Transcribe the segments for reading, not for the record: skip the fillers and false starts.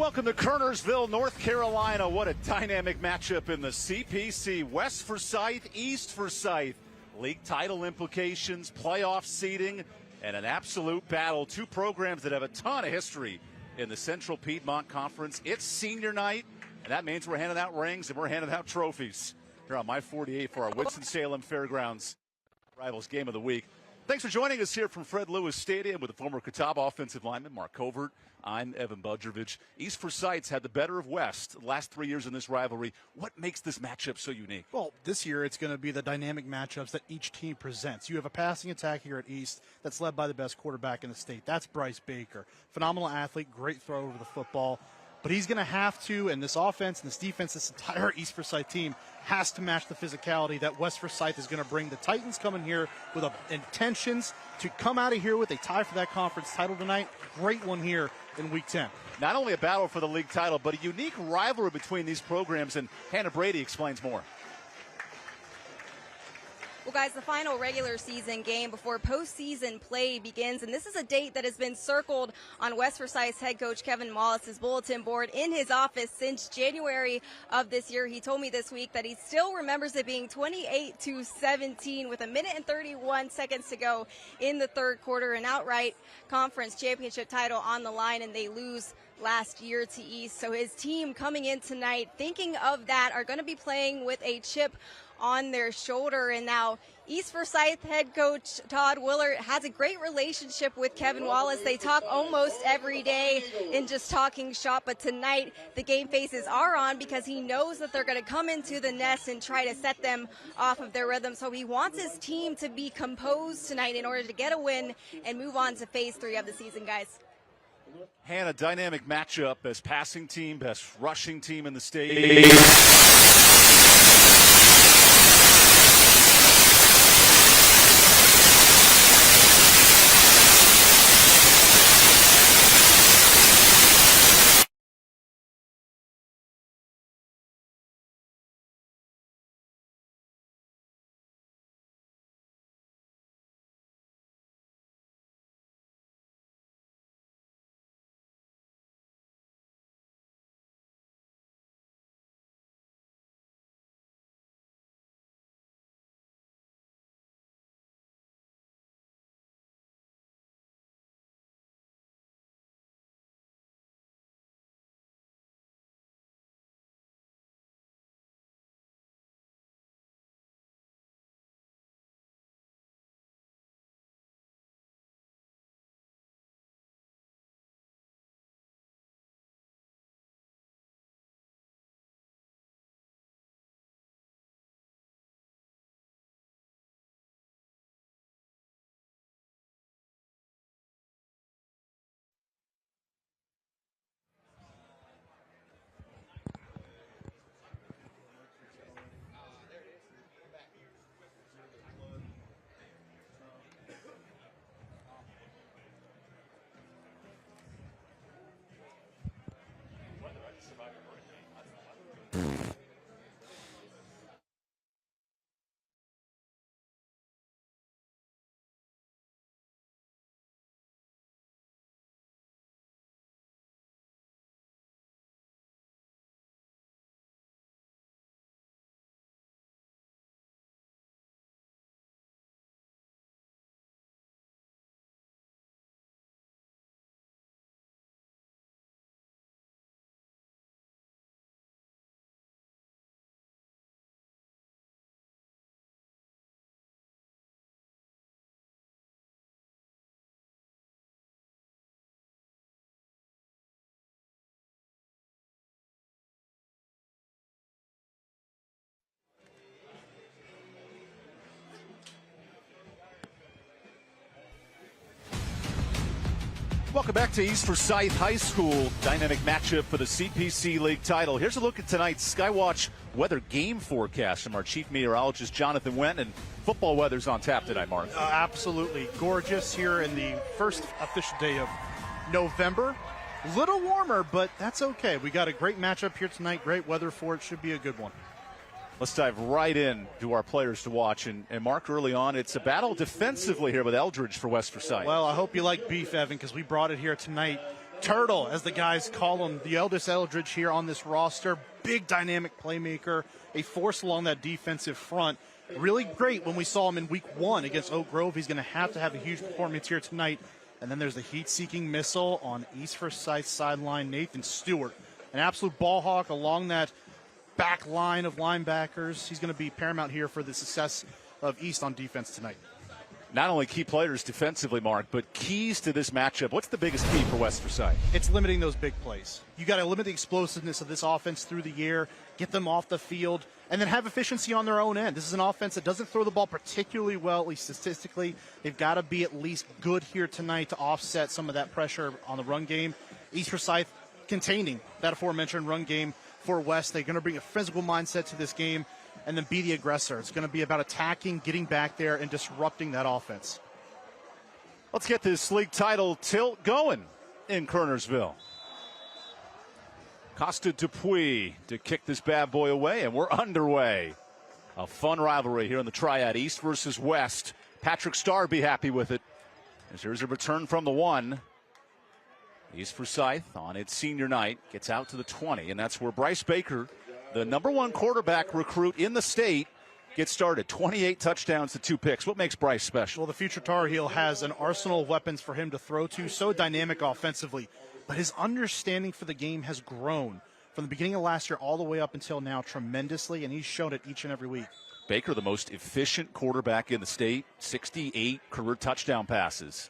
Welcome to Kernersville, North Carolina. What a dynamic matchup in the CPC. West Forsyth, East Forsyth. League title implications, playoff seeding, and an absolute battle. Two programs that have a ton of history in the Central Piedmont Conference. It's senior night, and that means we're handing out rings and we're handing out trophies here on My 48 for our Winston-Salem Fairgrounds Rivals Game of the Week. Thanks for joining us here from Fred Lewis Stadium with the former Catawba offensive lineman Mark Covert. I'm EvanBudrovich. East Forsyth's had the better of West the last 3 years in this rivalry. What makes this matchup so unique? Well, this year it's going to be the dynamic matchups that each team presents. You have a passing attack here at East that's led by the best quarterback in the state. That's Bryce Baker. Phenomenal athlete, great throw over the football. But he's going to have to, and this offense and this defense, this entire East Forsyth team has to match the physicality that West Forsyth is going to bring. The Titans coming here with intentions to come out of here with a tie for that conference title tonight. Great one here in Week 10. Not only a battle for the league title, but a unique rivalry between these programs, and Hannah Brady explains more. Well, guys, the final regular season game before postseason play begins, and this is a date that has been circled on West Forsyth's head coach Kevin Wallace's bulletin board in his office since January of this year. He told me this week that he still remembers it being 28-17 with 1 minute and 31 seconds to go in the third quarter, an outright conference championship title on the line, and they lose last year to East. So his team coming in tonight, thinking of that, are going to be playing with a chip on their shoulder. And now East Forsyth head coach Todd Willard has a great relationship with Kevin Wallace. They talk almost every day in just talking shop, but tonight the game faces are on because he knows that they're going to come into the nest and try to set them off of their rhythm. So he wants his team to be composed tonight in order to get a win and move on to phase 3 of the season, guys. Hannah, dynamic matchup, best passing team, best rushing team in the state. Welcome back to East Forsyth High School. Dynamic matchup for the CPC League title. Here's a look at tonight's Skywatch weather game forecast from our chief meteorologist, Jonathan Wendt. And football weather's on tap tonight, Mark. Absolutely gorgeous here in the first official day of November. Little warmer, but that's okay. We got a great matchup here tonight. Great weather for it. Should be a good one. Let's dive right in to our players to watch. And Mark, early on, it's a battle defensively here with Eldridge for West Forsyth. Well, I hope you like beef, Evan, because we brought it here tonight Turtle, as the guys call him, the eldest Eldridge here on this roster. Big dynamic playmaker, a force along that defensive front. Really great when we saw him in week 1 against Oak Grove. He's going to have a huge performance here tonight. And then there's the heat-seeking missile on East Forsyth sideline, Nathan Stewart. An absolute ball hawk along that back line of linebackers. He's going to be paramount here for the success of East on defense tonight. Not only key players defensively, Mark, but keys to this matchup. What's the biggest key for West Forsyth? It's limiting those big plays. You got to limit the explosiveness of this offense through the air, get them off the field, and then have efficiency on their own end. This is an offense that doesn't throw the ball particularly well, at least statistically. They've got to be at least good here tonight to offset some of that pressure on the run game. East Forsyth containing that aforementioned run game for West. They're going to bring a physical mindset to this game and then be the aggressor. It's going to be about attacking, getting back there, and disrupting that offense. Let's get this league title tilt going in Kernersville. Costa Dupuis to kick this bad boy away, and we're underway. A fun rivalry here in the Triad, East versus West. Patrick Starr be happy with it, as here's a return from the 1. East Forsyth on its senior night gets out to the 20, and that's where Bryce Baker, the #1 quarterback recruit in the state, gets started. 28 touchdowns to 2 picks. What makes Bryce special? Well, the future Tar Heel has an arsenal of weapons for him to throw to, so dynamic offensively. But his understanding for the game has grown from the beginning of last year all the way up until now tremendously, and he's shown it each and every week. Baker, the most efficient quarterback in the state, 68 career touchdown passes.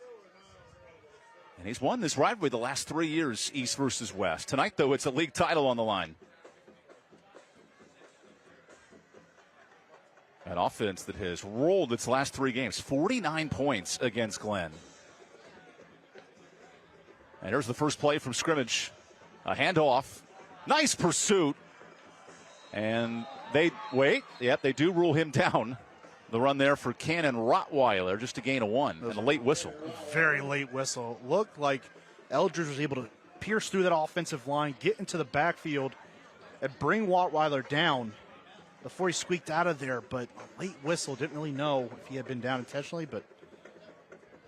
And he's won this rivalry the last 3 years, East versus West. Tonight, though, it's a league title on the line. An offense that has rolled its last 3 games, 49 points against Glenn. And here's the first play from scrimmage. A handoff. Nice pursuit. And they wait. Yep, they do rule him down. The run there for Cannon Rottweiler, just a gain of 1 and a late whistle. Very late whistle. Looked like Eldridge was able to pierce through that offensive line, get into the backfield, and bring Rottweiler down before he squeaked out of there. But a late whistle, didn't really know if he had been down intentionally, but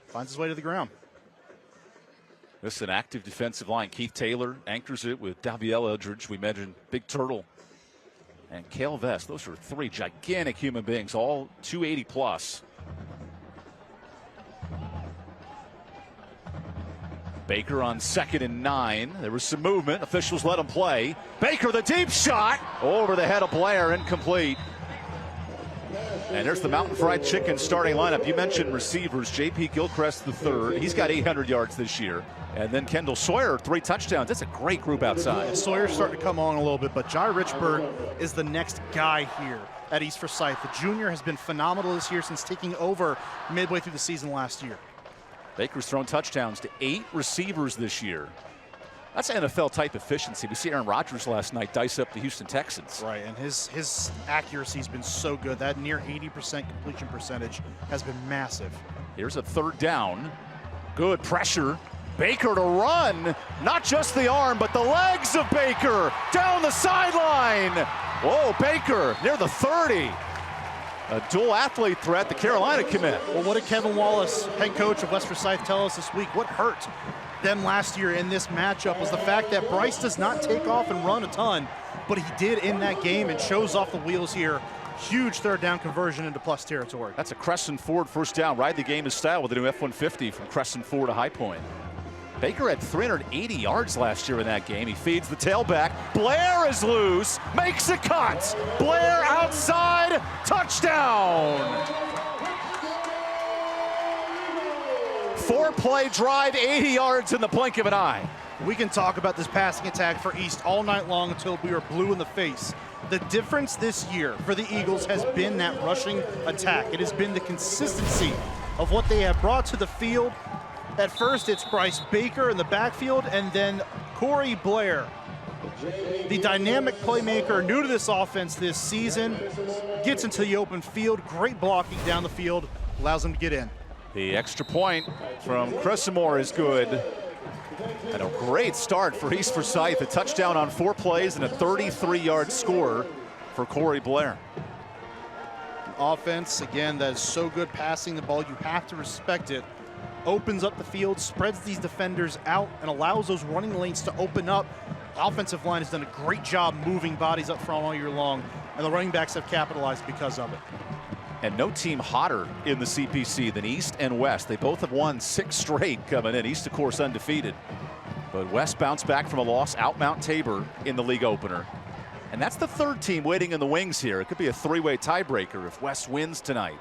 finds his way to the ground. This is an active defensive line. Keith Taylor anchors it with Daviel Eldridge. We mentioned Big Turtle and Cale Vest. Those are 3 gigantic human beings, all 280 plus. Baker on 2nd and 9. There was some movement. Officials let him play. Baker, the deep shot over the head of Blair, incomplete. And there's the Mountain Fried Chicken starting lineup. You mentioned receivers. J.P. Gilchrist III. He's got 800 yards this year. And then Kendall Sawyer, 3 touchdowns. That's a great group outside. And Sawyer's starting to come on a little bit, but Jai Richburg is the next guy here at East Forsyth. The junior has been phenomenal this year since taking over midway through the season last year. Baker's thrown touchdowns to 8 receivers this year. That's NFL-type efficiency. We see Aaron Rodgers last night dice up the Houston Texans. Right, and his accuracy has been so good. That near 80% completion percentage has been massive. Here's a 3rd down. Good pressure. Baker to run. Not just the arm, but the legs of Baker down the sideline. Whoa, Baker near the 30. A dual athlete threat, the Carolina commit. Well, what did Kevin Wallace, head coach of West Forsyth, tell us this week? What hurt them last year in this matchup was the fact that Bryce does not take off and run a ton, but he did in that game and shows off the wheels here. Huge 3rd down conversion into plus territory. That's a Crescent Ford 1st down. Ride the game in style with the new F-150 from Crescent Ford to High Point. Baker had 380 yards last year in that game. He feeds the tailback. Blair is loose, makes a cut. Blair outside, touchdown. 4-play drive, 80 yards in the blink of an eye. We can talk about this passing attack for East all night long until we are blue in the face. The difference this year for the Eagles has been that rushing attack. It has been the consistency of what they have brought to the field. At first, it's Bryce Baker in the backfield, and then Corey Blair, the dynamic playmaker, new to this offense this season, gets into the open field. Great blocking down the field, allows him to get in. The extra point from Cressamore is good. And a great start for East Forsyth. A touchdown on 4 plays and a 33-yard score for Corey Blair. Offense, again, that is so good passing the ball. You have to respect it opens up the field, spreads these defenders out, and allows those running lanes to open up. The offensive line has done a great job moving bodies up front all year long, and the running backs have capitalized because of it. And no team hotter in the CPC than East and West. They both have won 6 straight coming in. East, of course, undefeated. But West bounced back from a loss out Mount Tabor in the league opener. And that's the third team waiting in the wings here. It could be a 3-way tiebreaker if West wins tonight.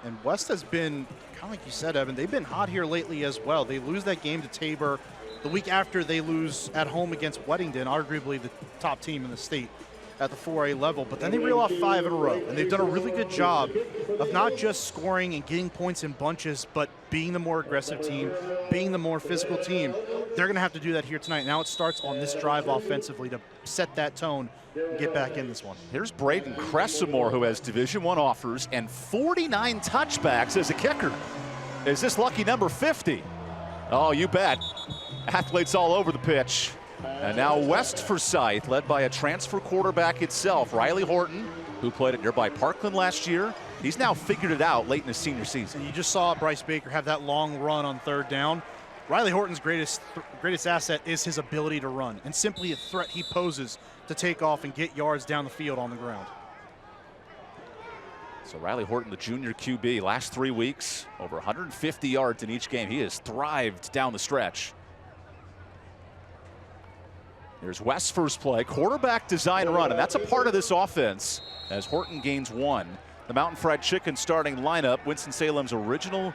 And West has been, kind of like you said, Evan, they've been hot here lately as well. They lose that game to Tabor. The week after, they lose at home against Weddington, arguably the top team in the state at the 4A level. But then they reel off 5 in a row. And they've done a really good job of not just scoring and getting points in bunches, but being the more aggressive team, being the more physical team. They're going to have to do that here tonight. Now it starts on this drive offensively to set that tone and get back in this one. Here's Braden Cressamore, who has Division I offers and 49 touchbacks as a kicker. Is this lucky number 50? Oh, you bet. Athletes all over the pitch. And now West Forsyth, led by a transfer quarterback itself, Riley Horton, who played at nearby Parkland last year. He's now figured it out late in his senior season. And you just saw Bryce Baker have that long run on 3rd down. Riley Horton's greatest asset is his ability to run and simply a threat he poses to take off and get yards down the field on the ground. So Riley Horton, the junior QB, last 3 weeks, over 150 yards in each game. He has thrived down the stretch. Here's West's first play, quarterback design run, and that's a part of this offense as Horton gains 1. The Mountain Fried Chicken starting lineup, Winston-Salem's original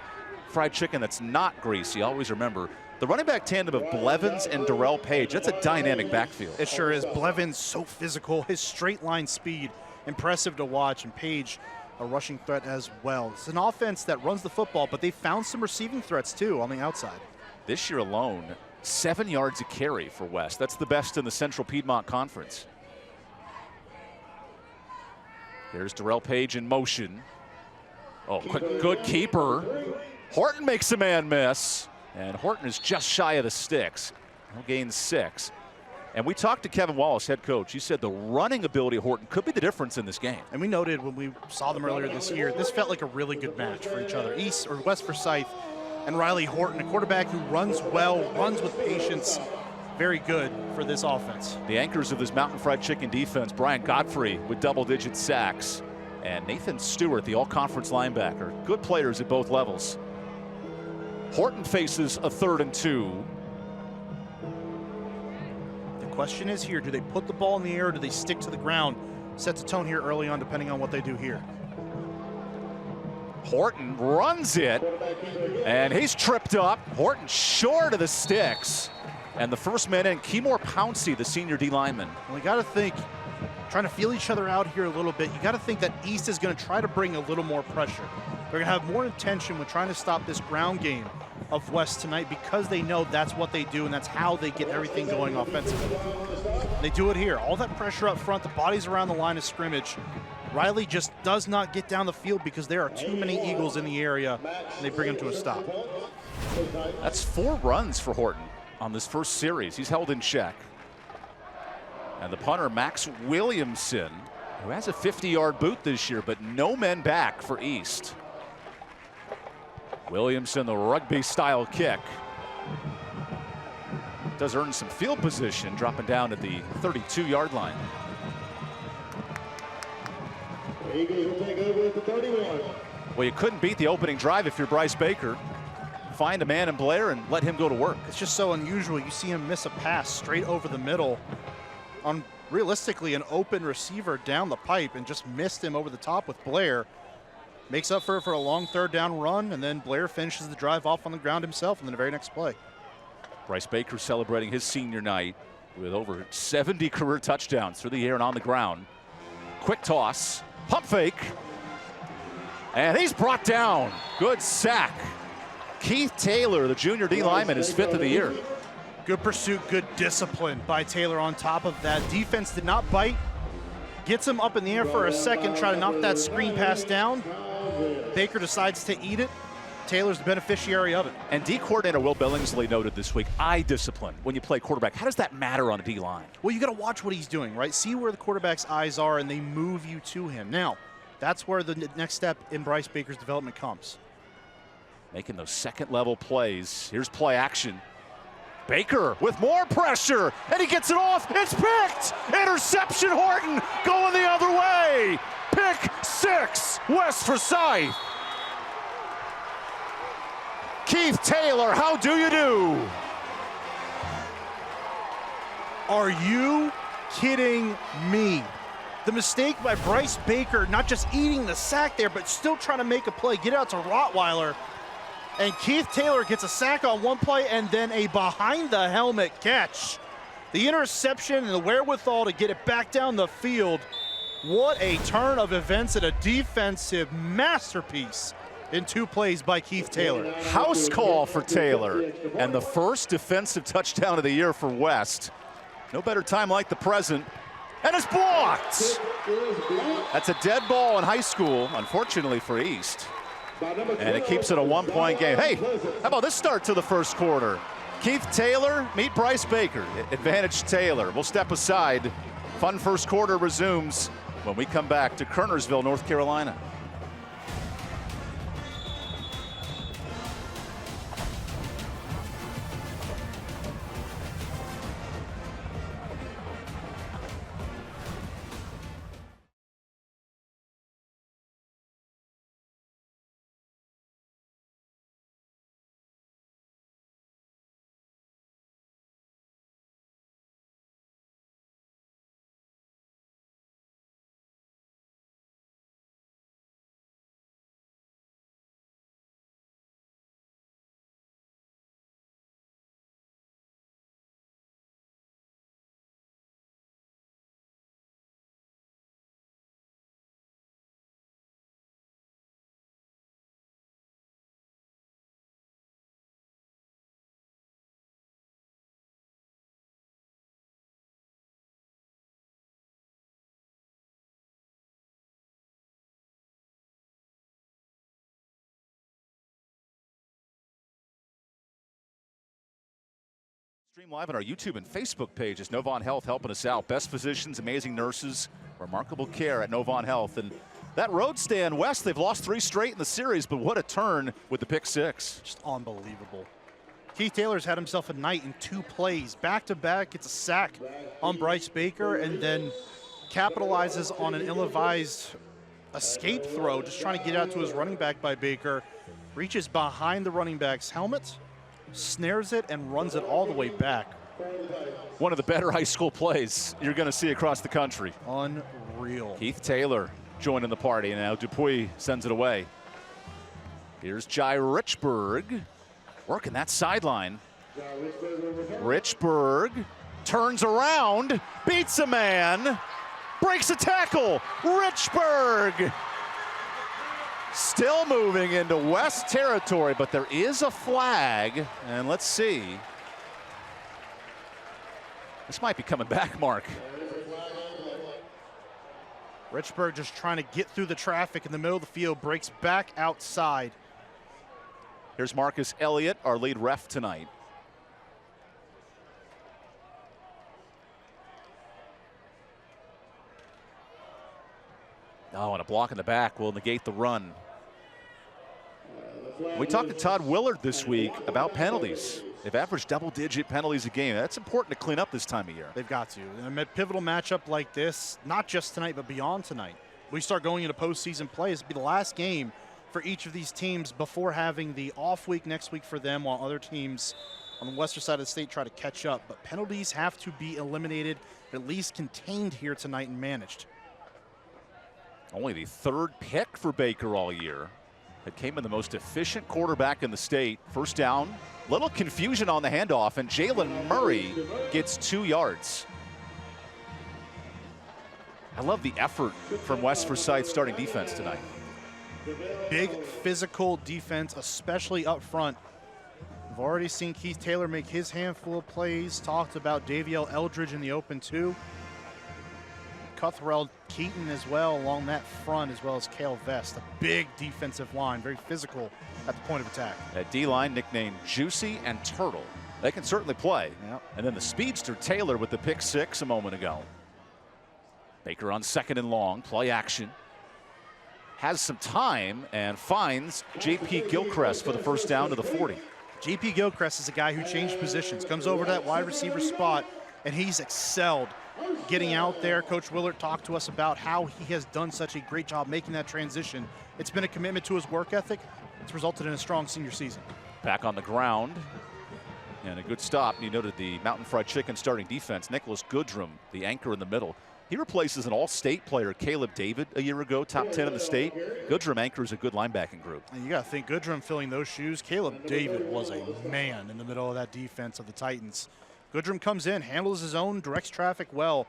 fried chicken that's not greasy. Always remember the running back tandem of Blevins and Darrell Page. That's a dynamic backfield. It sure is. Blevins so physical, his straight line speed impressive to watch, and Page a rushing threat as well. It's an offense that runs the football, but they found some receiving threats too on the outside. This year alone, 7 yards a carry for West. That's the best in the Central Piedmont Conference. Here's Darrell Page in motion. Oh, quick, good keeper. Horton makes a man miss, and Horton is just shy of the sticks. He'll gain 6. And we talked to Kevin Wallace, head coach. He said the running ability of Horton could be the difference in this game. And we noted when we saw them earlier this year, this felt like a really good match for each other. East or West Forsyth and Riley Horton, a quarterback who runs well, runs with patience. Very good for this offense. The anchors of this Mountain Fried Chicken defense, Brian Godfrey with double-digit sacks, and Nathan Stewart, the all-conference linebacker. Good players at both levels. Horton faces a 3rd and 2. The question is here, do they put the ball in the air or do they stick to the ground? Sets a tone here early on depending on what they do here. Horton runs it, and he's tripped up. Horton short of the sticks. And the first man in, Keymore Pouncey, the senior D lineman. Well, you got to think, trying to feel each other out here a little bit, you got to think that East is going to try to bring a little more pressure. They're going to have more intention with trying to stop this ground game of West tonight because they know that's what they do and that's how they get everything going offensively. They do it here. All that pressure up front, the bodies around the line of scrimmage. Riley just does not get down the field because there are too many Eagles in the area, and they bring him to a stop. That's 4 runs for Horton on this first series. He's held in check. And the punter, Max Williamson, who has a 50-yard boot this year, but no men back for East. Williamson, the rugby-style kick. Does earn some field position, dropping down at the 32-yard line. Eagles will take over at the 31. Well, you couldn't beat the opening drive if you're Bryce Baker. Find a man in Blair and let him go to work. It's just so unusual. You see him miss a pass straight over the middle on realistically an open receiver down the pipe and just missed him over the top with Blair. Makes up for it for a long 3rd down run, and then Blair finishes the drive off on the ground himself in the very next play. Bryce Baker celebrating his senior night with over 70 career touchdowns through the air and on the ground. Quick toss, pump fake, and he's brought down. Good sack. Keith Taylor, the junior D lineman, is 5th of the year. Good pursuit, good discipline by Taylor on top of that. Defense did not bite. Gets him up in the air for a second, try to knock that screen pass down. Baker decides to eat it. Taylor's the beneficiary of it. And D coordinator Will Billingsley noted this week, eye discipline when you play quarterback. How does that matter on a D line? Well, you got to watch what he's doing, right? See where the quarterback's eyes are, and they move you to him. Now, that's where the next step in Bryce Baker's development comes. making those second-level plays. Here's play action. Baker with more pressure, and he gets it off. It's picked! Interception, Horton going the other way. Pick 6, West Forsyth. Keith Taylor, how do you do? Are you kidding me? The mistake by Bryce Baker, not just eating the sack there, but still trying to make a play, get out to Rottweiler. And Keith Taylor gets a sack on one play and then a behind-the-helmet catch. The interception and the wherewithal to get it back down the field. What a turn of events and a defensive masterpiece in 2 plays by Keith Taylor. House call for Taylor, and the first defensive touchdown of the year for West. No better time like the present, and it's blocked. That's a dead ball in high school, unfortunately for East. And it keeps it a 1-point game. Hey, how about this start to the first quarter? Keith Taylor, meet Bryce Baker. Advantage Taylor. We'll step aside. Fun first quarter resumes when we come back to Kernersville, North Carolina. Stream live on our YouTube and Facebook pages. Novant Health helping us out. Best physicians, amazing nurses, remarkable care at Novant Health. And that road stand, West, they've lost 3 straight in the series, but what a turn with the pick 6. Just unbelievable. Keith Taylor's had himself a night in 2 plays. Back-to-back, gets a sack on Bryce Baker and then capitalizes on an ill-advised escape throw, just trying to get out to his running back by Baker. Reaches behind the running back's helmet, snares it, and runs it all the way back. One of the better high school plays you're going to see across the country. Unreal. Keith Taylor joining the party, and now Dupuy sends it away. Here's Jai Richburg working that sideline. Richburg turns around, beats a man, breaks a tackle. Richburg still moving into West territory, but there is a flag, and let's see. This might be coming back, Mark. Richburg just trying to get through the traffic in the middle of the field, breaks back outside. Here's Marcus Elliott, our lead ref tonight. Oh, and a block in the back will negate the run. We talked to Todd Willard this week about penalties. They've averaged double-digit penalties a game. That's important to clean up this time of year. They've got to. In a pivotal matchup like this, not just tonight, but beyond tonight. We start going into postseason play. This will be the last game for each of these teams before having the off week next week for them, while other teams on the western side of the state try to catch up. But penalties have to be eliminated, at least contained here tonight and managed. Only the 3rd pick for Baker all year. It came in the most efficient quarterback in the state. First down, little confusion on the handoff, and Jalen Murray gets 2 yards. I love the effort from West Forsyth starting defense tonight. Big physical defense, especially up front. We've already seen Keith Taylor make his handful of plays. Talked about Daviel Eldridge in the open too. Cuthrell Keaton as well along that front, as well as Cale Vest. A big defensive line, very physical at the point of attack. That D-line nicknamed Juicy and Turtle. They can certainly play. Yep. And then the speedster Taylor with the pick 6 a moment ago. Baker on 2nd and long, play action. has some time and finds J.P. Gilchrist for the first down to the 40. J.P. Gilchrist is a guy who changed positions, comes over to that wide receiver spot, and he's excelled getting out there. Coach Willard talked to us about how he has done such a great job making that transition. It's been a commitment to his work ethic. It's resulted in a strong senior season. Back on the ground. And a good stop. You noted the Mountain Fried Chicken starting defense. Nicholas Goodrum, the anchor in the middle. He replaces an all-state player, Caleb David, a year ago, top 10 in the state. Goodrum anchors a good linebacking group. And you got to think Goodrum filling those shoes. Caleb David was a man in the middle of that defense of the Titans. Goodrum comes in, handles his own, directs traffic well.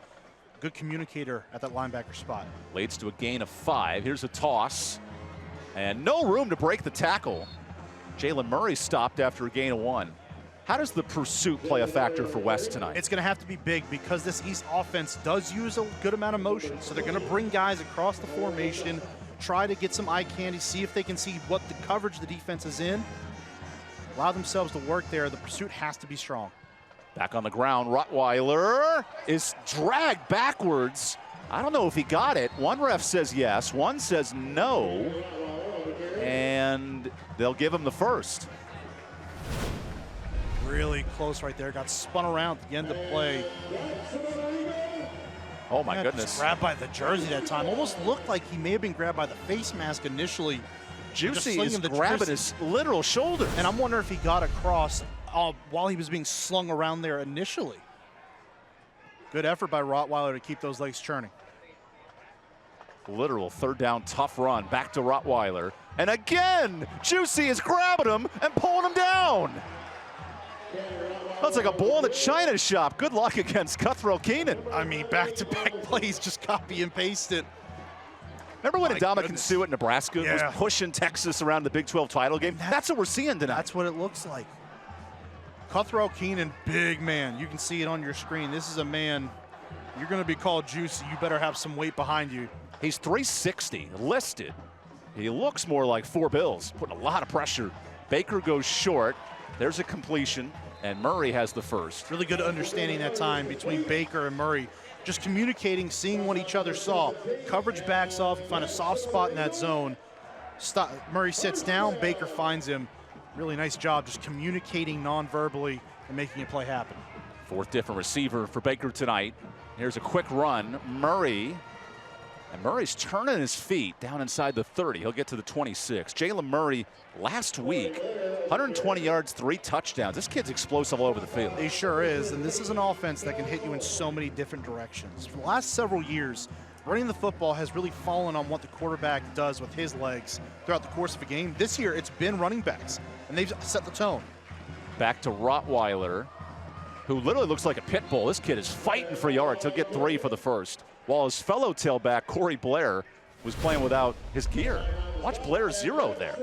Good communicator at that linebacker spot. Leads to a gain of 5. Here's a toss. And no room to break the tackle. Jalen Murray stopped after a gain of 1. How does the pursuit play a factor for West tonight? It's going to have to be big because this East offense does use a good amount of motion. So they're going to bring guys across the formation, try to get some eye candy, see if they can see what the coverage the defense is in. Allow themselves to work there. The pursuit has to be strong. Back on the ground, Rottweiler is dragged backwards. I don't know if he got it. One ref says yes, one says no. And they'll give him the first. Really close right there. Got spun around at the end of play. Oh my goodness. Grabbed by the jersey that time. Almost looked like he may have been grabbed by the face mask initially. Juicy is grabbing his literal shoulder. And I'm wondering if he got across while he was being slung around there initially. Good effort by Rottweiler to keep those legs churning. Literal third down tough run. Back to Rottweiler. And again, Juicy is grabbing him and pulling him down. That's like a bull in the china shop. Good luck against Cutthroat Keenan. I mean, back-to-back plays, just copy and paste it. Remember when Ndamukong Suh at Nebraska was pushing Texas around the Big 12 title game? That's what we're seeing tonight. That's what it looks like. Cutthroat Keenan, big man. You can see it on your screen. This is a man, you're going to be called juicy. You better have some weight behind you. He's 360, listed. He looks more like 4 Bills, putting a lot of pressure. Baker goes short. There's a completion, and Murray has the first. Really good understanding that time between Baker and Murray. Just communicating, seeing what each other saw. Coverage backs off, find a soft spot in that zone. Murray sits down, Baker finds him. Really nice job just communicating non-verbally and making a play happen. 4th different receiver for Baker tonight. Here's a quick run. Murray's turning his feet down inside the 30. He'll get to the 26. Jalen Murray last week, 120 yards, 3 touchdowns. This kid's explosive all over the field. He sure is, and this is an offense that can hit you in so many different directions. For the last several years, running the football has really fallen on what the quarterback does with his legs throughout the course of a game. This year, it's been running backs, and they've set the tone. Back to Rottweiler, who literally looks like a pit bull. This kid is fighting for yards. He'll get 3 for the first. While his fellow tailback, Corey Blair, was playing without his gear. Watch Blair 0 there.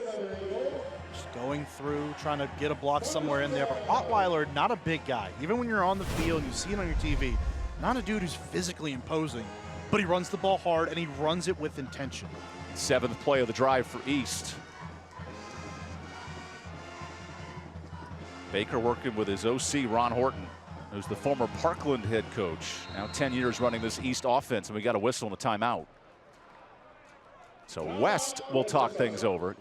Just going through, trying to get a block somewhere in there. But Rottweiler, not a big guy. Even when you're on the field, you see it on your TV, not a dude who's physically imposing, but he runs the ball hard and he runs it with intention. 7th play of the drive for East. Baker working with his OC, Ron Horton, who's the former Parkland head coach. Now 10 years running this East offense, and we got a whistle and a timeout. So West will talk things over.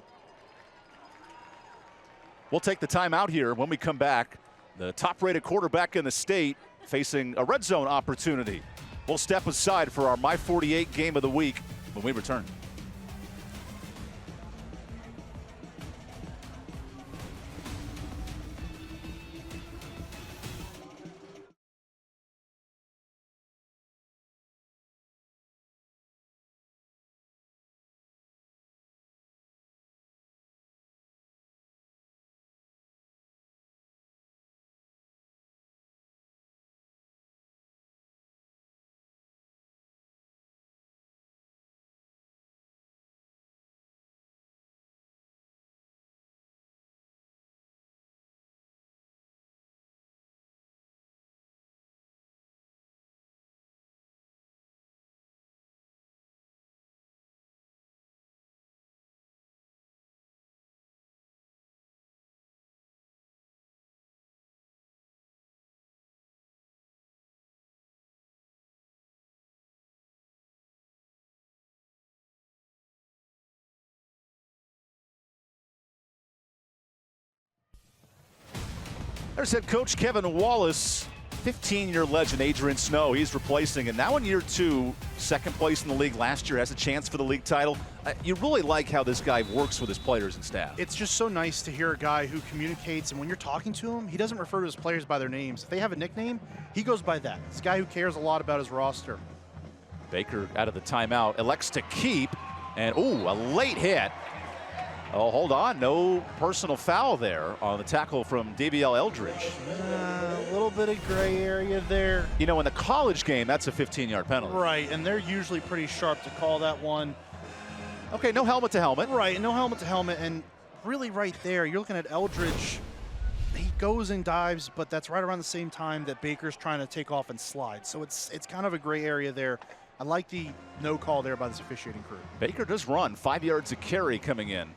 We'll take the timeout here. When we come back, the top-rated quarterback in the state facing a red zone opportunity. We'll step aside for our My 48 game of the week when we return. There's head coach Kevin Wallace, 15-year legend Adrian Snow. He's replacing, and now in year 2, second place in the league last year, has a chance for the league title. You really like how this guy works with his players and staff. It's just so nice to hear a guy who communicates, and when you're talking to him, he doesn't refer to his players by their names. If they have a nickname, he goes by that. It's a guy who cares a lot about his roster. Baker out of the timeout, elects to keep, and ooh, a late hit. Oh, hold on, no personal foul there on the tackle from DBL Eldridge. A little bit of gray area there. You know, in the college game, that's a 15-yard penalty. Right, and they're usually pretty sharp to call that one. Okay, no helmet to helmet. Right, no helmet to helmet, and really right there, you're looking at Eldridge. He goes and dives, but that's right around the same time that Baker's trying to take off and slide. So it's kind of a gray area there. I like the no call there by this officiating crew. Baker does run, 5 yards of carry coming in.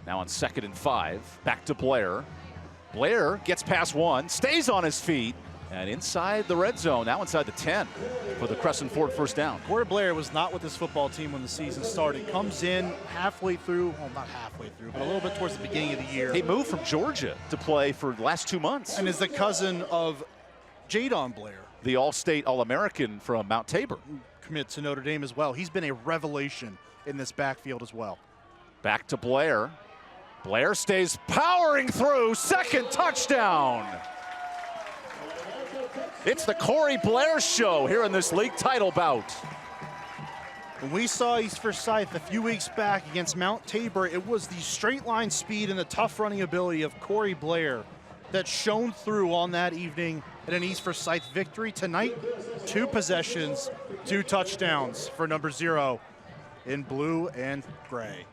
Now on 2nd and 5, back to Blair. Blair gets past 1, stays on his feet, and inside the red zone, now inside the 10 for the Crescent Ford first down. Corey Blair was not with this football team when the season started. Comes in halfway through, well, not halfway through, but a little bit towards the beginning of the year. He moved from Georgia to play for the last 2 months. And is the cousin of Jadon Blair. The All-State All-American from Mount Tabor. Commit to Notre Dame as well. He's been a revelation in this backfield as well. Back to Blair. Blair stays powering through, 2nd touchdown. It's the Corey Blair show here in this league title bout. When we saw East Forsyth a few weeks back against Mount Tabor, it was the straight line speed and the tough running ability of Corey Blair that shone through on that evening in an East Forsyth victory. Tonight, 2 possessions, 2 touchdowns for number 0 in blue and gray.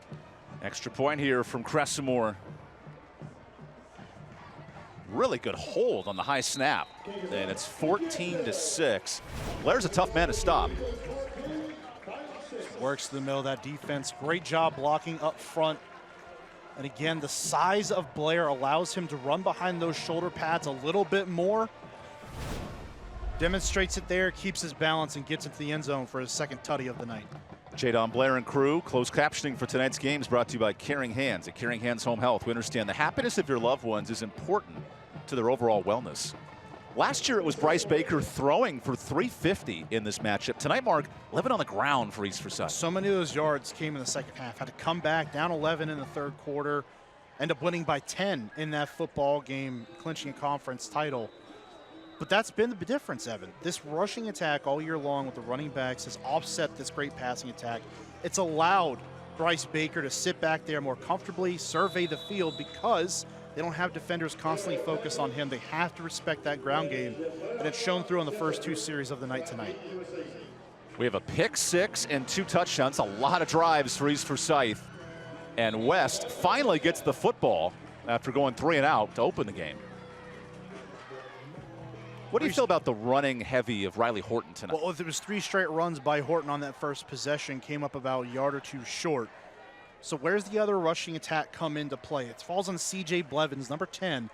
Extra point here from Cressamore. Really good hold on the high snap. And it's 14-6. Blair's a tough man to stop. Works to the middle of that defense. Great job blocking up front. And again, the size of Blair allows him to run behind those shoulder pads a little bit more. Demonstrates it there, keeps his balance, and gets into the end zone for his 2nd tutty of the night. Jadon Blair and crew. Closed captioning for tonight's game is brought to you by Caring Hands. At Caring Hands Home Health, we understand the happiness of your loved ones is important to their overall wellness. Last year, it was Bryce Baker throwing for 350 in this matchup. Tonight, Mark, 11 on the ground for East Forsyth. So many of those yards came in the 2nd half. Had to come back, down 11 in the 3rd quarter. End up winning by 10 in that football game, clinching a conference title. But that's been the difference, Evan. This rushing attack all year long with the running backs has offset this great passing attack. It's allowed Bryce Baker to sit back there more comfortably, survey the field, because they don't have defenders constantly focused on him. They have to respect that ground game, and it's shown through on the first 2 series of the night tonight. We have a pick 6 and 2 touchdowns. A lot of drives for East Forsyth. And West finally gets the football after going 3 and out to open the game. What do you feel about the running heavy of Riley Horton tonight? Well, there was 3 straight runs by Horton on that first possession, came up about a yard or 2 short. So where's the other rushing attack come into play? It falls on C.J. Blevins, number 10,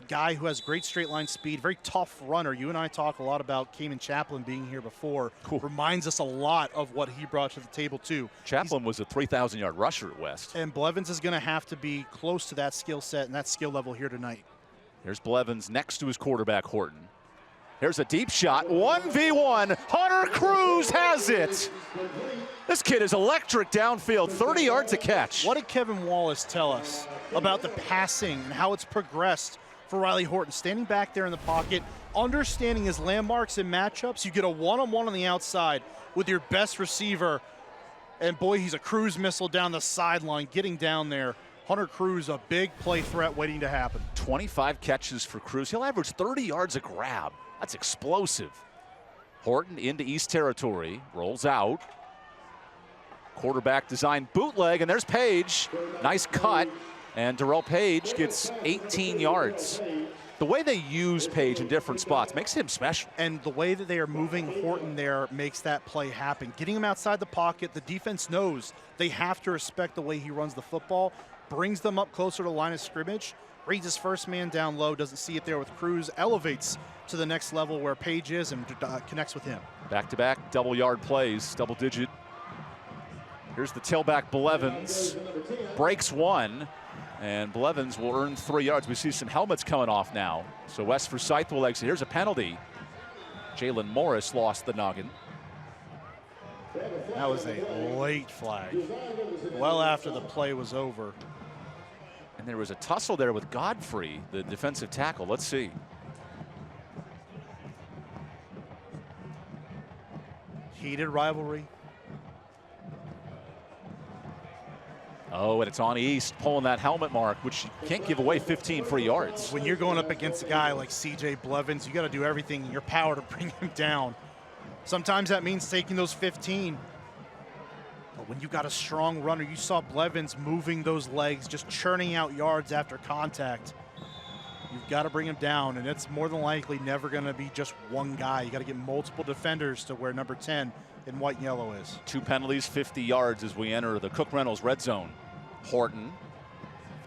guy who has great straight line speed, very tough runner. You and I talk a lot about Cayman Chaplin being here before. Cool. Reminds us a lot of what he brought to the table too. Chaplin was a 3,000-yard rusher at West. And Blevins is going to have to be close to that skill set and that skill level here tonight. Here's Blevins next to his quarterback, Horton. Here's a deep shot, 1v1. Hunter Cruz has it. This kid is electric downfield, 30 yards a catch. What did Kevin Wallace tell us about the passing and how it's progressed for Riley Horton? Standing back there in the pocket, understanding his landmarks and matchups. You get a one-on-one on the outside with your best receiver. And boy, he's a cruise missile down the sideline, getting down there. Hunter Cruz, a big play threat waiting to happen. 25 catches for Cruz. He'll average 30 yards a grab. That's explosive. Horton into East territory, rolls out. Quarterback design bootleg, and there's Page. Nice cut, and Darrell Page gets 18 yards. The way they use Page in different spots makes him special. And the way that they are moving Horton there makes that play happen. Getting him outside the pocket, the defense knows they have to respect the way he runs the football, brings them up closer to the line of scrimmage, reads his first man down low, doesn't see it there with Cruz, elevates to the next level where Page is and connects with him. Back-to-back double-yard plays, double-digit. Here's the tailback, Blevins. Breaks one. And Blevins will earn 3 yards. We see some helmets coming off now. So West Forsyth will exit. Here's a penalty. Jalen Morris lost the noggin. That was a late flag. Well after the play was over. And there was a tussle there with Godfrey, the defensive tackle. Let's see. Heated rivalry. Oh, and it's on East pulling that helmet mark, which can't give away 15 free yards. When you're going up against a guy like C.J. Blevins, you got to do everything in your power to bring him down. Sometimes that means taking those 15. But when you got a strong runner, you saw Blevins moving those legs, just churning out yards after contact. You've got to bring him down, and it's more than likely never going to be just one guy. You got to get multiple defenders to where number 10 in white and yellow is. 2 penalties, 50 yards as we enter the Cook Reynolds red zone. Horton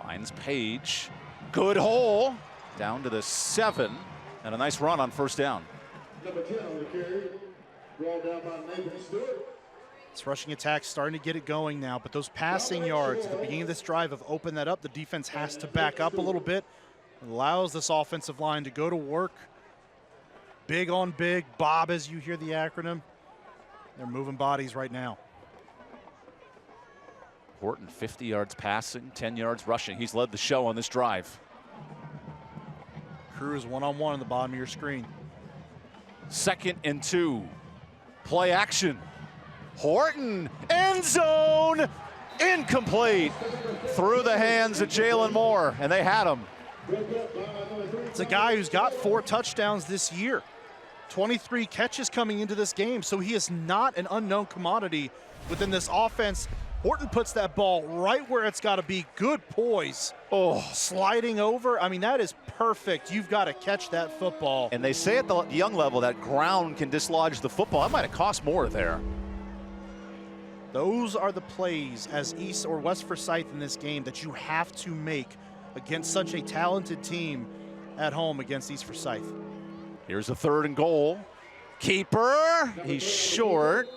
finds Page. Good hole. Down to the 7. And a nice run on first down. Number 10 on the carry. Brought down by Nathan Stewart. This rushing attack starting to get it going now, but those passing yards at the beginning of this drive have opened that up. The defense has to back up a little bit. It allows this offensive line to go to work. Big on big. Bob, as you hear the acronym. They're moving bodies right now. Horton 50 yards passing, 10 yards rushing. He's led the show on this drive. Cruz one-on-one on the bottom of your screen. 2nd and 2. Play action. Horton, end zone, incomplete. Through the hands of Jalen Moore, and they had him. It's a guy who's got 4 touchdowns this year. 23 catches coming into this game, so he is not an unknown commodity within this offense. Horton puts that ball right where it's got to be. Good poise. Oh, sliding over. I mean, that is perfect. You've got to catch that football. And they say at the young level that ground can dislodge the football. That might have cost more there. Those are the plays as East or West Forsyth in this game that you have to make against such a talented team at home against East Forsyth. Here's a 3rd and goal. Keeper, he's short.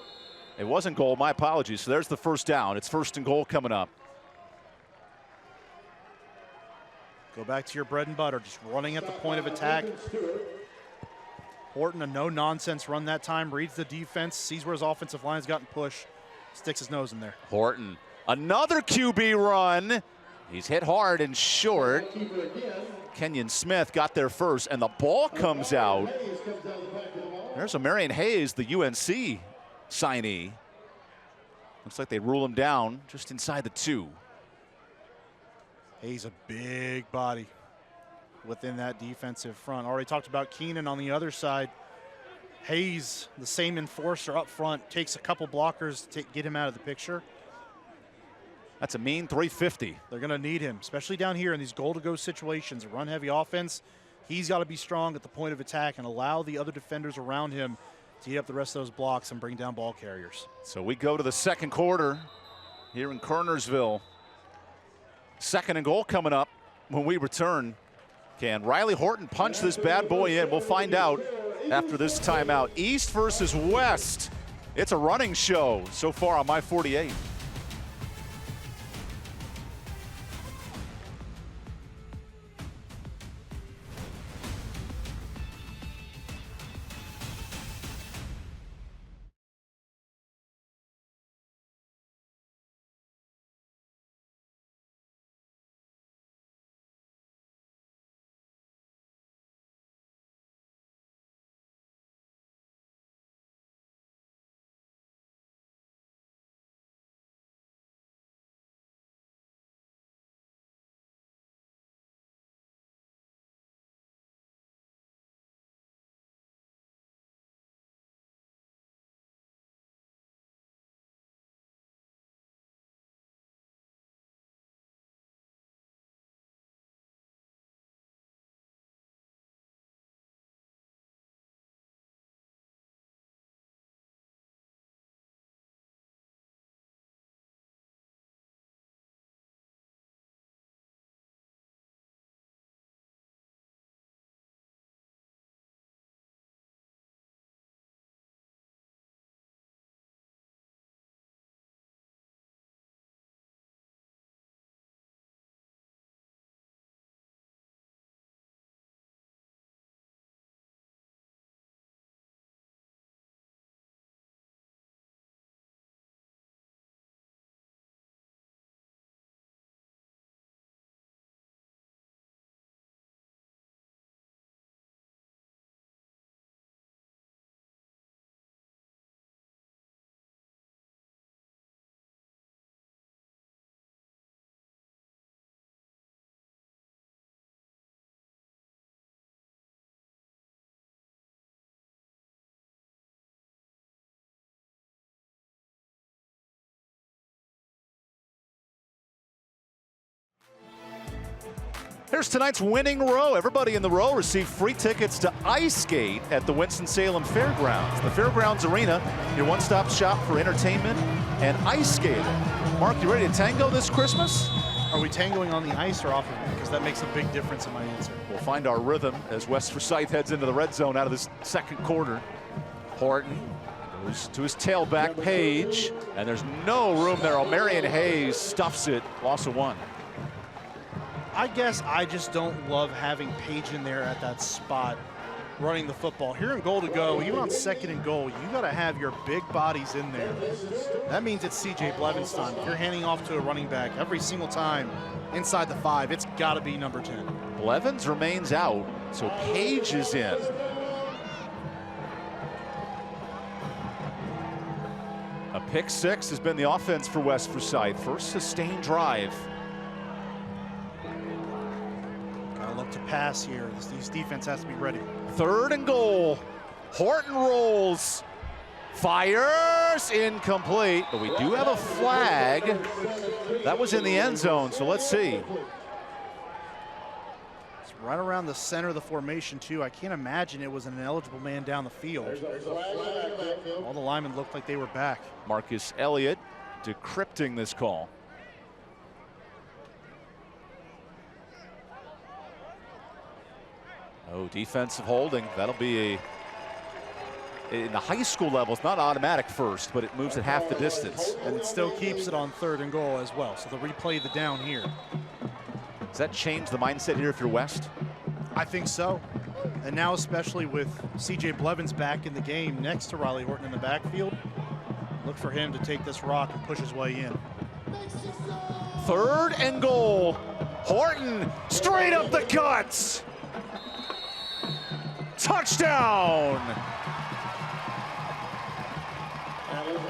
It wasn't goal, my apologies. So there's the first down. It's 1st and goal coming up. Go back to your bread and butter, just running at the point of attack. Horton, a no-nonsense run that time, reads the defense, sees where his offensive line's gotten pushed, sticks his nose in there. Horton, another QB run. He's hit hard and short. Kenyon Smith got there first, and the ball comes out. There's a Marion Hayes, the UNC signee. Looks like they rule him down just inside the 2. Hayes, a big body within that defensive front. Already talked about Keenan on the other side. Hayes, the same enforcer up front, takes a couple blockers to get him out of the picture. That's a mean 350. They're going to need him, especially down here in these goal-to-go situations, a run-heavy offense. He's got to be strong at the point of attack and allow the other defenders around him to eat up the rest of those blocks and bring down ball carriers. So we go to the 2nd quarter here in Kernersville. 2nd and goal coming up when we return. Can Riley Horton punch this bad boy in? We'll find out after this timeout. East versus West. It's a running show so far on My 48. Here's tonight's winning row. Everybody in the row received free tickets to ice skate at the Winston-Salem Fairgrounds. The Fairgrounds Arena, your one-stop shop for entertainment and ice skating. Mark, you ready to tango this Christmas? Are we tangoing on the ice or off of it? Because that makes a big difference in my answer. We'll find our rhythm as West Forsyth heads into the red zone out of this second quarter. Horton goes to his tailback, Page, and there's no room there. O'Marion Hayes stuffs it, loss of 1. I guess I just don't love having Page in there at that spot running the football. Here in goal to go, even on 2nd and goal, you got to have your big bodies in there. That means it's C.J. Blevins' time. If you're handing off to a running back every single time inside the 5, it's got to be number 10. Blevins remains out, so Page is in. A pick 6 has been the offense for West Forsyth. First sustained drive. Look to pass here. This defense has to be ready. 3rd and goal. Horton rolls. Fires. Incomplete. But we do have a flag. That was in the end zone, so let's see. It's right around the center of the formation, too. I can't imagine it was an ineligible man down the field. All the linemen looked like they were back. Marcus Elliott decrypting this call. Oh, defensive holding. That'll be in the high school level, it's not automatic first, but it moves at half the distance. And it still keeps it on 3rd and goal as well. So they'll replay the down here. Does that change the mindset here if you're West? I think so. And now especially with C.J. Blevins back in the game next to Riley Horton in the backfield, look for him to take this rock and push his way in. 3rd and goal. Horton straight up the guts. Touchdown!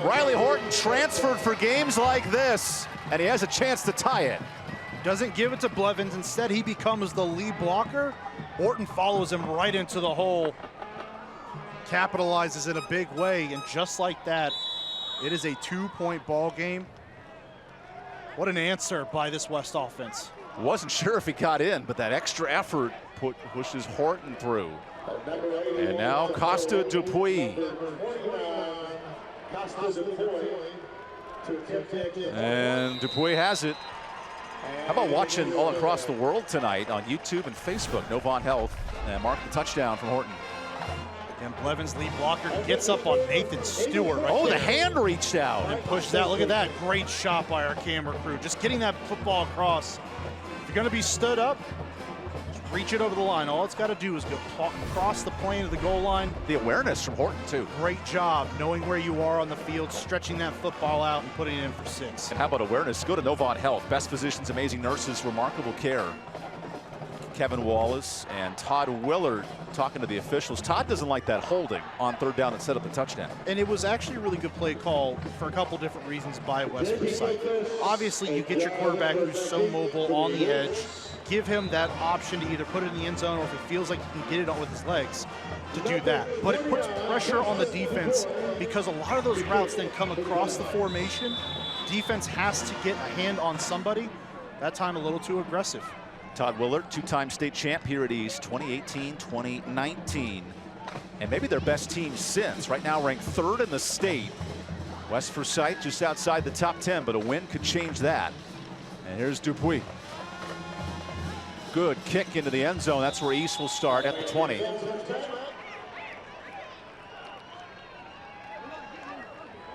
Riley Horton transferred for games like this, and he has a chance to tie it. Doesn't give it to Blevins. Instead, he becomes the lead blocker. Horton follows him right into the hole. Capitalizes in a big way, and just like that, it is a 2-point ball game. What an answer by this West offense. Wasn't sure if he got in, but that extra effort pushes Horton through. And now Costa Dupuis. And Dupuis has it. How about watching all across the world tonight on YouTube and Facebook? Novant Health. And mark the touchdown from Horton. And Blevins, lead blocker, gets up on Nathan Stewart. Right the hand reached out. And pushed out. Look at that. Great shot by our camera crew. Just getting that football across. If you're going to be stood up, reach it over the line. All it's got to do is go across the plane of the goal line. The awareness from Horton, too. Great job knowing where you are on the field, stretching that football out and putting it in for 6. And how about awareness? Go to Novant Health. Best physicians, amazing nurses, remarkable care. Kevin Wallace and Todd Willard talking to the officials. Todd doesn't like that holding on 3rd down that set up the touchdown. And it was actually a really good play call for a couple different reasons by West Forsyth. Obviously, you get your quarterback who's so mobile on the edge. Give him that option to either put it in the end zone or if he feels like he can get it on with his legs to do that. But it puts pressure on the defense because a lot of those routes then come across the formation. Defense has to get a hand on somebody. That time a little too aggressive. Todd Willard, 2-time state champ here at East, 2018, 2019. And maybe their best team since. Right now ranked 3rd in the state. West Forsyth just outside the top 10, but a win could change that. And here's Dupuis. Good kick into the end zone. That's where East will start at the 20.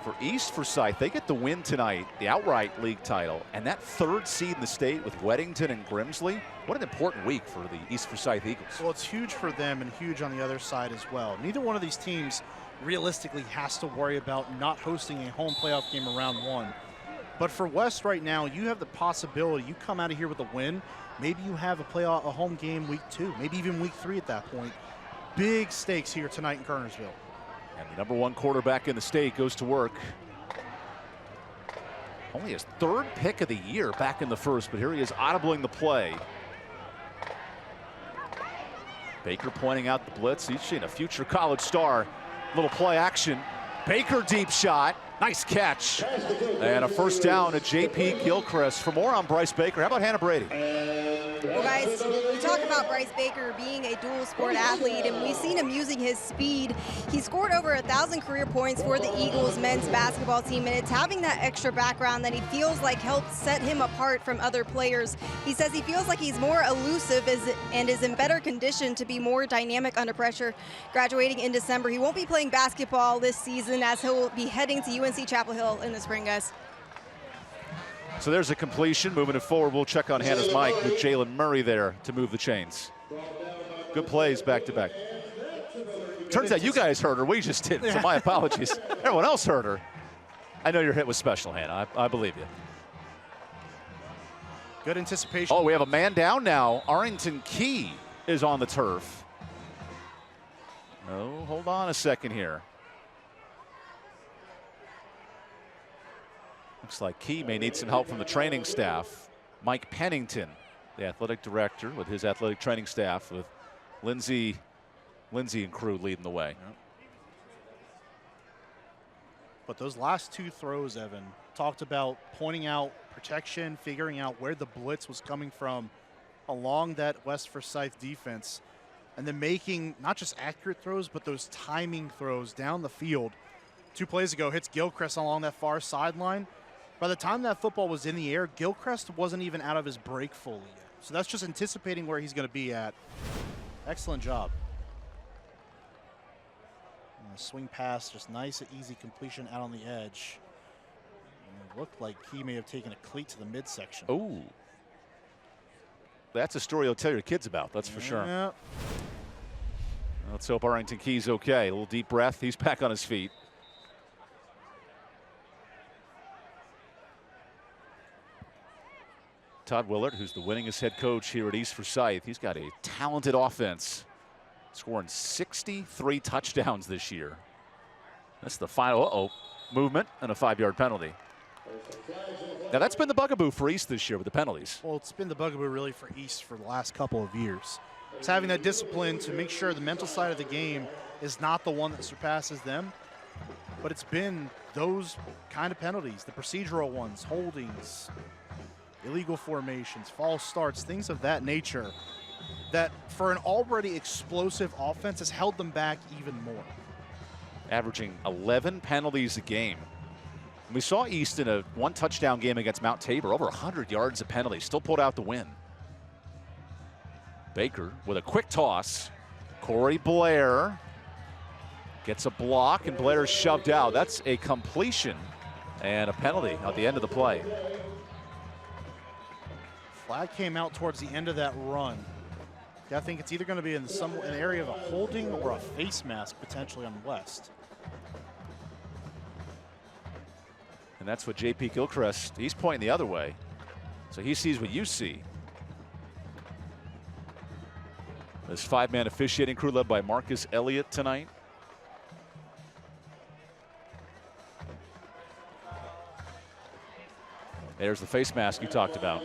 For East Forsyth, they get the win tonight, the outright league title, and that 3rd seed in the state with Weddington and Grimsley. What an important week for the East Forsyth Eagles. Well, it's huge for them and huge on the other side as well. Neither one of these teams realistically has to worry about not hosting a home playoff game around 1. But for West right now, you have the possibility, you come out of here with a win, maybe you have a home game week 2, maybe even week 3 at that point. Big stakes here tonight in Kernersville. And the #1 quarterback in the state goes to work. Only his 3rd pick of the year back in the 1st, but here he is audibling the play. Baker pointing out the blitz. He's seen a future college star. Little play action. Baker deep shot. Nice catch. And a 1st down to J.P. Gilchrist. For more on Bryce Baker, how about Hannah Brady? Well, guys, we talk about Bryce Baker being a dual sport athlete, and we've seen him using his speed. He scored over 1,000 career points for the Eagles men's basketball team, and it's having that extra background that he feels like helps set him apart from other players. He says he feels like he's more elusive and is in better condition to be more dynamic under pressure. Graduating in December, he won't be playing basketball this season as he'll be heading to UNC Chapel Hill in the spring, guys. So there's a completion. Moving it forward, we'll check on Hannah's mic with Jalen Murray there to move the chains. Good plays back to back. Turns out you guys heard her. We just didn't, so my apologies. Everyone else heard her. I know your hit was special, Hannah. I believe you. Good anticipation. Oh, we have a man down now. Arlington Key is on the turf. Oh, hold on a second here. Looks like Key may need some help from the training staff. Mike Pennington, the athletic director, with his athletic training staff, with Lindsay and crew leading the way. Yep. But those last two throws, Evan, talked about pointing out protection, figuring out where the blitz was coming from along that West Forsyth defense, and then making not just accurate throws, but those timing throws down the field. 2 plays ago, hits Gilchrist along that far sideline. By the time that football was in the air, Gilchrist wasn't even out of his break fully yet. So that's just anticipating where he's going to be at. Excellent job. And a swing pass, just nice and easy completion out on the edge. And it looked like he may have taken a cleat to the midsection. Oh, that's a story you'll tell your kids about, that's for sure. Yeah. Let's hope Arlington Key's okay. A little deep breath. He's back on his feet. Todd Willard, who's the winningest head coach here at East Forsyth, he's got a talented offense, scoring 63 touchdowns this year. That's the final movement and a 5-yard penalty. Now that's been the bugaboo for East this year with the penalties. Well, it's been the bugaboo really for East for the last couple of years. It's having that discipline to make sure the mental side of the game is not the one that surpasses them, but it's been those kind of penalties, the procedural ones, holdings, illegal formations, false starts, things of that nature, that for an already explosive offense has held them back even more. Averaging 11 penalties a game. And we saw East in a 1-touchdown game against Mount Tabor, over 100 yards of penalties, still pulled out the win. Baker with a quick toss. Corey Blair gets a block, and Blair is shoved out. That's a completion and a penalty at the end of the play. Flag came out towards the end of that run. I think it's either going to be in an area of a holding or a face mask potentially on West. And that's what J.P. Gilchrist, he's pointing the other way. So he sees what you see. This 5-man officiating crew led by Marcus Elliott tonight. There's the face mask you talked about.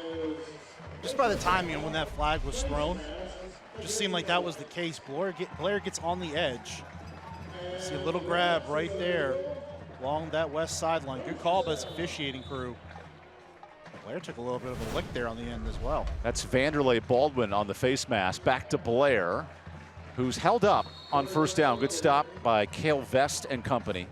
Just by the timing when that flag was thrown, it just seemed like that was the case. Blair gets on the edge. See a little grab right there along that west sideline. Good call by this officiating crew. Blair took a little bit of a lick there on the end as well. That's Vanderlei Baldwin on the face mask. Back to Blair, who's held up on first down. Good stop by Cale Vest and company.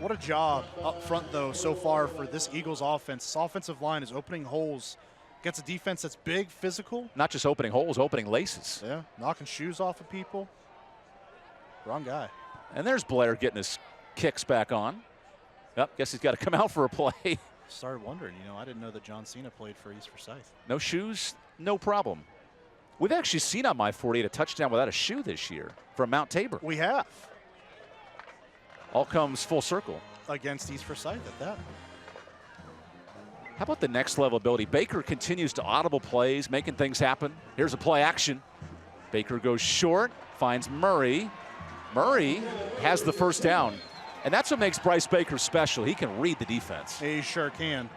What a job up front, though, so far for this Eagles offense. This offensive line is opening holes against a defense that's big, physical. Not just opening holes, opening laces. Yeah, knocking shoes off of people. Wrong guy. And there's Blair getting his kicks back on. Yep, guess he's got to come out for a play. Started wondering, I didn't know that John Cena played for East Forsyth. No shoes, no problem. We've actually seen on my 48 a touchdown without a shoe this year from Mount Tabor. We have. All comes full circle. Against East Forsyth at that. How about the next level ability? Baker continues to audible plays, making things happen. Here's a play action. Baker goes short, finds Murray. Murray has the first down. And that's what makes Bryce Baker special. He can read the defense. He sure can.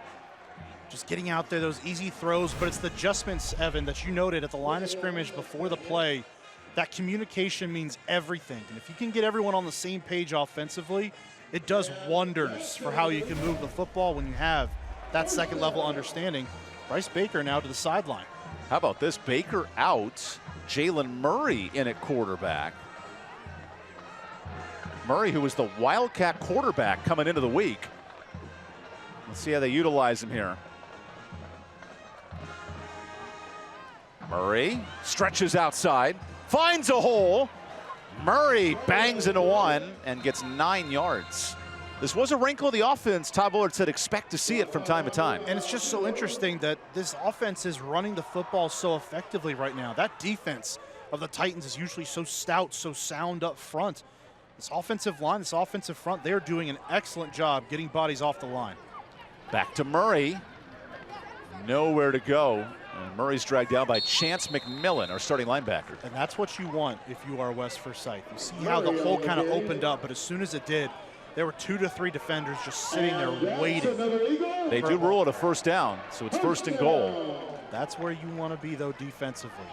Just getting out there, those easy throws, but it's the adjustments, Evan, that you noted at the line of scrimmage before the play. That communication means everything. And if you can get everyone on the same page offensively, it does wonders for how you can move the football when you have that second level understanding. Bryce Baker now to the sideline. How about this? Baker out. Jalen Murray in at quarterback. Murray, who was the Wildcat quarterback coming into the week. Let's see how they utilize him here. Murray stretches outside, finds a hole. Murray bangs into one and gets 9 yards. This was a wrinkle of the offense. Todd Bullard said expect to see it from time to time. And it's just so interesting that this offense is running the football so effectively right now. That defense of the Titans is usually so stout, so sound up front. This offensive line, this offensive front, they're doing an excellent job getting bodies off the line. Back to Murray. Nowhere to go. And Murray's dragged down by Chance McMillan, our starting linebacker. And that's what you want if you are West Forsyth. You see how the hole kind of opened up, but as soon as it did, there were 2 to 3 defenders just sitting there waiting. They do rule it a first down, so it's first and goal. That's where you want to be, though, defensively.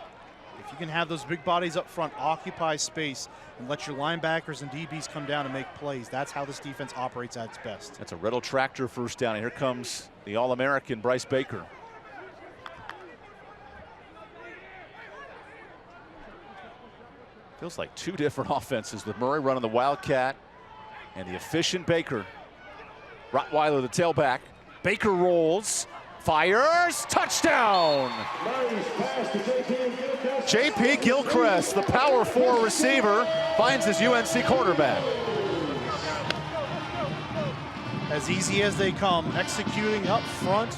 If you can have those big bodies up front, occupy space, and let your linebackers and DBs come down and make plays, that's how this defense operates at its best. That's a Riddle tractor first down, and here comes the All-American Bryce Baker. Feels like 2 different offenses with Murray running the Wildcat and the efficient Baker. Rottweiler, the tailback. Baker rolls, fires, touchdown! J.P. Gilchrist, the power 4 receiver, finds his UNC quarterback. As easy as they come, executing up front.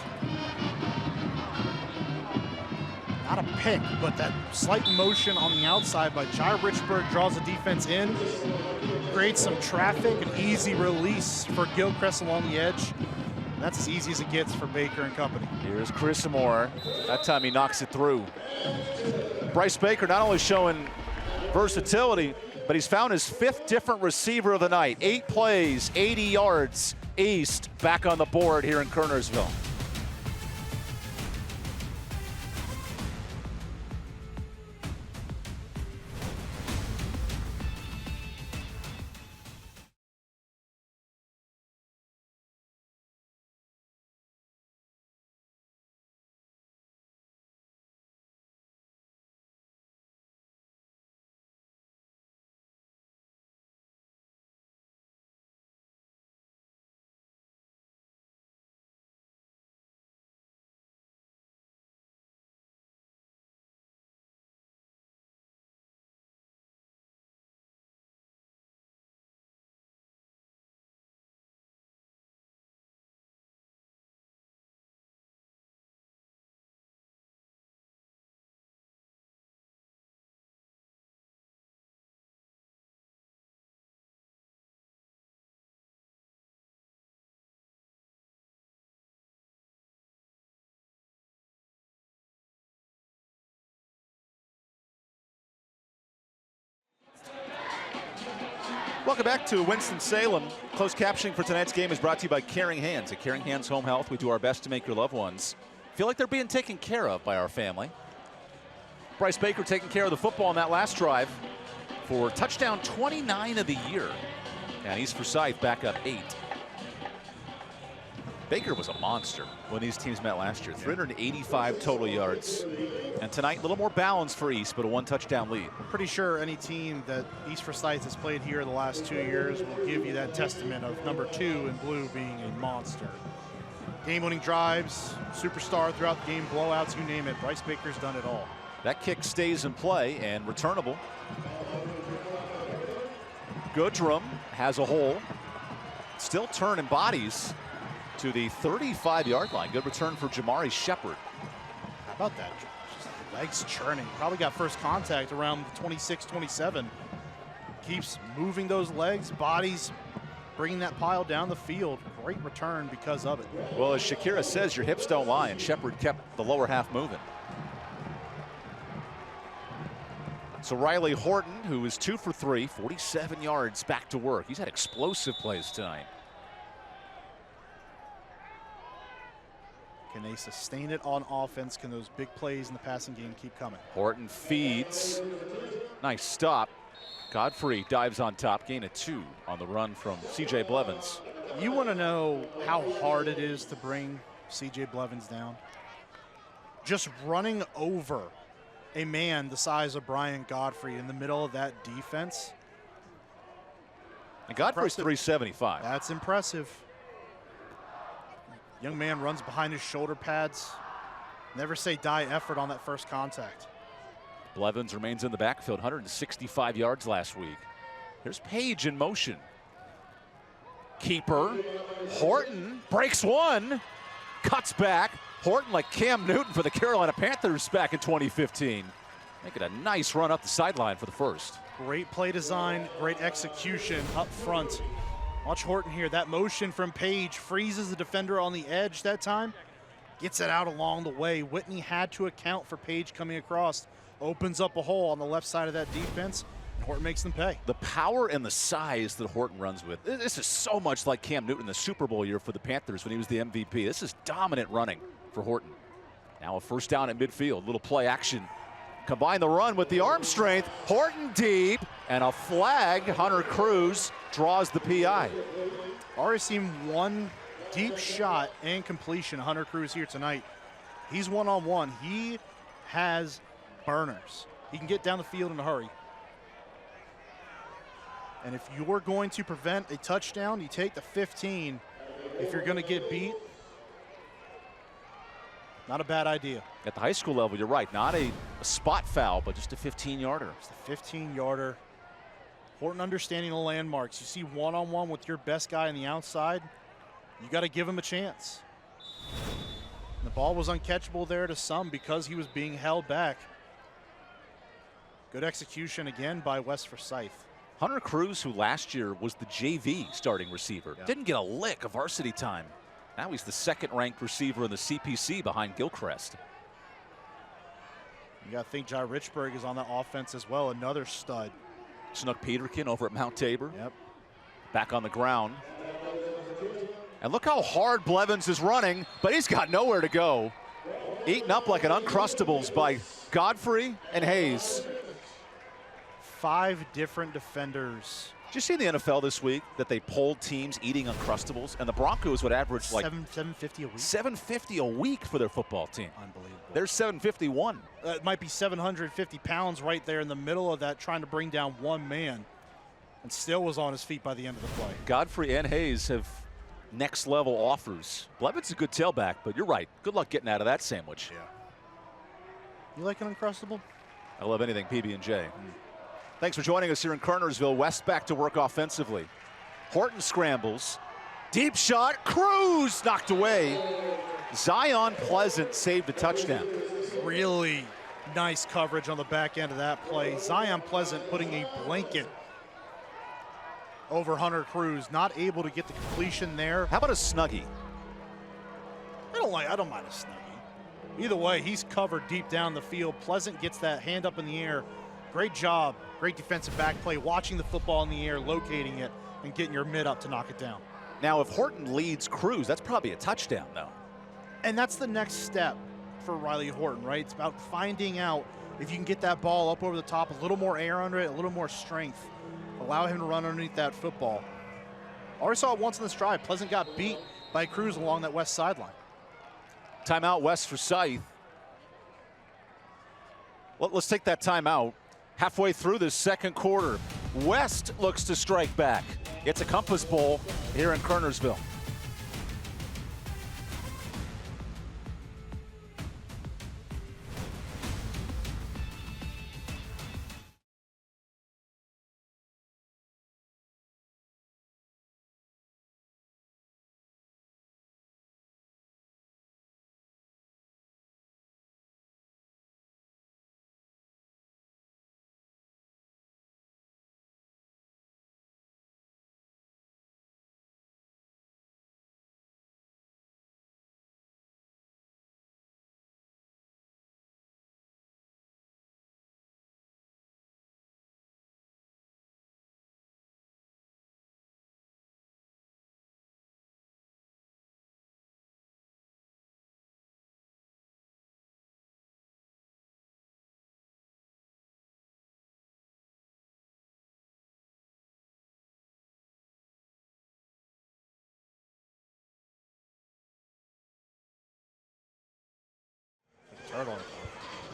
Not a pick, but that slight motion on the outside by Jai Richburg draws the defense in, creates some traffic, an easy release for Gilchrist along the edge. And that's as easy as it gets for Baker and company. Here's Chris Moore. That time he knocks it through. Bryce Baker not only showing versatility, but he's found his 5th different receiver of the night. 8 plays, 80 yards. East back on the board here in Kernersville. Welcome back to Winston-Salem. Closed captioning for tonight's game is brought to you by Caring Hands. At Caring Hands Home Health, we do our best to make your loved ones feel like they're being taken care of by our family. Bryce Baker taking care of the football on that last drive for touchdown 29 of the year. And East Forsyth back up 8. Baker was a monster when these teams met last year. 385 total yards. And tonight, a little more balance for East, but a 1 touchdown lead. I'm pretty sure any team that East Forsyth has played here the last 2 years will give you that testament of number 2 in blue being a monster. Game-winning drives, superstar throughout the game, blowouts, you name it. Bryce Baker's done it all. That kick stays in play and returnable. Goodrum has a hole. Still turning bodies to the 35-yard line. Good return for Jamari Shepard. How about that? Just legs churning. Probably got first contact around the 26-27. Keeps moving those legs, bodies, bringing that pile down the field. Great return because of it. Well, as Shakira says, your hips don't lie, and Shepard kept the lower half moving. So Riley Horton, who is 2 for 3, 47 yards, back to work. He's had explosive plays tonight. Can they sustain it on offense? Can those big plays in the passing game keep coming? Horton feeds. Nice stop. Godfrey dives on top, gain of 2 on the run from C.J. Blevins. You want to know how hard it is to bring C.J. Blevins down? just running over a man the size of Brian Godfrey in the middle of that defense. And Godfrey's 375. That's impressive. Young man runs behind his shoulder pads. Never say die effort on that first contact. Blevins remains in the backfield, 165 yards last week. Here's Page in motion. Keeper. Horton breaks one. Cuts back. Horton like Cam Newton for the Carolina Panthers back in 2015. Making a nice run up the sideline for the first. Great play design, great execution up front. Watch Horton here. That motion from Page freezes the defender on the edge that time. Gets it out along the way. Whitney had to account for Page coming across. Opens up a hole on the left side of that defense. And Horton makes them pay. The power and the size that Horton runs with. This is so much like Cam Newton in the Super Bowl year for the Panthers when he was the MVP. This is dominant running for Horton. Now a first down at midfield. Little play action. Combine the run with the arm strength. Horton deep. And a flag. Hunter Cruz draws the PI. Already seen one deep shot and completion. Hunter Cruz here tonight. He's one-on-one. He has burners. He can get down the field in a hurry. And if you're going to prevent a touchdown, you take the 15. If you're going to get beat, not a bad idea. At the high school level, you're right. Not a spot foul, but just a 15-yarder. It's the 15-yarder. Horton understanding the landmarks. You see one-on-one with your best guy on the outside, you got to give him a chance. And the ball was uncatchable there to some because he was being held back. Good execution again by West Forsyth. Hunter Cruz, who last year was the JV starting receiver, didn't get a lick of varsity time. Now he's the second-ranked receiver in the CPC behind Gilchrist. You got to think Jai Richburg is on that offense as well, another stud. Snook Peterkin over at Mount Tabor. Yep. Back on the ground. And look how hard Blevins is running, but he's got nowhere to go. Eaten up like an Uncrustables by Godfrey and Hayes. 5 different defenders. Did you see in the NFL this week that they polled teams eating Uncrustables, and the Broncos would average like $750 a week. $750 a week for their football team. Unbelievable. They're $751. It might be 750 pounds right there in the middle of that, trying to bring down one man, and still was on his feet by the end of the play. Godfrey and Hayes have next level offers. Blevins is a good tailback, but you're right. Good luck getting out of that sandwich. Yeah. You like an Uncrustable? I love anything PB&J. Thanks for joining us here in Kernersville. West back to work offensively. Horton scrambles. Deep shot. Cruz knocked away. Zion Pleasant saved a touchdown. Really nice coverage on the back end of that play. Zion Pleasant putting a blanket over Hunter Cruz. Not able to get the completion there. How about a snuggie? I don't mind a snuggie. Either way, he's covered deep down the field. Pleasant gets that hand up in the air. Great job. Great defensive back play, watching the football in the air, locating it, and getting your mid up to knock it down. Now, if Horton leads Cruz, that's probably a touchdown, though. And that's the next step for Riley Horton, right? It's about finding out if you can get that ball up over the top, a little more air under it, a little more strength. Allow him to run underneath that football. Already saw it once in this drive. Pleasant got beat by Cruz along that west sideline. Timeout, West Forsyth. Well, let's take that timeout. Halfway through this second quarter, West looks to strike back. It's a Compass Bowl here in Kernersville.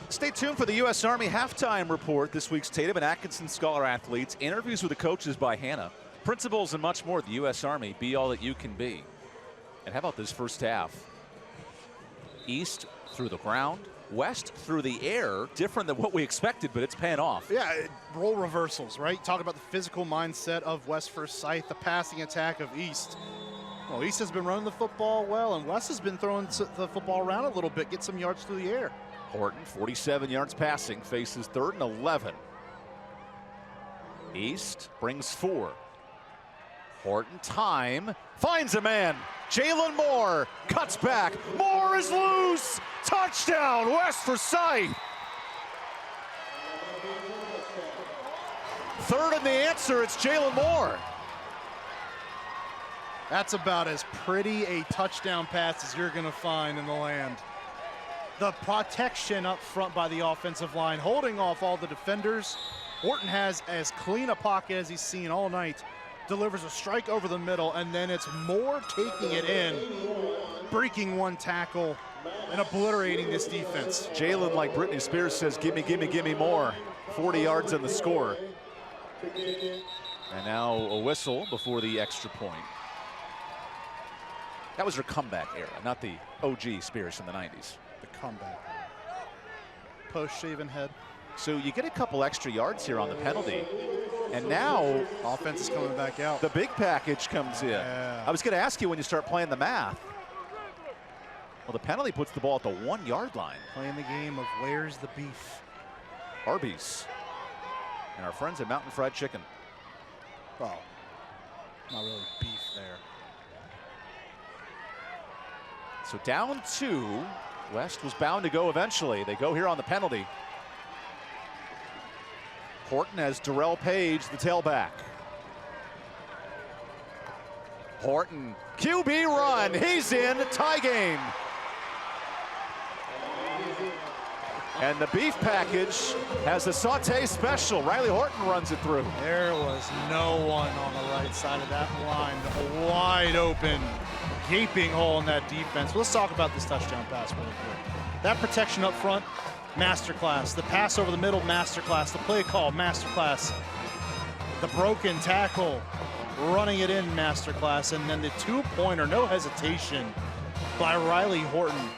Stay tuned for the U.S. Army halftime report. This week's Tatum and Atkinson Scholar athletes, interviews with the coaches by Hannah, principals, and much more. The U.S. Army, be all that you can be. And how about this first half? East through the ground, West through the air. Different than what we expected, but it's paying off. Yeah, role reversals, right? Talk about the physical mindset of West Forsyth, the passing attack of East. Well, East has been running the football well, and West has been throwing the football around a little bit, get some yards through the air. Horton, 47 yards passing, faces 3rd and 11. East brings 4. Horton, time, finds a man. Jalen Moore cuts back. Moore is loose. Touchdown, West Forsyth. 3rd and the answer, it's Jalen Moore. That's about as pretty a touchdown pass as you're going to find in the land. The protection up front by the offensive line, holding off all the defenders. Horton has as clean a pocket as he's seen all night. Delivers a strike over the middle, and then it's Moore taking it in, breaking one tackle, and obliterating this defense. Jalen, like Britney Spears, says, gimme, gimme, gimme more. 40 yards on the score. And now a whistle before the extra point. That was her comeback era, not the OG Spears from the 90s. The comeback. Post-shaven head. So you get a couple extra yards here on the penalty. And now offense is coming back out. The big package comes in. Yeah. I was going to ask you when you start playing the math. Well, the penalty puts the ball at the 1 yard line. Playing the game of where's the beef. Arby's. And our friends at Mountain Fried Chicken. Well, not really beef there. So down 2. West was bound to go eventually. They go here on the penalty. Horton has Darrell Page, the tailback. Horton, QB run. He's in, tie game. And the beef package has the saute special. Riley Horton runs it through. There was no one on the right side of that line. A wide open, gaping hole in that defense. Let's talk about this touchdown pass really quick. That protection up front, masterclass. The pass over the middle, masterclass. The play call, masterclass. The broken tackle, running it in, masterclass. And then the two-pointer, no hesitation by Riley Horton.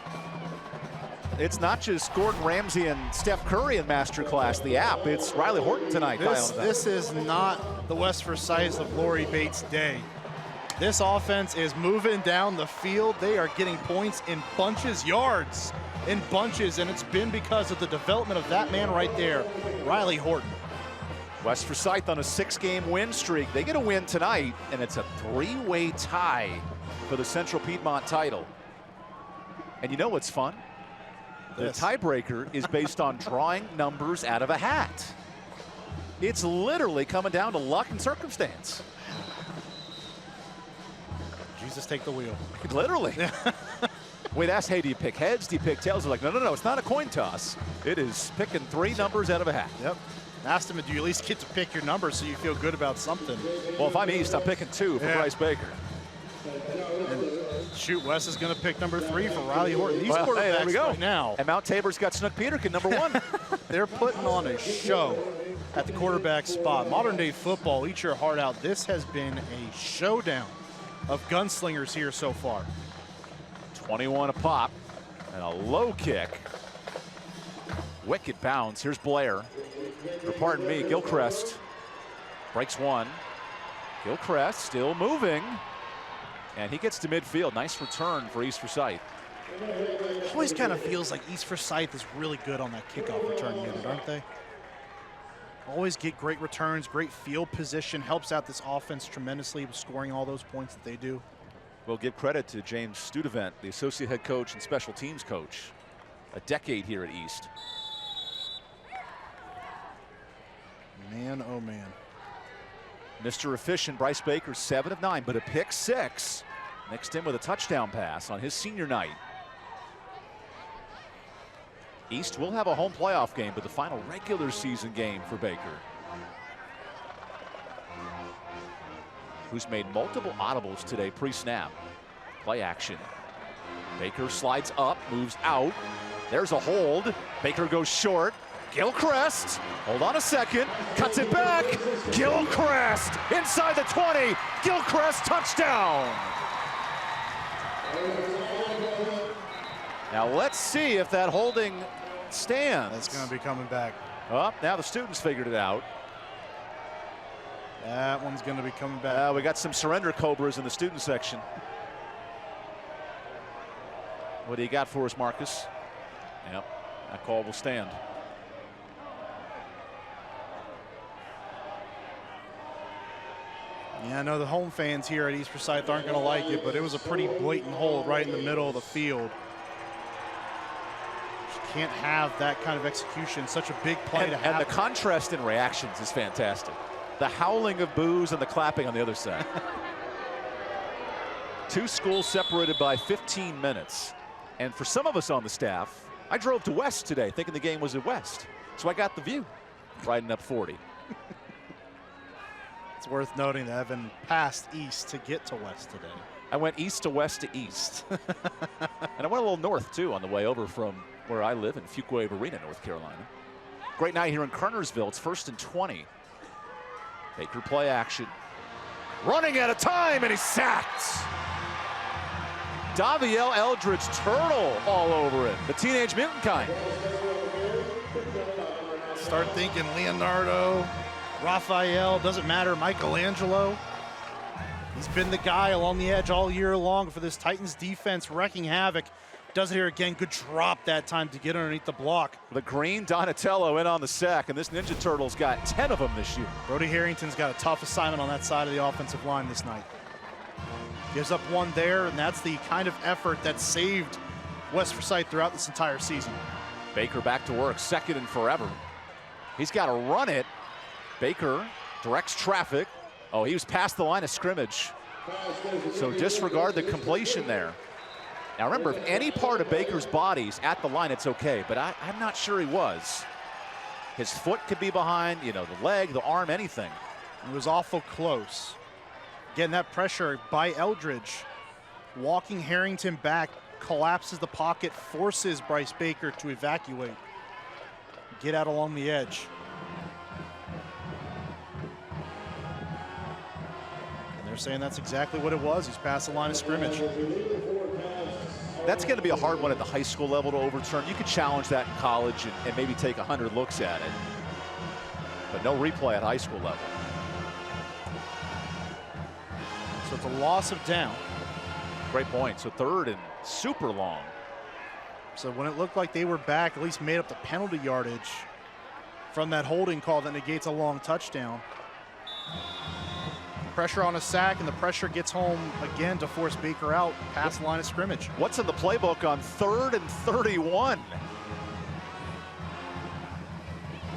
It's not just Gordon Ramsay and Steph Curry in masterclass, the app. It's Riley Horton tonight. This is not the West Forsyth of Lori Bates' day. This offense is moving down the field. They are getting points in bunches, yards in bunches, and it's been because of the development of that man right there, Riley Horton. West Forsyth on a 6-game win streak. They get a win tonight, and it's a 3-way tie for the Central Piedmont title. And you know what's fun? The tiebreaker is based on drawing numbers out of a hat. It's literally coming down to luck and circumstance. Jesus, take the wheel. Literally. We'd ask, hey, do you pick heads? Do you pick tails? They're like, no, it's not a coin toss. It is picking 3 numbers out of a hat. Yep. Asked him, do you at least get to pick your number so you feel good about something? Well, if I'm East, I'm picking 2 for Bryce Baker. And shoot, Wes is going to pick number 3 for Riley Horton. These quarterbacks there we go. right now. And Mount Tabor's got Snook Peterkin, number 1. They're putting on a show at the quarterback spot. Modern day football, eat your heart out. This has been a showdown of gunslingers here so far. 21 a pop and a low kick. Wicked bounce. Here's Blair. Or pardon me, Gilchrist breaks 1. Gilchrist still moving. And he gets to midfield. Nice return for East Forsyth. Always kind of feels like East Forsyth is really good on that kickoff return unit, aren't they? Always get great returns, great field position, helps out this offense tremendously with scoring all those points that they do. We'll give credit to James Studevant, the associate head coach and special teams coach. A decade here at East. Man, oh man. Mr. Efficient, Bryce Baker, 7 of 9, but a pick 6. Mixed in with a touchdown pass on his senior night. East will have a home playoff game, but the final regular season game for Baker, who's made multiple audibles today pre-snap. Play action. Baker slides up, moves out, There's a hold. Baker goes short. Gilchrist, hold on a second, cuts it back. Gilchrist inside the 20. Gilchrist touchdown. Now let's see if that holding stands. That's going to be coming back. Oh, now the students figured it out. That one's going to be coming back. We got some surrender cobras in the student section. What do you got for us, Marcus? Yep, that call will stand. Yeah, I know the home fans here at East Forsyth aren't going to like it, but it was a pretty blatant hold right in the middle of the field. Just can't have that kind of execution, such a big play to happen. And the contrast in reactions is fantastic. The howling of boos and the clapping on the other side. Two schools separated by 15 minutes. And for some of us on the staff, I drove to West today thinking the game was at West. So I got the view, riding up 40. It's worth noting that Evan passed East to get to West today. I went east to west to east. And I went a little north, too, on the way over from where I live in Fuquay Arena, North Carolina. Great night here in Kernersville. It's 1st and 20. Baker play action. Running out of time, and he's sacked. Daviel Eldridge turtle all over it. The Teenage Mutant kind. Start thinking Leonardo, Raphael, doesn't matter, Michelangelo. He's been the guy along the edge all year long for this Titans defense, wrecking havoc. Does it here again. Good drop that time to get underneath the block. The green Donatello in on the sack, and this Ninja Turtle's got 10 of them this year. Brody Harrington's got a tough assignment on that side of the offensive line this night. Gives up one there, and that's the kind of effort that saved West Forsyth throughout this entire season. Baker back to work, 2nd and forever. He's got to run it. Baker directs traffic. Oh, he was past the line of scrimmage. So disregard the completion there. Now remember, if any part of Baker's body's at the line, it's okay, but I'm not sure he was. His foot could be behind, you know, the leg, the arm, anything. It was awful close. Getting that pressure by Eldridge. Walking Harrington back, collapses the pocket, forces Bryce Baker to evacuate. Get out along the edge. And they're saying that's exactly what it was. He's past the line of scrimmage. That's going to be a hard one at the high school level to overturn. You could challenge that in college and maybe take 100 looks at it. But no replay at high school level. So it's a loss of down. Great point. So 3rd and super long. So when it looked like they were back, at least made up the penalty yardage from that holding call that negates a long touchdown. Pressure on a sack, and the pressure gets home again to force Baker out past the line of scrimmage. What's in the playbook on 3rd and 31?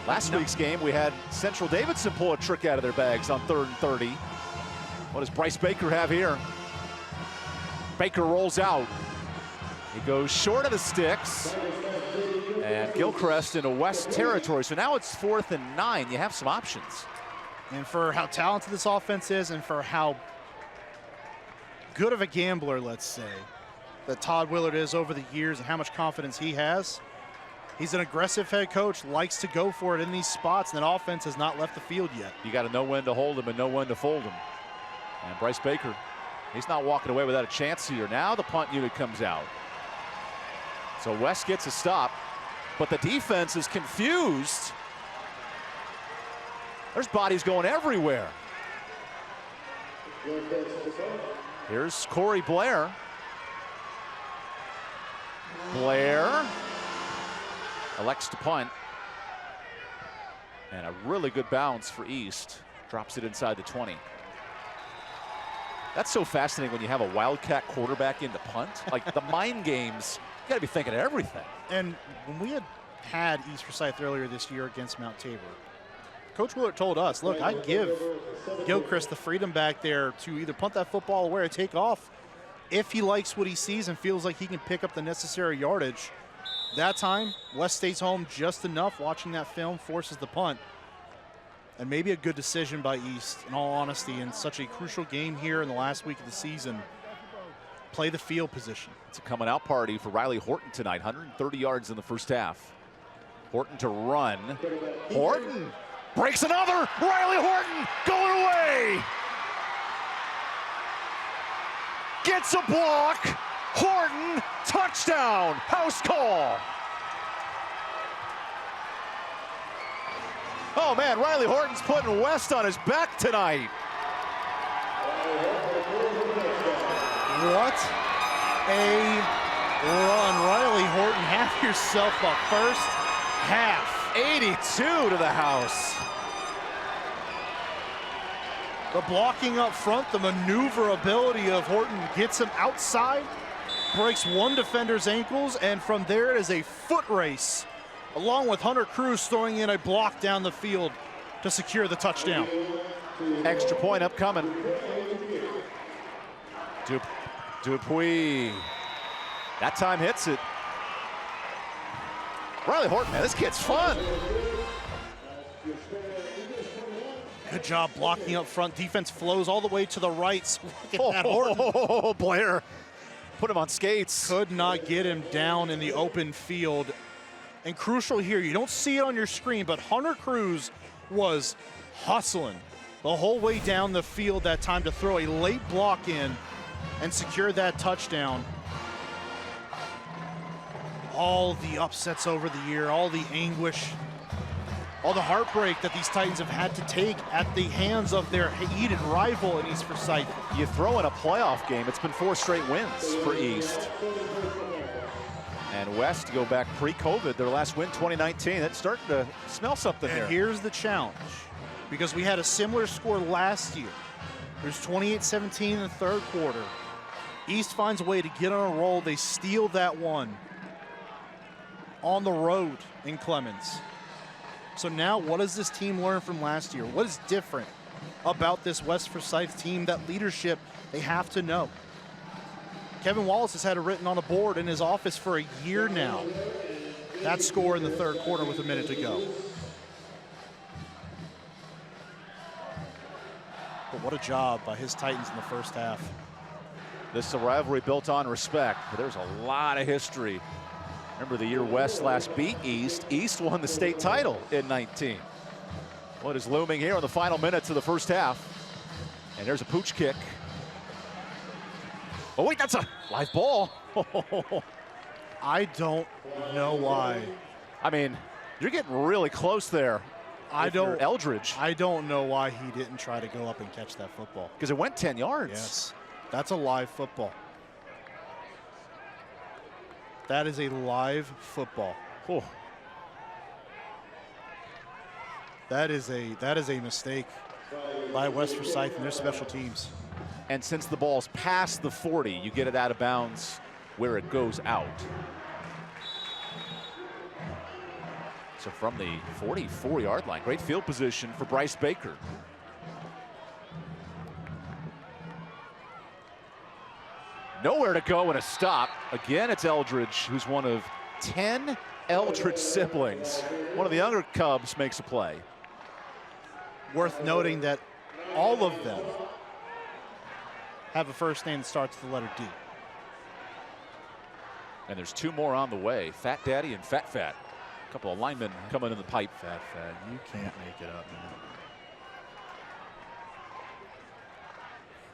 Last week's game, we had Central Davidson pull a trick out of their bags on 3rd and 30. What does Bryce Baker have here? Baker rolls out. He goes short of the sticks. And Gilchrist into West territory. So now it's 4th and 9. You have some options. And for how talented this offense is and for how good of a gambler, let's say, that Todd Willard is over the years and how much confidence he has, he's an aggressive head coach, likes to go for it in these spots, and that offense has not left the field yet. You got to know when to hold him and know when to fold him. And Bryce Baker, he's not walking away without a chance here. Now the punt unit comes out. So West gets a stop, but the defense is confused. There's bodies going everywhere. Here's Corey Blair. Blair elects to punt. And a really good bounce for East. Drops it inside the 20. That's so fascinating when you have a Wildcat quarterback into punt. Like the mind games, you got to be thinking of everything. And when we had East Forsyth earlier this year against Mount Tabor, Coach Willard told us, look, I give Gilchrist the freedom back there to either punt that football or where to take off if he likes what he sees and feels like he can pick up the necessary yardage. That time, West stays home just enough, watching that film, forces the punt. And maybe a good decision by East, in all honesty, in such a crucial game here in the last week of the season. play the field position. It's a coming out party for Riley Horton tonight. 130 yards in the first half. Horton to run. Horton breaks another. Riley Horton going away. Gets a block. Horton, touchdown. House call. Oh man, Riley Horton's putting West on his back tonight. What a run. Riley Horton, have yourself a first half. 82 to the house. The blocking up front, the maneuverability of Horton gets him outside, breaks one defender's ankles, and from there it is a foot race, along with Hunter Cruz throwing in a block down the field to secure the touchdown. Extra point upcoming. Dupuis. That time hits it. Riley Horton, man, this kid's fun. Good job blocking up front. Defense flows all the way to the right. Look at that, Horton. Oh, Blair. Put him on skates. Could not get him down in the open field. And crucial here, you don't see it on your screen, but Hunter Cruz was hustling the whole way down the field that time to throw a late block in and secure that touchdown. All the upsets over the year, all the anguish, all the heartbreak that these Titans have had to take at the hands of their hated rival in East Forsyth. You throw in a playoff game, it's been 4 straight wins for East. And West, go back pre-COVID, their last win 2019. That's starting to smell something And there. here's the challenge, because we had a similar score last year. There's 28-17 in the third quarter. East finds a way to get on a roll. They steal that one on the road in Clemens. So now what does this team learn from last year? What is different about this West Forsyth team? That leadership they have to know. Kevin Wallace has had it written on a board in his office for a year now. That score in the third quarter with a minute to go. But what a job by his Titans in the first half. This is a rivalry built on respect, but there's a lot of history. Remember the year West last beat East. East won the state title in 19. What is looming here in the final minutes of the first half? And there's a pooch kick. Oh wait, that's a live ball. I don't know why. I mean, you're getting really close there. Eldridge. I don't know why he didn't try to go up and catch that football. Because it went 10 yards. Yes, that's a live football. That is a live football. Oh. That is a mistake by West Forsyth and their special teams. And since the ball's past the 40, you get it out of bounds where it goes out. So from the 44-yard line, great field position for Bryce Baker. Nowhere to go and a stop. Again, it's Eldridge, who's one of 10 Eldridge siblings. One of the younger Cubs makes a play. Worth noting that all of them have a first name that starts with the letter D. And there's 2 more on the way, Fat Daddy and Fat Fat. A couple of linemen coming in the pipe. Fat, you can't make it up, man.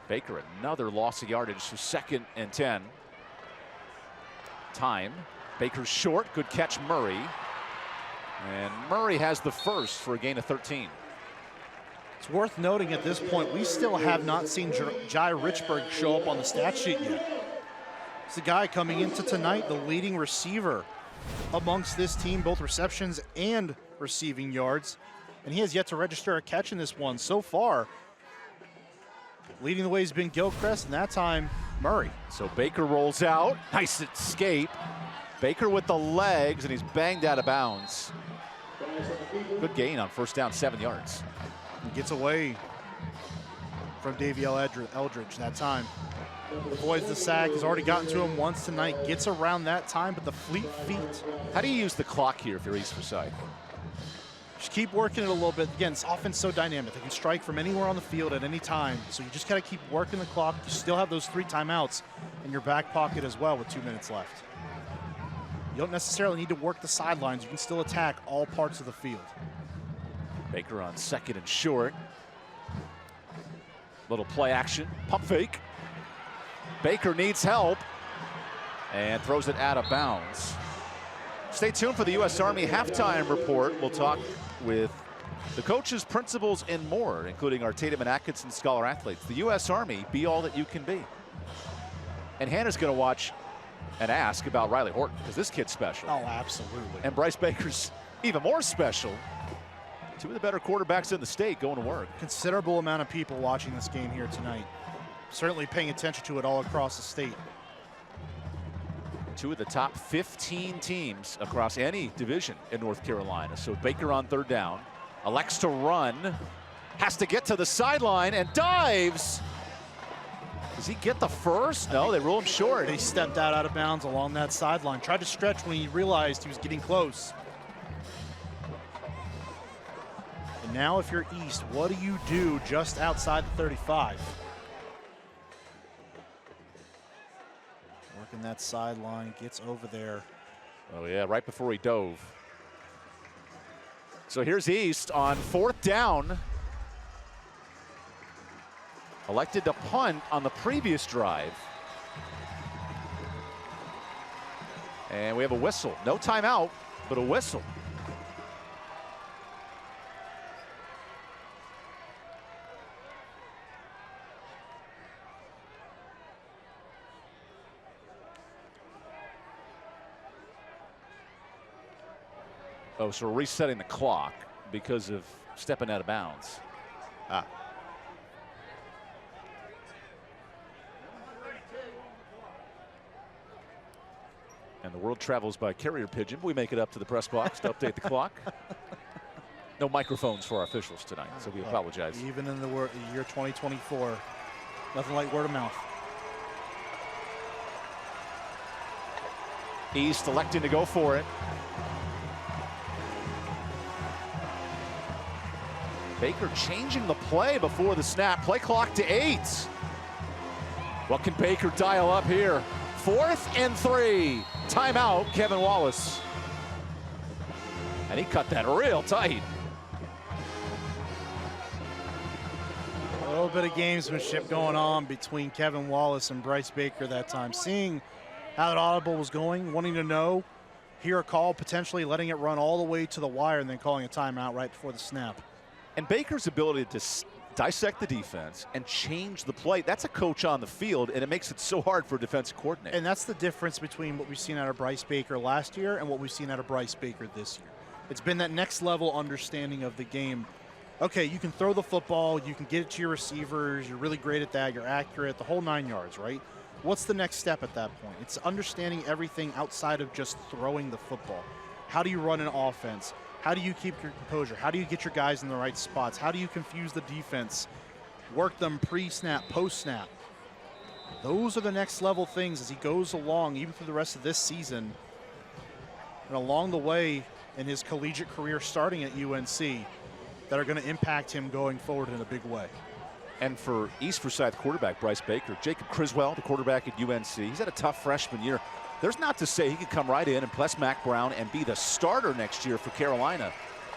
Baker, another loss of yardage, so 2nd and 10. Time. Baker's short. Good catch, Murray. And Murray has the first for a gain of 13. It's worth noting at this point, we still have not seen Jai Richburg show up on the stat sheet yet. It's the guy coming into tonight, the leading receiver amongst this team, both receptions and receiving yards. And he has yet to register a catch in this one so far. Leading the way has been Gilchrist, and that time, Murray. So Baker rolls out. Nice escape. Baker with the legs, and he's banged out of bounds. Good gain on first down, 7 yards. He gets away from Daviel Eldridge that time. Avoids the sack, has already gotten to him once tonight, gets around that time, but the fleet feet. How do you use the clock here if you're East Forsyth? Just keep working it a little bit. Again, this offense is so dynamic. They can strike from anywhere on the field at any time. So you just got to keep working the clock. You still have those 3 timeouts in your back pocket as well with 2 minutes left. You don't necessarily need to work the sidelines. You can still attack all parts of the field. Baker on 2nd and short. Little play action, pump fake. Baker needs help and throws it out of bounds. Stay tuned for the U.S. Army halftime report. We'll talk with the coaches, principals, and more, including our Tatum and Atkinson Scholar athletes. The U.S. Army, be all that you can be. And Hannah's going to watch and ask about Riley Horton, because this kid's special. Oh, absolutely. And Bryce Baker's even more special. 2 of the better quarterbacks in the state going to work. Considerable amount of people watching this game here tonight. Certainly paying attention to it all across the state. 2 of the top 15 teams across any division in North Carolina. So Baker on 3rd down, elects to run, has to get to the sideline and dives. Does he get the first? No, they rule him short. They stepped out of bounds along that sideline. Tried to stretch when he realized he was getting close. And now if you're East, what do you do just outside the 35? Working that sideline, gets over there. Oh yeah, right before he dove. So here's East on 4th down. Elected to punt on the previous drive. And we have a whistle. No timeout, but a whistle. Oh, so we're resetting the clock because of stepping out of bounds. Ah. And the world travels by carrier pigeon. We make it up to the press box to update the clock. No microphones for our officials tonight, so we apologize. Even in the year 2024, nothing like word of mouth. East electing to go for it. Baker changing the play before the snap. Play clock to 8. What can Baker dial up here? 4th and 3. Timeout, Kevin Wallace. And he cut that real tight. A little bit of gamesmanship going on between Kevin Wallace and Bryce Baker that time. Seeing how that audible was going, wanting to know, hear a call, potentially letting it run all the way to the wire and then calling a timeout right before the snap. And Baker's ability to dissect the defense and change the play, that's a coach on the field, and it makes it so hard for a defensive coordinator. And that's the difference between what we've seen out of Bryce Baker last year and what we've seen out of Bryce Baker this year. It's been that next level understanding of the game. Okay, you can throw the football, you can get it to your receivers, you're really great at that, you're accurate, the whole 9 yards, right? What's the next step at that point? It's understanding everything outside of just throwing the football. How do you run an offense? How do you keep your composure? How do you get your guys in the right spots? How do you confuse the defense? Work them pre-snap, post-snap. Those are the next level things as he goes along, even through the rest of this season. And along the way in his collegiate career starting at UNC that are going to impact him going forward in a big way. And for East Forsyth quarterback Bryce Baker, Jacob Criswell, the quarterback at UNC, he's had a tough freshman year. There's not to say he could come right in and press Mac Brown and be the starter next year for Carolina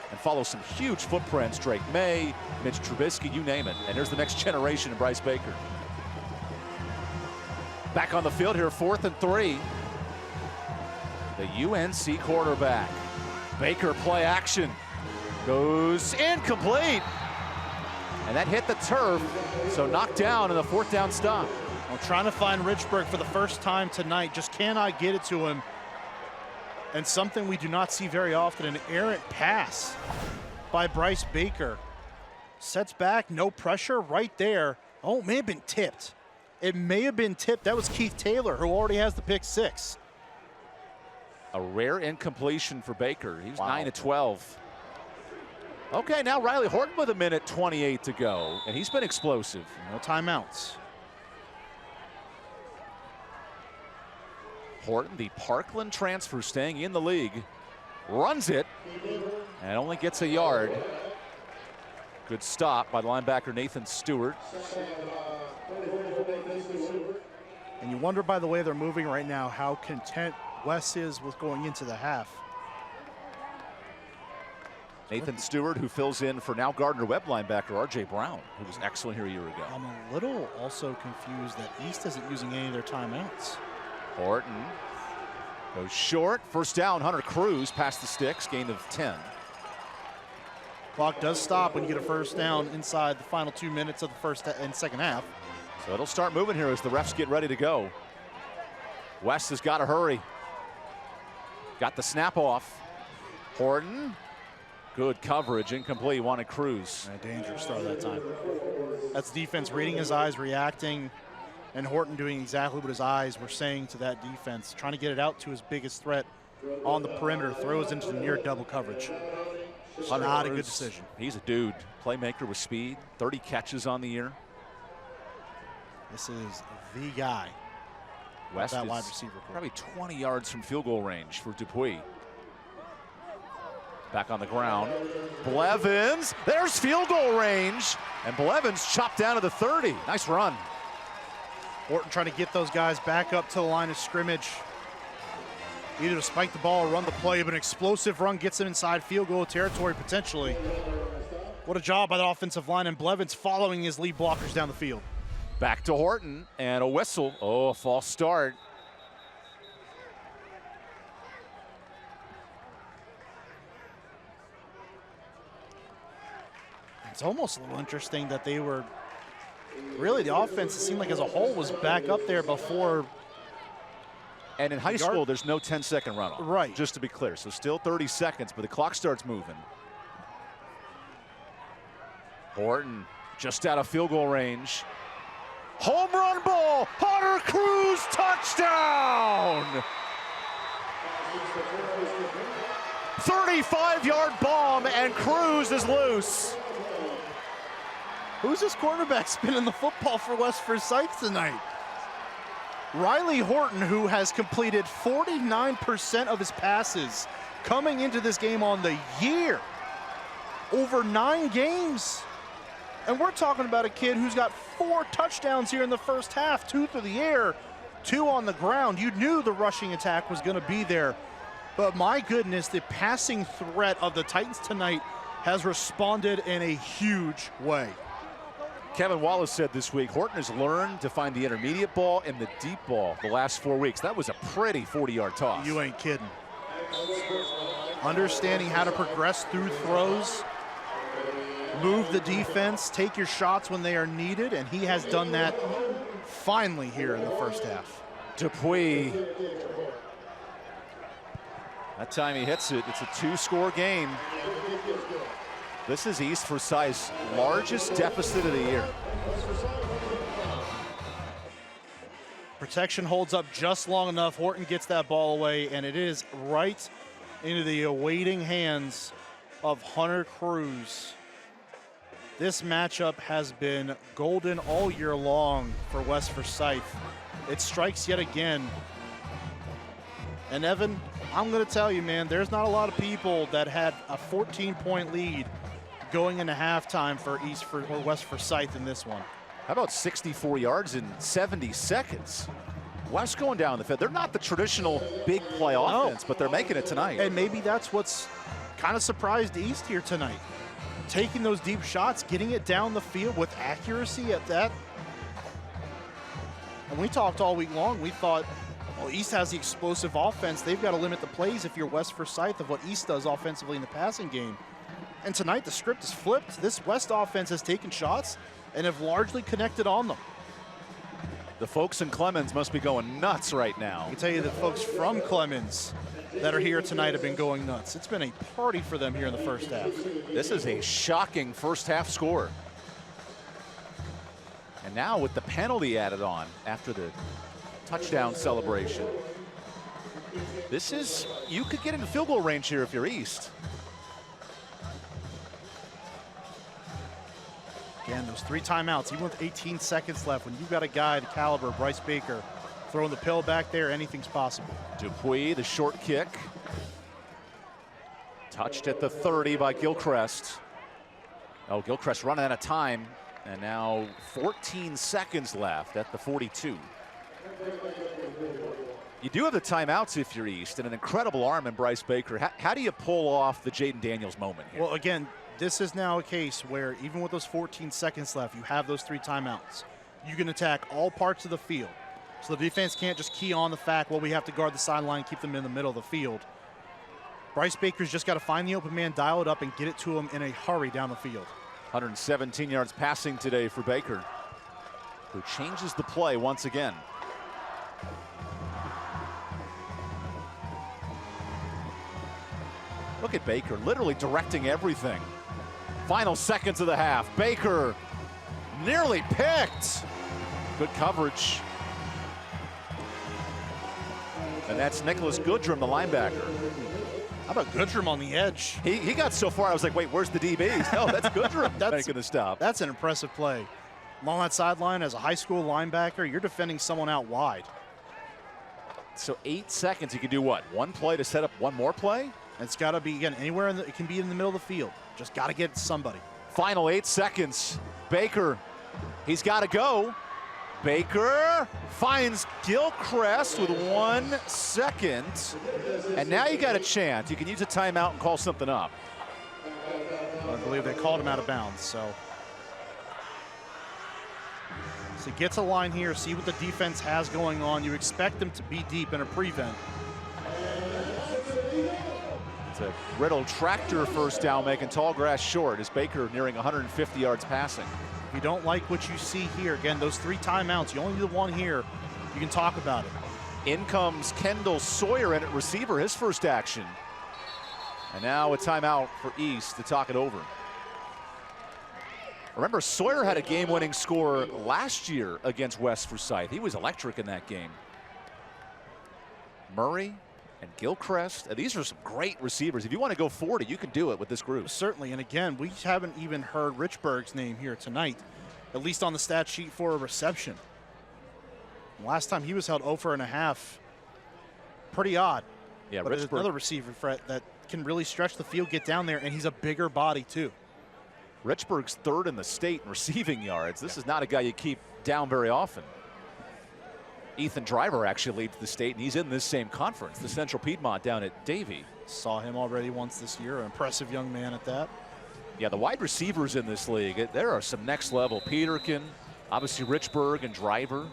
and follow some huge footprints. Drake May, Mitch Trubisky, you name it. And here's the next generation of Bryce Baker. Back on the field here, 4th and 3. The UNC quarterback. Baker play action. Goes incomplete. And that hit the turf, so knocked down in the 4th down stop. I'm trying to find Richburg for the first time tonight, just cannot get it to him. And something we do not see very often, an errant pass by Bryce Baker. Sets back, no pressure, right there. Oh, it may have been tipped. It may have been tipped. That was Keith Taylor, who already has the pick 6. A rare incompletion for Baker. He was 9 of 12. Okay, now Riley Horton with 1:28 to go, and he's been explosive. No timeouts. Horton, the Parkland transfer, staying in the league, runs it, And only gets a yard. Good stop by linebacker Nathan Stewart. And you wonder, by the way they're moving right now, how content Wes is with going into the half. Nathan Stewart, who fills in for now Gardner-Webb linebacker R.J. Brown, who was excellent here a year ago. I'm a little also confused that East isn't using any of their timeouts. Horton goes short. First down, Hunter Cruz past the sticks, gain of 10. Clock does stop when you get a first down inside the final 2 minutes of the first and second half. So it'll start moving here as the refs get ready to go. West has got to hurry. Got the snap off. Horton. Good coverage, incomplete, wanted Cruz. And a dangerous throw that time. That's defense reading his eyes, reacting, and Horton doing exactly what his eyes were saying to that defense, trying to get it out to his biggest threat on the perimeter, throws into the near double coverage. Not a good decision. He's a dude, playmaker with speed, 30 catches on the year. This is the guy. West that is wide receiver core. Probably 20 yards from field goal range for Dupuis. Back on the ground. Blevins, there's field goal range. And Blevins chopped down to the 30. Nice run. Horton trying to get those guys back up to the line of scrimmage. Either to spike the ball or run the play, but an explosive run gets him inside field goal territory potentially. What a job by the offensive line, and Blevins following his lead blockers down the field. Back to Horton and a whistle. Oh, a false start. It's almost a little interesting that they were really, the offense, it seemed like as a whole, was back up there before. And in high school, there's no 10-second runoff. Right. Just to be clear. So still 30 seconds, but the clock starts moving. Horton just out of field goal range. Home run ball. Hunter Cruz touchdown. 35-yard bomb, and Cruz is loose. Who's this quarterback spinning the football for West Forsyth tonight? Riley Horton, who has completed 49% of his passes coming into this game on the year. Over 9 games. And we're talking about a kid who's got 4 touchdowns here in the first half, 2 through the air, 2 on the ground. You knew the rushing attack was going to be there. But my goodness, the passing threat of the Titans tonight has responded in a huge way. Kevin Wallace said this week, Horton has learned to find the intermediate ball and the deep ball the last 4 weeks. That was a pretty 40-yard toss. You ain't kidding. Understanding how to progress through throws, move the defense, take your shots when they are needed, and he has done that finally here in the first half. Dupuis. That time he hits it. It's a 2-score game. This is East Forsyth's largest deficit of the year. Protection holds up just long enough. Horton gets that ball away, and it is right into the awaiting hands of Hunter Cruz. This matchup has been golden all year long for West Forsyth. It strikes yet again. And Evan, I'm going to tell you, man, there's not a lot of people that had a 14-point lead going into halftime for West Forsyth in this one. How about 64 yards in 70 seconds? West going down the field. They're not the traditional big play offense, but they're making it tonight. And maybe that's what's kind of surprised East here tonight. Taking those deep shots, getting it down the field with accuracy at that. And we talked all week long, we thought, well, East has the explosive offense. They've got to limit the plays if you're West Forsyth of what East does offensively in the passing game. And tonight the script is flipped. This West offense has taken shots and have largely connected on them. The folks in Clemens must be going nuts right now. I can tell you the folks from Clemens that are here tonight have been going nuts. It's been a party for them here in the first half. This is a shocking first half score. And now with the penalty added on after the touchdown celebration. This is, you could get into field goal range here if you're East. Again, those 3 timeouts, even with 18 seconds left, when you've got a guy the caliber of Bryce Baker throwing the pill back there, anything's possible. Dupuis, the short kick. Touched at the 30 by Gilchrist. Oh, Gilchrist running out of time. And now 14 seconds left at the 42. You do have the timeouts if you're East, and an incredible arm in Bryce Baker. How do you pull off the Jaden Daniels moment here? Well, again, this is now a case where even with those 14 seconds left, you have those 3 timeouts. You can attack all parts of the field. So the defense can't just key on the fact, well, we have to guard the sideline, keep them in the middle of the field. Bryce Baker's just got to find the open man, dial it up, and get it to him in a hurry down the field. 117 yards passing today for Baker, who changes the play once again. Look at Baker, literally directing everything. Final seconds of the half. Baker nearly picked. Good coverage. And that's Nicholas Goodrum, the linebacker. How about Goodrum on the edge? He got so far, I was like, wait, where's the DBs? No, that's Goodrum making the stop. That's an impressive play. Along that sideline as a high school linebacker, you're defending someone out wide. So 8 seconds, you can do what? One play to set up one more play? It's got to be, again, anywhere it can be in the middle of the field. Just got to get to somebody. Final 8 seconds. Baker, he's got to go. Baker finds Gilchrist with 1 second. And now you got a chance. You can use a timeout and call something up. I believe they called him out of bounds, so get to line here, see what the defense has going on. You expect them to be deep in a prevent. It's a Riddle tractor first down, making tall grass short as Baker nearing 150 yards passing. If you don't like what you see here, again, those 3 timeouts, you only need the one here, you can talk about it. In comes Kendall Sawyer in at receiver, his first action. And now a timeout for East to talk it over. Remember, Sawyer had a game-winning score last year against West Forsyth. He was electric in that game. Murray and Gilchrist, these are some great receivers. If you want to go 40, you can do it with this group. Certainly, and again, we haven't even heard Richburg's name here tonight, at least on the stat sheet for a reception. Last time he was held 0 for a half. Pretty odd. Yeah, but Richburg, another receiver, Fred, that can really stretch the field, get down there, and he's a bigger body too. Richburg's 3rd in the state in receiving yards. This is not a guy you keep down very often. Ethan Driver actually leads the state, and he's in this same conference, the Central Piedmont down at Davie. Saw him already once this year, an impressive young man at that. Yeah, the wide receivers in this league, there are some next level. Peterkin, obviously Richburg and Driver.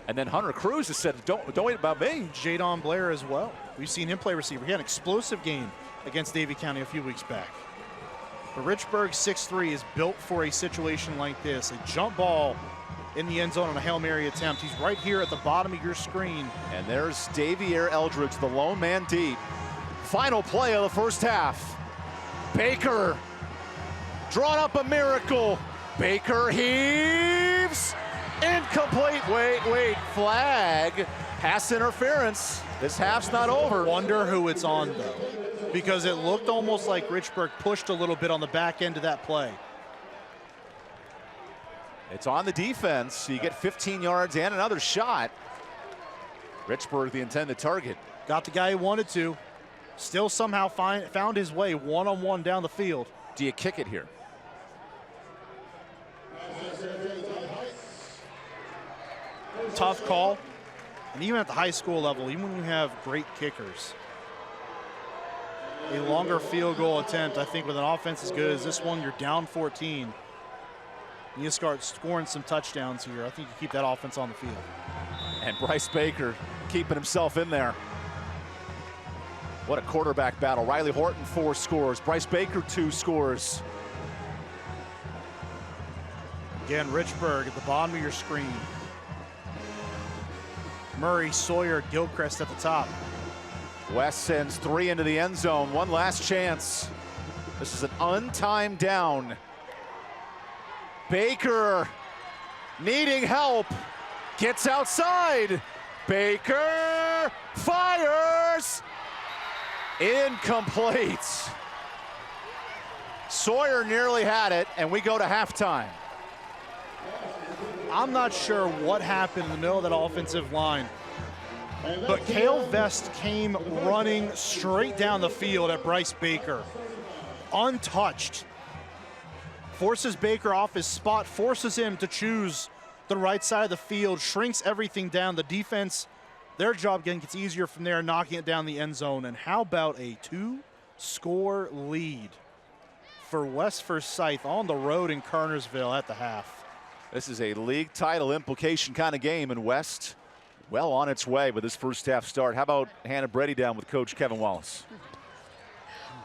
And then Hunter Cruz has said, don't wait about me. Jadon Blair as well. We've seen him play receiver. He had an explosive game against Davie County a few weeks back. But Richburg 6'3" is built for a situation like this. A jump ball in the end zone on a Hail Mary attempt. He's right here at the bottom of your screen. And there's Davier Eldridge, the lone man deep. Final play of the first half. Baker drawing up a miracle. Baker heaves. Incomplete. Wait. Flag. Pass interference. This half's not over. Wonder who it's on, though, because it looked almost like Richburg pushed a little bit on the back end of that play. It's on the defense, so you get 15 yards and another shot. Richburg, the intended target. Got the guy he wanted to. Still somehow found his way one-on-one down the field. Do you kick it here? Tough call. And even at the high school level, even when you have great kickers, a longer field goal attempt, I think with an offense as good as this one, you're down 14. You start scoring some touchdowns here. I think you keep that offense on the field. And Bryce Baker keeping himself in there. What a quarterback battle. Riley Horton 4 scores. Bryce Baker 2 scores. Again, Richburg at the bottom of your screen. Murray, Sawyer, Gilchrist at the top. West sends 3 into the end zone. One last chance. This is an untimed down. Baker needing help. Gets outside. Baker fires. Incomplete. Sawyer nearly had it, and we go to halftime. I'm not sure what happened in the middle of that offensive line. but Cale Vest came running straight down the field at Bryce Baker, untouched. Forces Baker off his spot, forces him to choose the right side of the field, shrinks everything down. The defense, their job again gets easier from there, knocking it down the end zone. And how about a 2-score lead for West Forsyth on the road in Kernersville at the half? This is a league title implication kind of game, and West well on its way with this first half start. How about Hannah Brady down with Coach Kevin Wallace?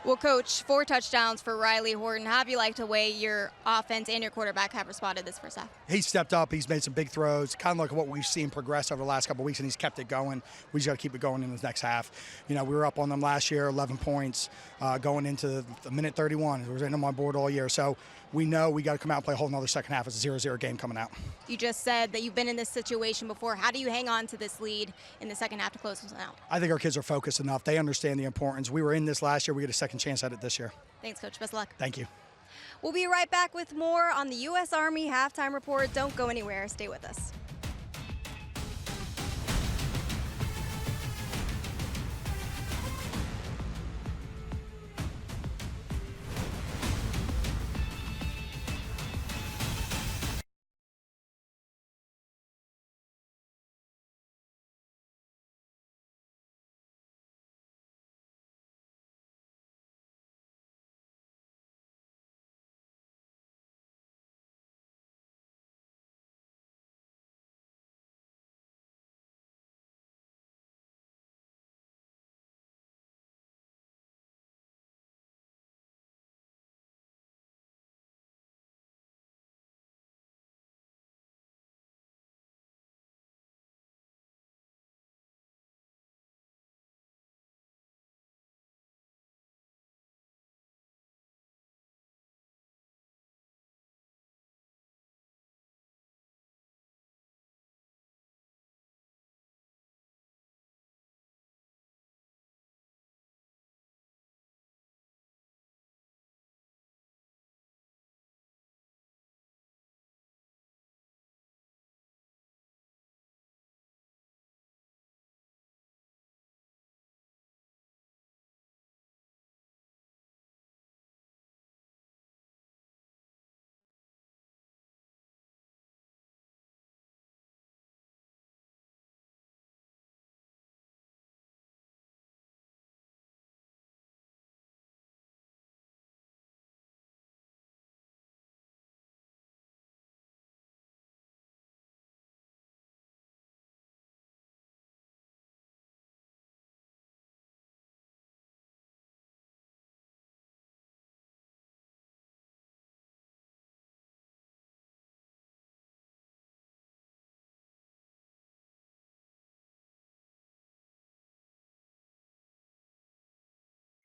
Well, Coach, 4 touchdowns for Riley Horton. How have you liked the way your offense and your quarterback have responded this first half? He stepped up. He's made some big throws, kind of like what we've seen progress over the last couple of weeks, and he's kept it going. We just got to keep it going in the next half. You know, we were up on them last year, 11 points, going into the minute 31. It was in on my board all year. So we know we got to come out and play a whole nother second half. It's a 0-0 game coming out. You just said that you've been in this situation before. How do you hang on to this lead in the second half to close this out? I think our kids are focused enough. They understand the importance. We were in this last year. We get a second chance at it this year. Thanks, Coach. Best of luck. Thank you. We'll be right back with more on the U.S. Army halftime report. Don't go anywhere. Stay with us.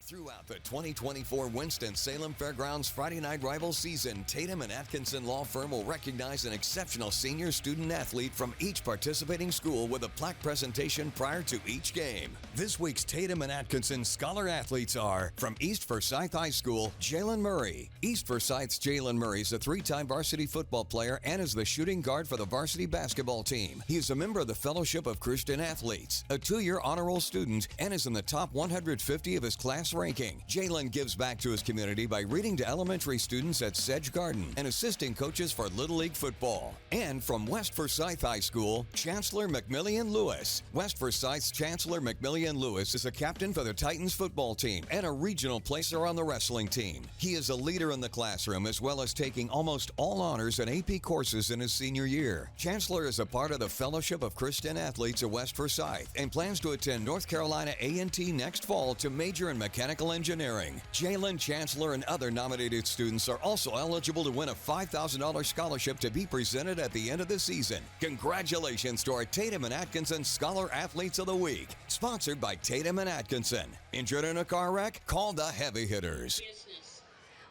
Throughout the 2024 Winston-Salem Fairgrounds Friday Night Rivals season, Tatum and Atkinson Law Firm will recognize an exceptional senior student-athlete from each participating school with a plaque presentation prior to each game. This week's Tatum and Atkinson Scholar athletes are from East Forsyth High School, Jalen Murray. East Forsyth's Jalen Murray is a 3-time varsity football player and is the shooting guard for the varsity basketball team. He is a member of the Fellowship of Christian Athletes, a 2-year honor roll student, and is in the top 150 of his class ranking. Jalen gives back to his community by reading to elementary students at Sedge Garden and assisting coaches for Little League football. And from West Forsyth High School, Chancellor McMillian Lewis. West Forsyth's Chancellor McMillian Lewis is a captain for the Titans football team and a regional placer on the wrestling team. He is a leader in the classroom as well as taking almost all honors and AP courses in his senior year. Chancellor is a part of the Fellowship of Christian Athletes at West Forsyth and plans to attend North Carolina A&T next fall to major in mechanical engineering. Jalen, Chancellor, and other nominated students are also eligible to win a $5,000 scholarship to be presented at the end of the season. Congratulations to our Tatum and Atkinson Scholar Athletes of the Week, sponsored by Tatum and Atkinson. Injured in a car wreck? Call the Heavy Hitters.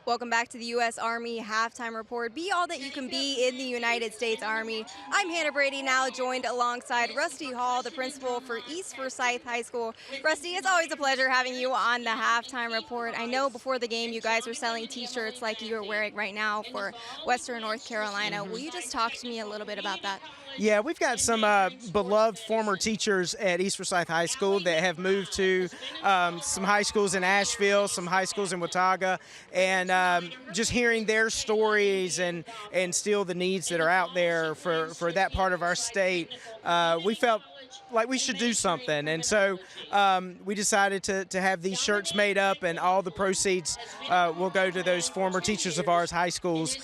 Welcome back to the U.S. Army Halftime Report. Be all that you can be in the United States Army. I'm Hannah Brady, now joined alongside Rusty Hall, the principal for East Forsyth High School. Rusty, it's always a pleasure having you on the Halftime Report. I know before the game you guys were selling T-shirts like you're wearing right now for Western North Carolina. Will you just talk to me a little bit about that? Yeah, we've got some beloved former teachers at East Forsyth High School that have moved to some high schools in Asheville, some high schools in Watauga, and just hearing their stories and still the needs that are out there for that part of our state, we felt like we should do something, and so we decided to have these shirts made up, and all the proceeds will go to those former teachers of ours high schools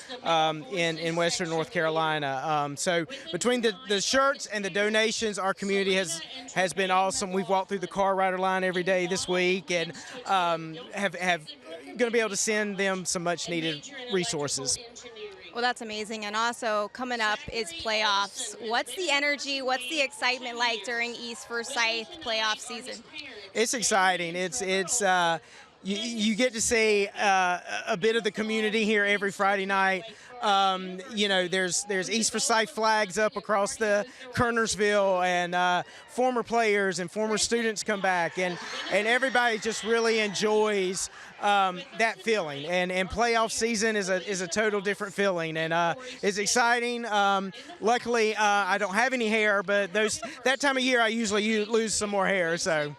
in Western North Carolina. So between the shirts and the donations, our community has been awesome. We've walked through the car rider line every day this week, and have going to be able to send them some much needed resources. Well, that's amazing. And also coming up is playoffs. What's the energy? What's the excitement like during East Forsyth playoff season? It's exciting. You get to see a bit of the community here every Friday night. There's East Forsyth flags up across the Kernersville, and former players and former students come back, and everybody just really enjoys that feeling. And playoff season is a total different feeling, and it's exciting. Luckily, I don't have any hair, but that time of year I usually lose some more hair. So.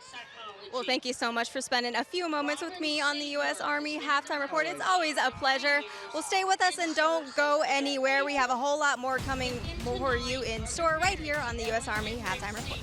Well, thank you so much for spending a few moments with me on the U.S. Army Halftime Report. It's always a pleasure. Well, stay with us and don't go anywhere. We have a whole lot more coming for you in store right here on the U.S. Army Halftime Report.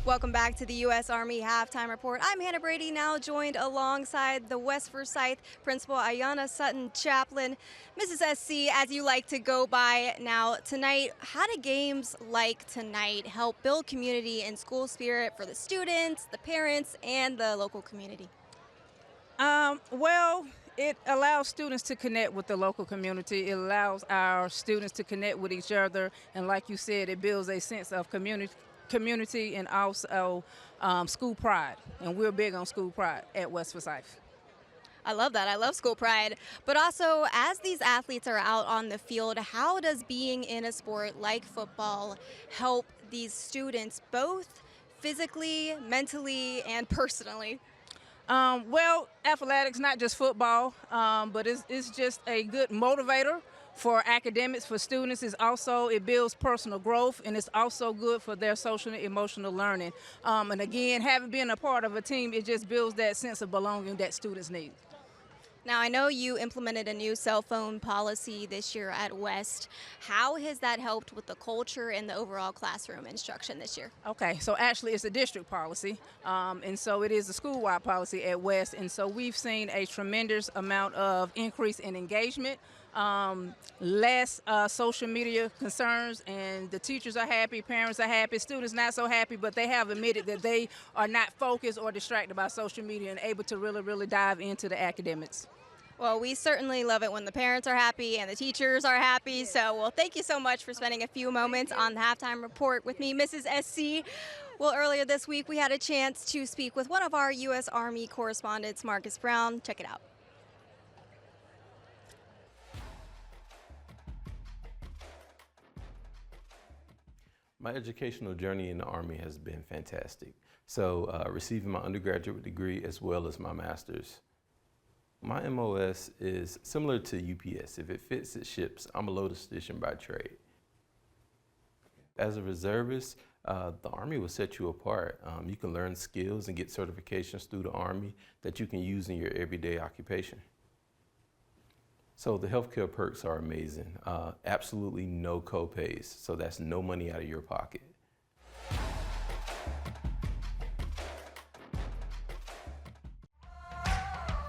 Welcome back to the U.S. Army Halftime Report. I'm Hannah Brady, now joined alongside the West Forsyth Principal Ayanna Sutton Chaplain. Mrs. SC, as you like to go by now tonight, how do games like tonight help build community and school spirit for the students, the parents, and the local community? Well, it allows students to connect with the local community. It allows our students to connect with each other, and like you said, it builds a sense of community and also school pride, and we're big on school pride at West Forsyth. I love that. I love school pride. But also, as these athletes are out on the field, how does being in a sport like football help these students both physically, mentally, and personally? Well, athletics, not just football, but it's just a good motivator for academics, for students. It builds personal growth, and it's also good for their social and emotional learning. And again, having been a part of a team, it just builds that sense of belonging that students need. Now, I know you implemented a new cell phone policy this year at West. How has that helped with the culture and the overall classroom instruction this year? Okay, so actually it's a district policy, and so it is a school-wide policy at West, and so we've seen a tremendous amount of increase in engagement, less social media concerns, and the teachers are happy, parents are happy, students not so happy, but they have admitted that they are not focused or distracted by social media and able to really dive into the academics. Well, we certainly love it when the parents are happy and the teachers are happy. So, well, thank you so much for spending a few moments on the halftime report with me, Mrs. SC. Well, earlier this week, we had a chance to speak with one of our U.S. Army correspondents, Marcus Brown. Check it out. My educational journey in the Army has been fantastic. So receiving my undergraduate degree as well as my master's. My MOS is similar to UPS. If it fits, it ships. I'm a loader station by trade. As a reservist, the Army will set you apart. You can learn skills and get certifications through the Army that you can use in your everyday occupation. So the healthcare perks are amazing. Absolutely no co-pays, so that's no money out of your pocket.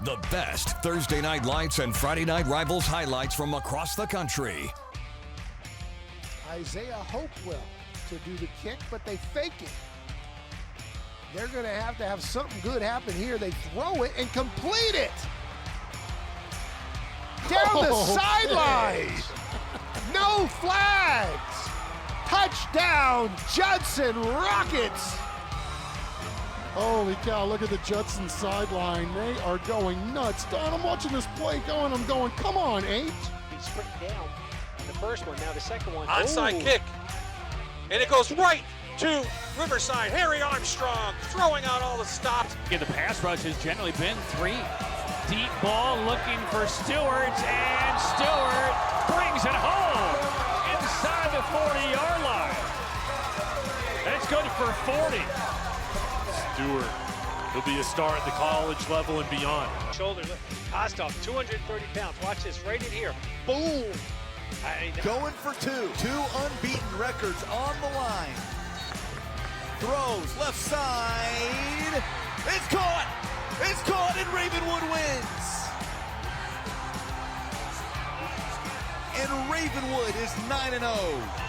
The best Thursday night lights and Friday night rivals highlights from across the country. Isaiah Hopewell to do the kick, but they fake it. They're going to have something good happen here. They throw it and complete it. Down the sidelines. No flags. Touchdown, Judson Rockets. Holy cow, look at the Judson sideline. They are going nuts. Don, I'm watching this play going. I'm going, come on, H. He's sprinting down on the first one. Now the second one. Onside kick. And it goes right to Riverside. Harry Armstrong throwing out all the stops. The pass rush has generally been three. Deep ball looking for Stewart, and Stewart brings it home inside the 40-yard line. That's good for 40. Stewart, he'll be a star at the college level and beyond. Shoulder lift. Kostov, 230 pounds. Watch this right in here. Boom. Going for two. Two unbeaten records on the line. Throws left side. It's caught. It's caught, and Ravenwood wins. And Ravenwood is 9-0.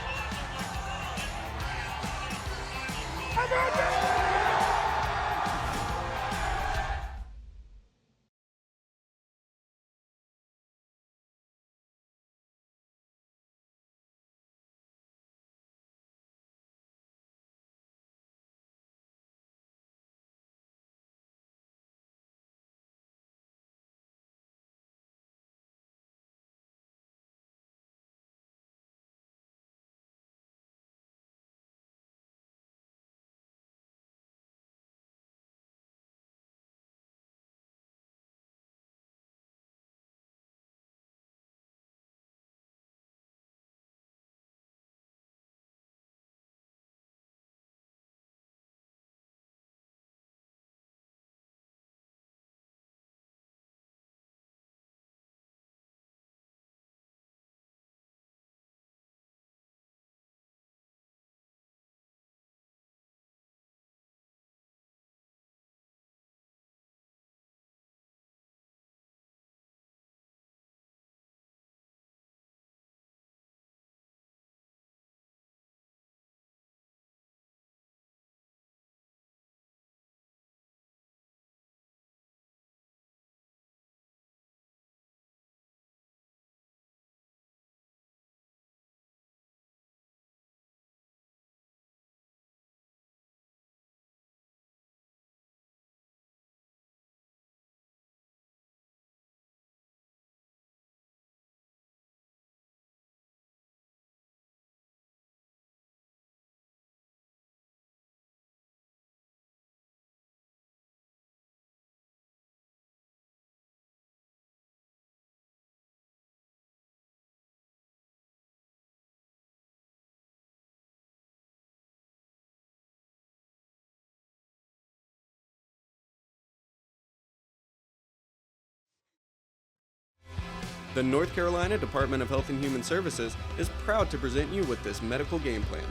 The North Carolina Department of Health and Human Services is proud to present you with this medical game plan.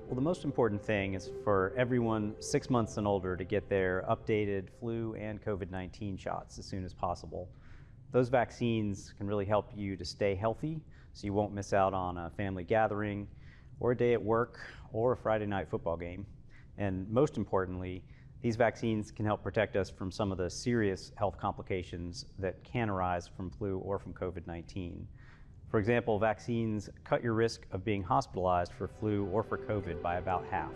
Well, the most important thing is for everyone 6 months and older to get their updated flu and COVID-19 shots as soon as possible. Those vaccines can really help you to stay healthy so you won't miss out on a family gathering or a day at work or a Friday night football game. And most importantly, these vaccines can help protect us from some of the serious health complications that can arise from flu or from COVID-19. For example, vaccines cut your risk of being hospitalized for flu or for COVID by about half.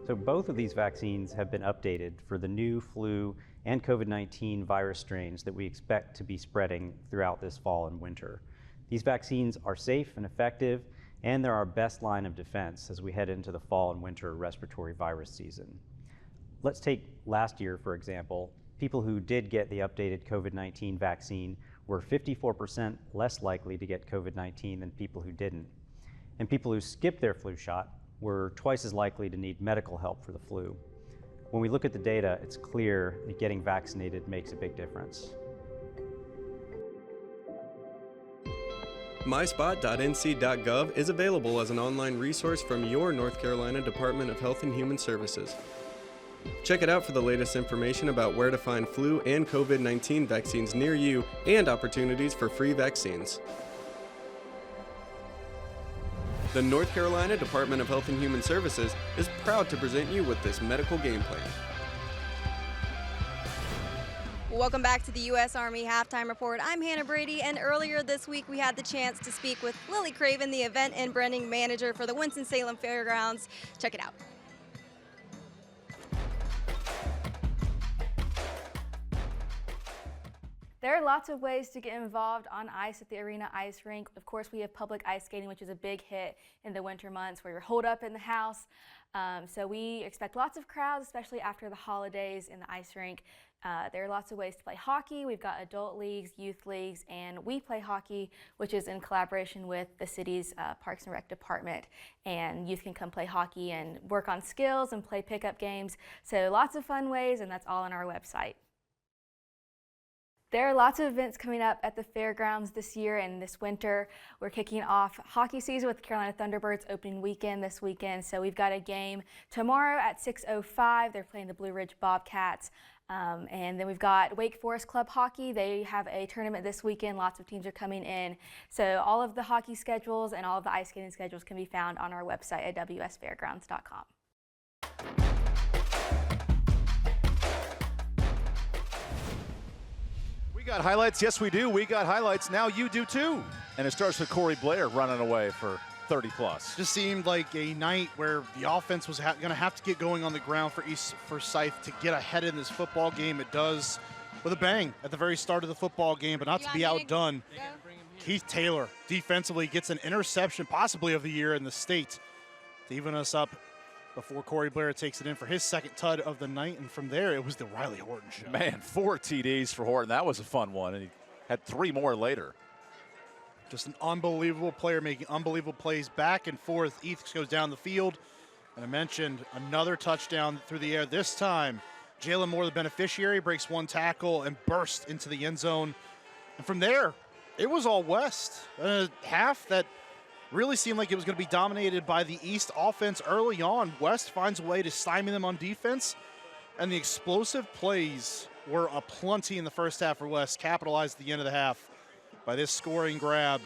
So both of these vaccines have been updated for the new flu and COVID-19 virus strains that we expect to be spreading throughout this fall and winter. These vaccines are safe and effective, and they're our best line of defense as we head into the fall and winter respiratory virus season. Let's take last year, for example. People who did get the updated COVID-19 vaccine were 54% less likely to get COVID-19 than people who didn't. And people who skipped their flu shot were twice as likely to need medical help for the flu. When we look at the data, it's clear that getting vaccinated makes a big difference. MySpot.nc.gov is available as an online resource from your North Carolina Department of Health and Human Services. Check it out for the latest information about where to find flu and COVID-19 vaccines near you and opportunities for free vaccines. The North Carolina Department of Health and Human Services is proud to present you with this medical game plan. Welcome back to the U.S. Army Halftime Report. I'm Hannah Brady, and earlier this week we had the chance to speak with Lily Craven, the event and branding manager for the Winston-Salem Fairgrounds. Check it out. There are lots of ways to get involved on ice at the arena ice rink. Of course, we have public ice skating, which is a big hit in the winter months where you're holed up in the house. So we expect lots of crowds, especially after the holidays in the ice rink. There are lots of ways to play hockey. We've got adult leagues, youth leagues, and we play hockey, which is in collaboration with the city's Parks and Rec department. And youth can come play hockey and work on skills and play pickup games. So lots of fun ways, and that's all on our website. There are lots of events coming up at the fairgrounds this year and this winter. We're kicking off hockey season with the Carolina Thunderbirds opening weekend this weekend. So we've got a game tomorrow at 6:05. They're playing the Blue Ridge Bobcats. And then we've got Wake Forest Club Hockey. They have a tournament this weekend. Lots of teams are coming in. So all of the hockey schedules and all of the ice skating schedules can be found on our website at wsfairgrounds.com. We got highlights. Yes, we do. We got highlights. Now you do too. And it starts with Corey Blair running away for 30 plus. Just seemed like a night where the offense was going to have to get going on the ground for Forsyth to get ahead in this football game. It does with a bang at the very start of the football game, but not to be outdone. Keith Taylor defensively gets an interception, possibly of the year in the state, to even us up before Corey Blair takes it in for his second tud of the night. And from there, it was the Riley Horton show. Man, 4 TDs for Horton. That was a fun one. And he had 3 more later. Just an unbelievable player making unbelievable plays back and forth. East goes down the field. And I mentioned another touchdown through the air. This time, Jalen Moore, the beneficiary, breaks one tackle and bursts into the end zone. And from there, it was all West. A half that really seemed like it was going to be dominated by the East offense early on. West finds a way to stymie them on defense. And the explosive plays were aplenty in the first half for West. Capitalized at the end of the half by this scoring grab.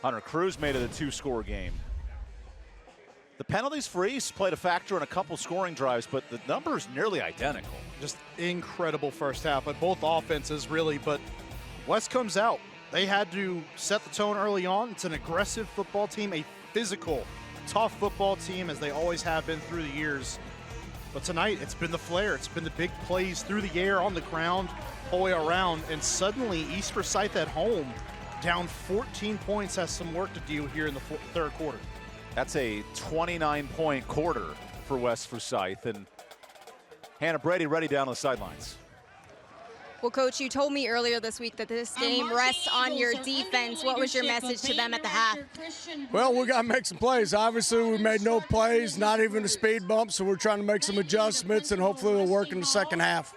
Hunter Cruz made it a 2-score game. The penalties for East played a factor in a couple scoring drives, but the numbers nearly identical. Just incredible first half by both offenses, really. But West comes out. They had to set the tone early on. It's an aggressive football team, a physical, tough football team, as they always have been through the years. But tonight, it's been the flair. It's been the big plays through the air, on the ground, all the way around. And suddenly, East Forsyth at home, down 14 points, has some work to do here in the third quarter. That's a 29-point quarter for West Forsyth. And Hannah Brady ready down on the sidelines. Well, Coach, you told me earlier this week that this game rests on your defense. What was your message to them at the half? Well, we got to make some plays. Obviously, we made no plays, not even a speed bump, so we're trying to make some adjustments, and hopefully it'll work in the second half.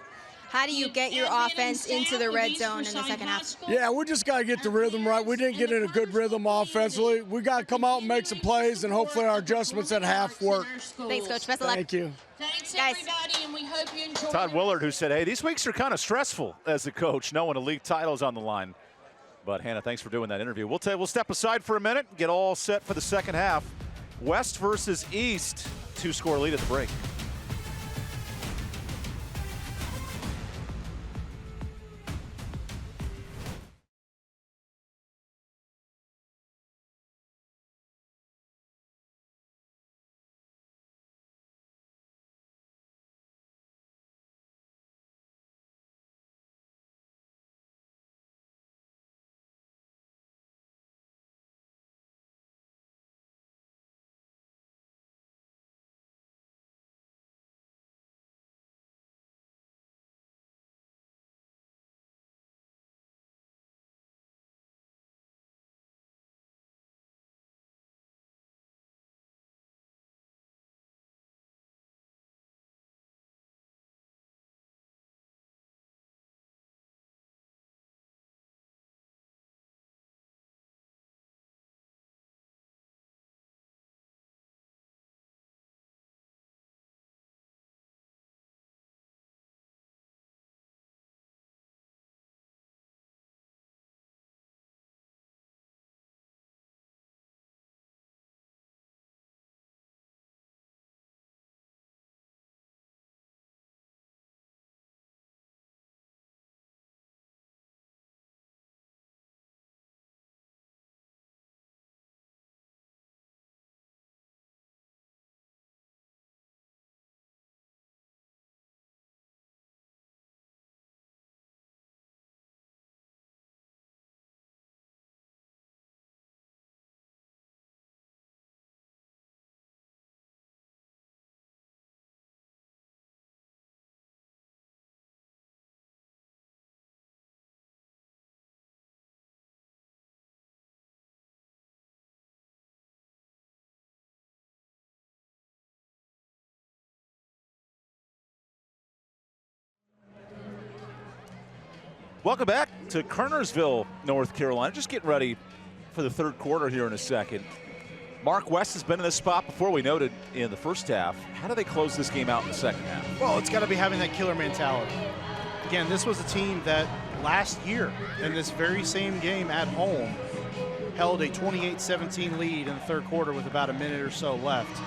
How do you get your offense into the red zone in the second half? Yeah, we just got to get the rhythm right. We didn't get in a good rhythm offensively. We got to come out and make some plays, and hopefully our adjustments at half work. Thanks, Coach. Best of luck. Thank you. Thanks, everybody, and we hope you enjoy. Todd Willard, who said, hey, these weeks are kind of stressful as a coach, knowing a league title's on the line. But, Hannah, thanks for doing that interview. We'll step aside for a minute, get all set for the second half. West versus East, 2-score lead at the break. Welcome back to Kernersville, North Carolina. Just getting ready for the third quarter here in a second. Mark West has been in this spot before, we noted in the first half. How do they close this game out in the second half? Well, it's got to be having that killer mentality. Again, this was a team that last year in this very same game at home held a 28-17 lead in the third quarter with about a minute or so left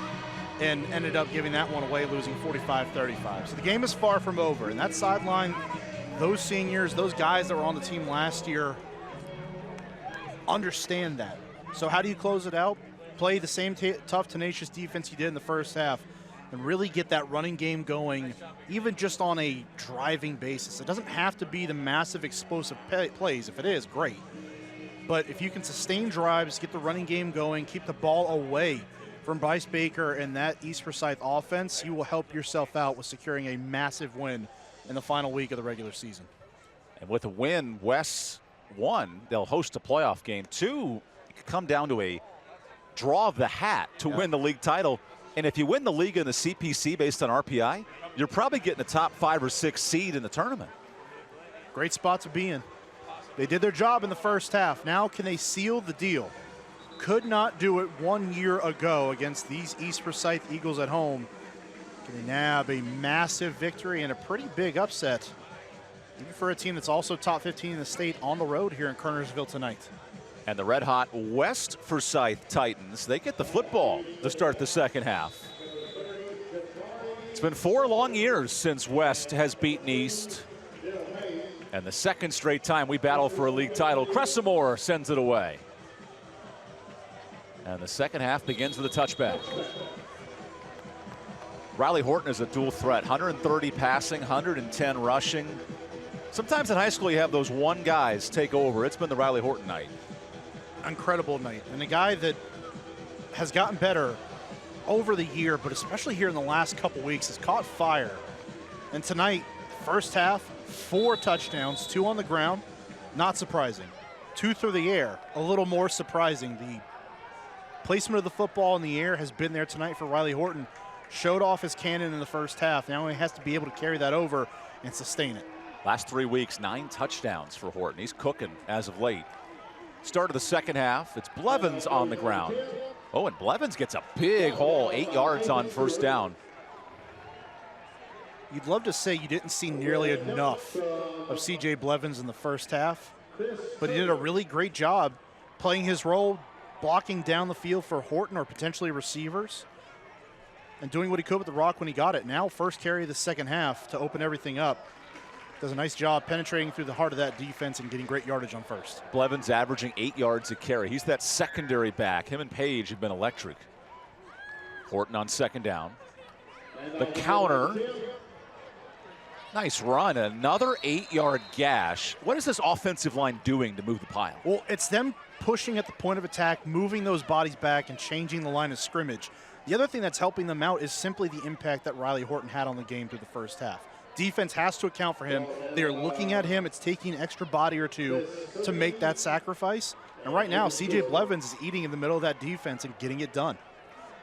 and ended up giving that one away, losing 45-35. So the game is far from over. And that sideline, those seniors, those guys that were on the team last year understand that. So how do you close it out? Play the same tough, tenacious defense you did in the first half and really get that running game going, even just on a driving basis. It doesn't have to be the massive explosive plays. If it is, great. But if you can sustain drives, get the running game going, keep the ball away from Bryce Baker and that East Forsyth offense, you will help yourself out with securing a massive win in the final week of the regular season. And with a win, West 1, they'll host a playoff game. 2, it could come down to a draw of the hat to win the league title. And if you win the league in the CPC based on RPI, you're probably getting a top 5 or 6 seed in the tournament. Great spot to be in. They did their job in the first half. Now can they seal the deal? Could not do it 1 year ago against these East Forsyth Eagles at home. Can they nab a massive victory and a pretty big upset, even for a team that's also top 15 in the state on the road here in Kernersville tonight? And the red-hot West Forsyth Titans, they get the football to start the second half. It's been 4 long years since West has beaten East. And the second straight time we battle for a league title, Cressamore sends it away. And the second half begins with a touchback. Riley Horton is a dual threat, 130 passing, 110 rushing. Sometimes in high school you have those one guys take over. It's been the Riley Horton night. Incredible night. And a guy that has gotten better over the year, but especially here in the last couple weeks, has caught fire. And tonight, First half, 4 touchdowns, 2 on the ground. Not surprising. 2 through the air, a little more surprising. The placement of the football in the air has been there tonight for Riley Horton. Showed off his cannon in the first half. Now he has to be able to carry that over and sustain it. Last 3 weeks, 9 touchdowns for Horton. He's cooking as of late. Start of the second half, it's Blevins on the ground. Oh, and Blevins gets a big hole, 8 yards on first down. You'd love to say you didn't see nearly enough of C.J. Blevins in the first half, but he did a really great job playing his role, blocking down the field for Horton or potentially receivers, and doing what he could with the rock when he got it. Now, first carry of the second half to open everything up. Does a nice job penetrating through the heart of that defense and getting great yardage on first. Blevins averaging 8 yards a carry. He's that secondary back. Him and Page have been electric. Horton on second down. The counter. Nice run. Another 8-yard gash. What is this offensive line doing to move the pile? Well, it's them pushing at the point of attack, moving those bodies back, and changing the line of scrimmage. The other thing that's helping them out is simply the impact that Riley Horton had on the game through the first half. Defense has to account for him. They're looking at him. It's taking an extra body or two to make that sacrifice. And right now, C.J. Blevins is eating in the middle of that defense and getting it done.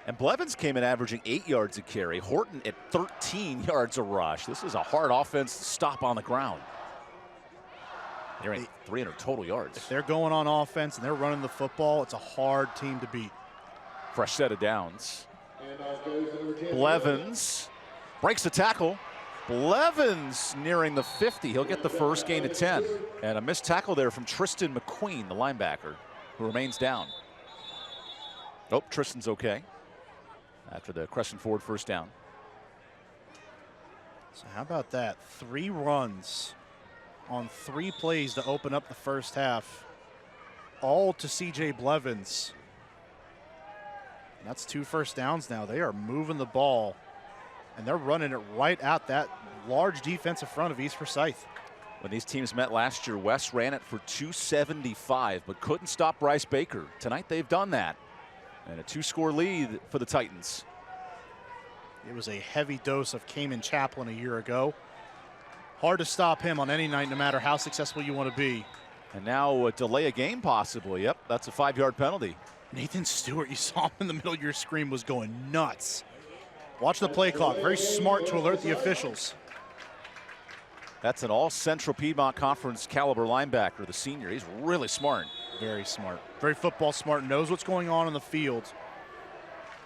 And Blevins came in averaging 8 yards a carry. Horton at 13 yards a rush. This is a hard offense to stop on the ground. They're at 300 total yards. If they're going on offense and they're running the football, it's a hard team to beat. Fresh set of downs. Blevins breaks the tackle. Blevins nearing the 50. He'll get the first gain of 10. And a missed tackle there from Tristan McQueen, the linebacker, who remains down. Oh, Tristan's okay after the Crescent Ford first down. So how about that? 3 runs on 3 plays to open up the first half, all to C.J. Blevins. And that's 2 first downs now. They are moving the ball, and they're running it right at that large defensive front of East Forsyth. When these teams met last year, West ran it for 275, but couldn't stop Bryce Baker. Tonight they've done that. And a 2-score lead for the Titans. It was a heavy dose of Cayman Chaplin a year ago. Hard to stop him on any night, no matter how successful you want to be. And now a delay a game possibly. Yep, that's a 5-yard penalty. Nathan Stewart, you saw him in the middle of your screen, was going nuts. Watch the play clock. Very smart to alert the officials. That's an all-Central Piedmont Conference caliber linebacker, the senior. He's really smart. Very smart. Very football smart. Knows what's going on the field.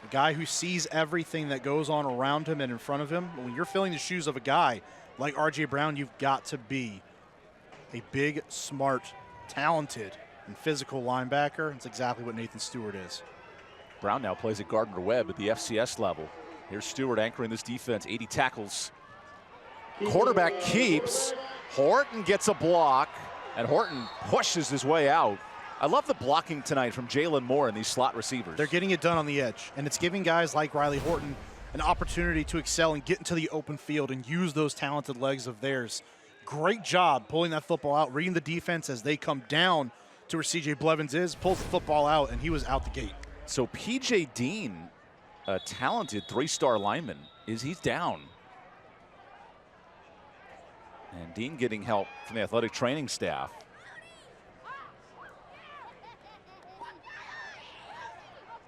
A guy who sees everything that goes on around him and in front of him. But when you're filling the shoes of a guy like R.J. Brown, you've got to be a big, smart, talented, and physical linebacker. It's exactly what Nathan Stewart is. Brown now plays at Gardner-Webb at the FCS level. Here's Stewart anchoring this defense. 80 tackles. Quarterback keeps. Horton gets a block, and Horton pushes his way out. I love the blocking tonight from Jalen Moore and these slot receivers. They're getting it done on the edge, and it's giving guys like Riley Horton an opportunity to excel and get into the open field and use those talented legs of theirs. Great job pulling that football out, reading the defense as they come down to where C.J. Blevins is, pulls the football out, and he was out the gate. So P.J. Dean, a talented 3-star lineman, he's down. And Dean getting help from the athletic training staff.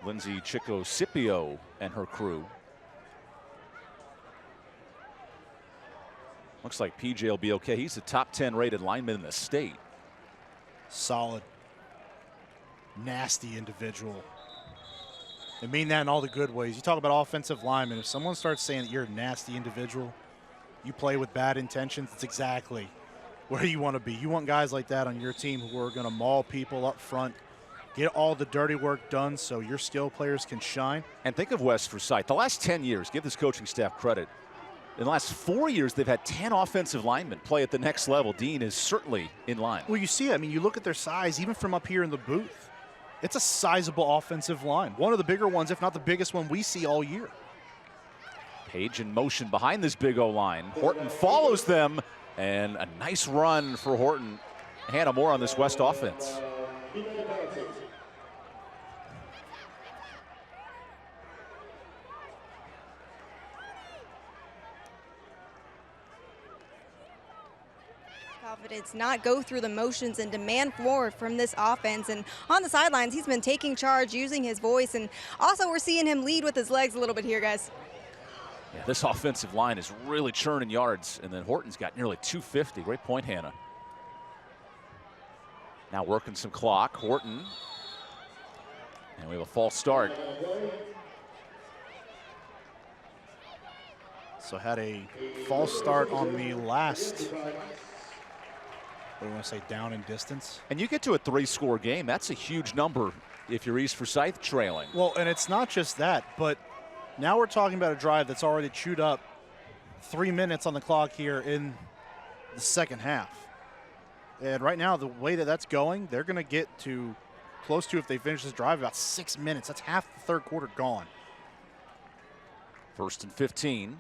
Lindsay Chico Scipio and her crew. Looks like PJ will be okay. He's the top 10 rated lineman in the state. Solid. Nasty individual. I mean that in all the good ways. You talk about offensive linemen. If someone starts saying that you're a nasty individual, you play with bad intentions, it's exactly where you want to be. You want guys like that on your team who are going to maul people up front, get all the dirty work done so your skill players can shine. And think of West Forsyth. The last 10 years, give this coaching staff credit. In the last 4 years, they've had 10 offensive linemen play at the next level. Dean is certainly in line. Well, you see it. I mean, you look at their size, even from up here in the booth. It's a sizable offensive line. One of the bigger ones, if not the biggest one we see all year. Page in motion behind this big O-line. Horton follows them, and a nice run for Horton. Hannah Moore on this West offense. Confidence, not go through the motions and demand more from this offense. And on the sidelines, he's been taking charge, using his voice, and also we're seeing him lead with his legs a little bit here, guys. Yeah, this offensive line is really churning yards, and then Horton's got nearly 250. Great point, Hannah. Now working some clock, Horton. And we have a false start. So had a false start on the last, what do you want to say, down in distance? And you get to a 3-score game. That's a huge number if you're East Forsyth trailing. Well, and it's not just that, but now we're talking about a drive that's already chewed up 3 minutes on the clock here in the second half. And right now, the way that that's going, they're going to get to close to, if they finish this drive, about 6 minutes. That's half the third quarter gone. 1st and 15.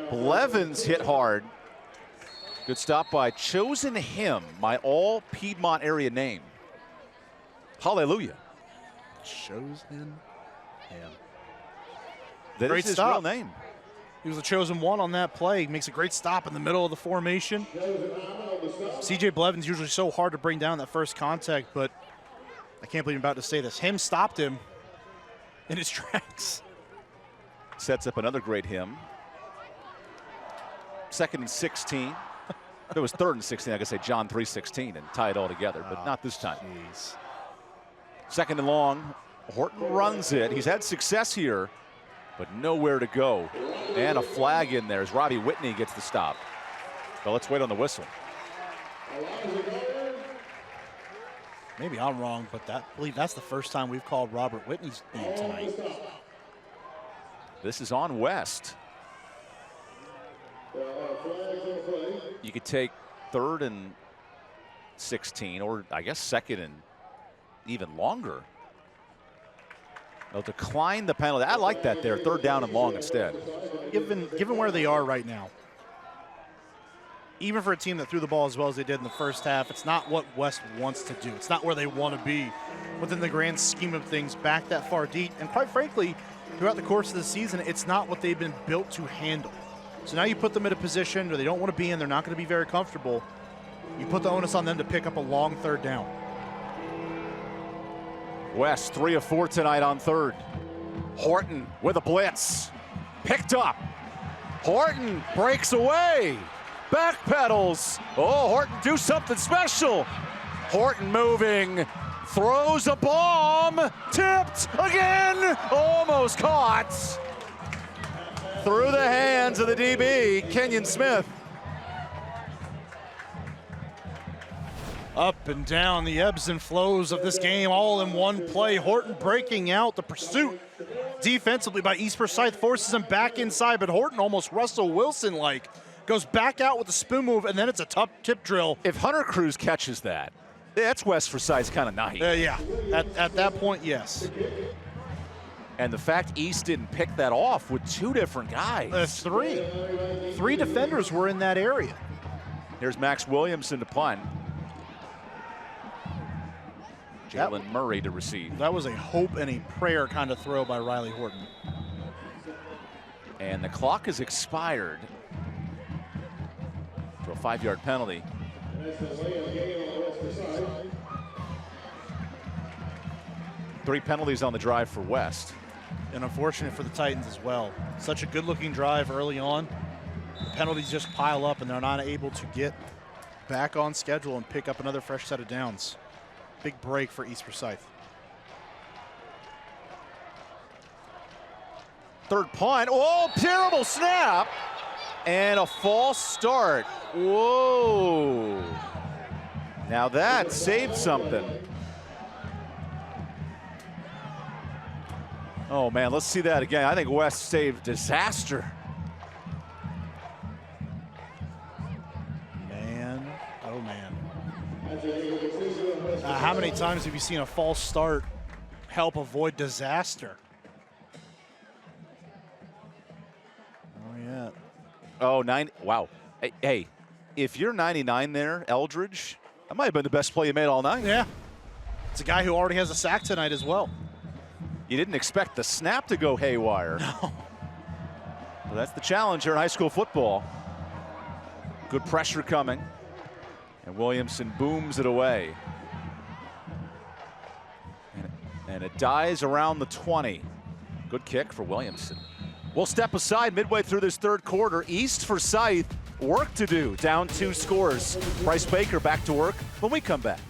Blevins hit hard. Good stop by Chosen Him, my all Piedmont area name. Hallelujah. Chosen Him. That is his real name. He was the chosen one on that play. Makes a great stop in the middle of the formation. CJ Blevins usually so hard to bring down that first contact, but I can't believe I'm about to say this. Him stopped him in his tracks. Sets up another great him. 2nd and 16. If it was 3rd and 16, I could say John 3:16 and tie it all together, but not this time. Geez. 2nd and long. Horton runs it. He's had success here, but nowhere to go. And a flag in there as Robbie Whitney gets the stop. But let's wait on the whistle. Maybe I'm wrong, but I believe that's the first time we've called Robert Whitney's name tonight. This is on West. You could take 3rd and 16, or I guess 2nd and even longer. They'll decline the penalty. I like that there. 3rd down and long instead. Given where they are right now, even for a team that threw the ball as well as they did in the first half, it's not what West wants to do. It's not where they want to be within the grand scheme of things back that far deep. And quite frankly, throughout the course of the season, it's not what they've been built to handle. So now you put them in a position where they don't want to be in, they're not going to be very comfortable. You put the onus on them to pick up a long 3rd down. West 3 of 4 tonight on 3rd. Horton with a blitz. Picked up. Horton breaks away. Backpedals. Oh, Horton do something special. Horton moving. Throws a bomb. Tipped again. Almost caught. Through the hands of the DB, Kenyon Smith. Up and down the ebbs and flows of this game all in one play. Horton breaking out. The pursuit defensively by East Forsyth forces him back inside, but Horton almost Russell Wilson-like goes back out with a spoon move, and then it's a tough tip drill. If Hunter Cruz catches that, that's West Forsyth's kind of night. Yeah, at that point, yes. And the fact East didn't pick that off with 2 different guys. Three defenders were in that area. Here's Max Williamson to punt. Jalen Murray to receive. That was a hope and a prayer kind of throw by Riley Horton. And the clock is expired for a 5-yard penalty. Three penalties on the drive for West. And unfortunate for the Titans as well. Such a good-looking drive early on. The penalties just pile up, and they're not able to get back on schedule and pick up another fresh set of downs. Big break for East Forsyth. 3rd punt. Oh, terrible snap. And a false start. Whoa. Now that saved something. Oh, man, let's see that again. I think West saved disaster. Man, oh, man. How many times have you seen a false start help avoid disaster? Oh, yeah. Oh, 9. Wow. Hey, if you're 99 there, Eldridge, that might have been the best play you made all night. Yeah. It's a guy who already has a sack tonight as well. You didn't expect the snap to go haywire. No. Well, that's the challenge here in high school football. Good pressure coming. And Williamson booms it away. And it dies around the 20. Good kick for Williamson. We'll step aside midway through this third quarter. East Forsyth, work to do. Down 2 scores. Bryce Baker back to work when we come back.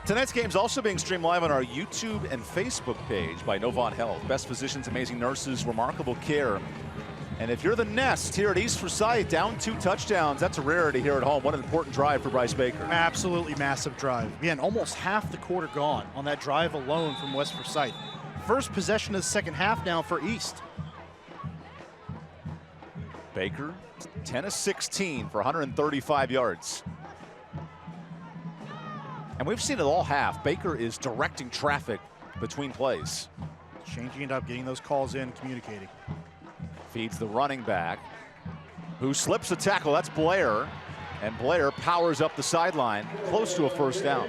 Tonight's game is also being streamed live on our YouTube and Facebook page by Novant Health. Best physicians, amazing nurses, remarkable care. And if you're the Nest here at East Forsyth, down 2 touchdowns, that's a rarity here at home. What an important drive for Bryce Baker. Absolutely massive drive. Again, almost half the quarter gone on that drive alone from West Forsyth. First possession of the second half now for East. Baker, 10 of 16 for 135 yards. And we've seen it all half. Baker is directing traffic between plays. Changing it up, getting those calls in, communicating. Feeds the running back, who slips a tackle. That's Blair. And Blair powers up the sideline, close to a first down.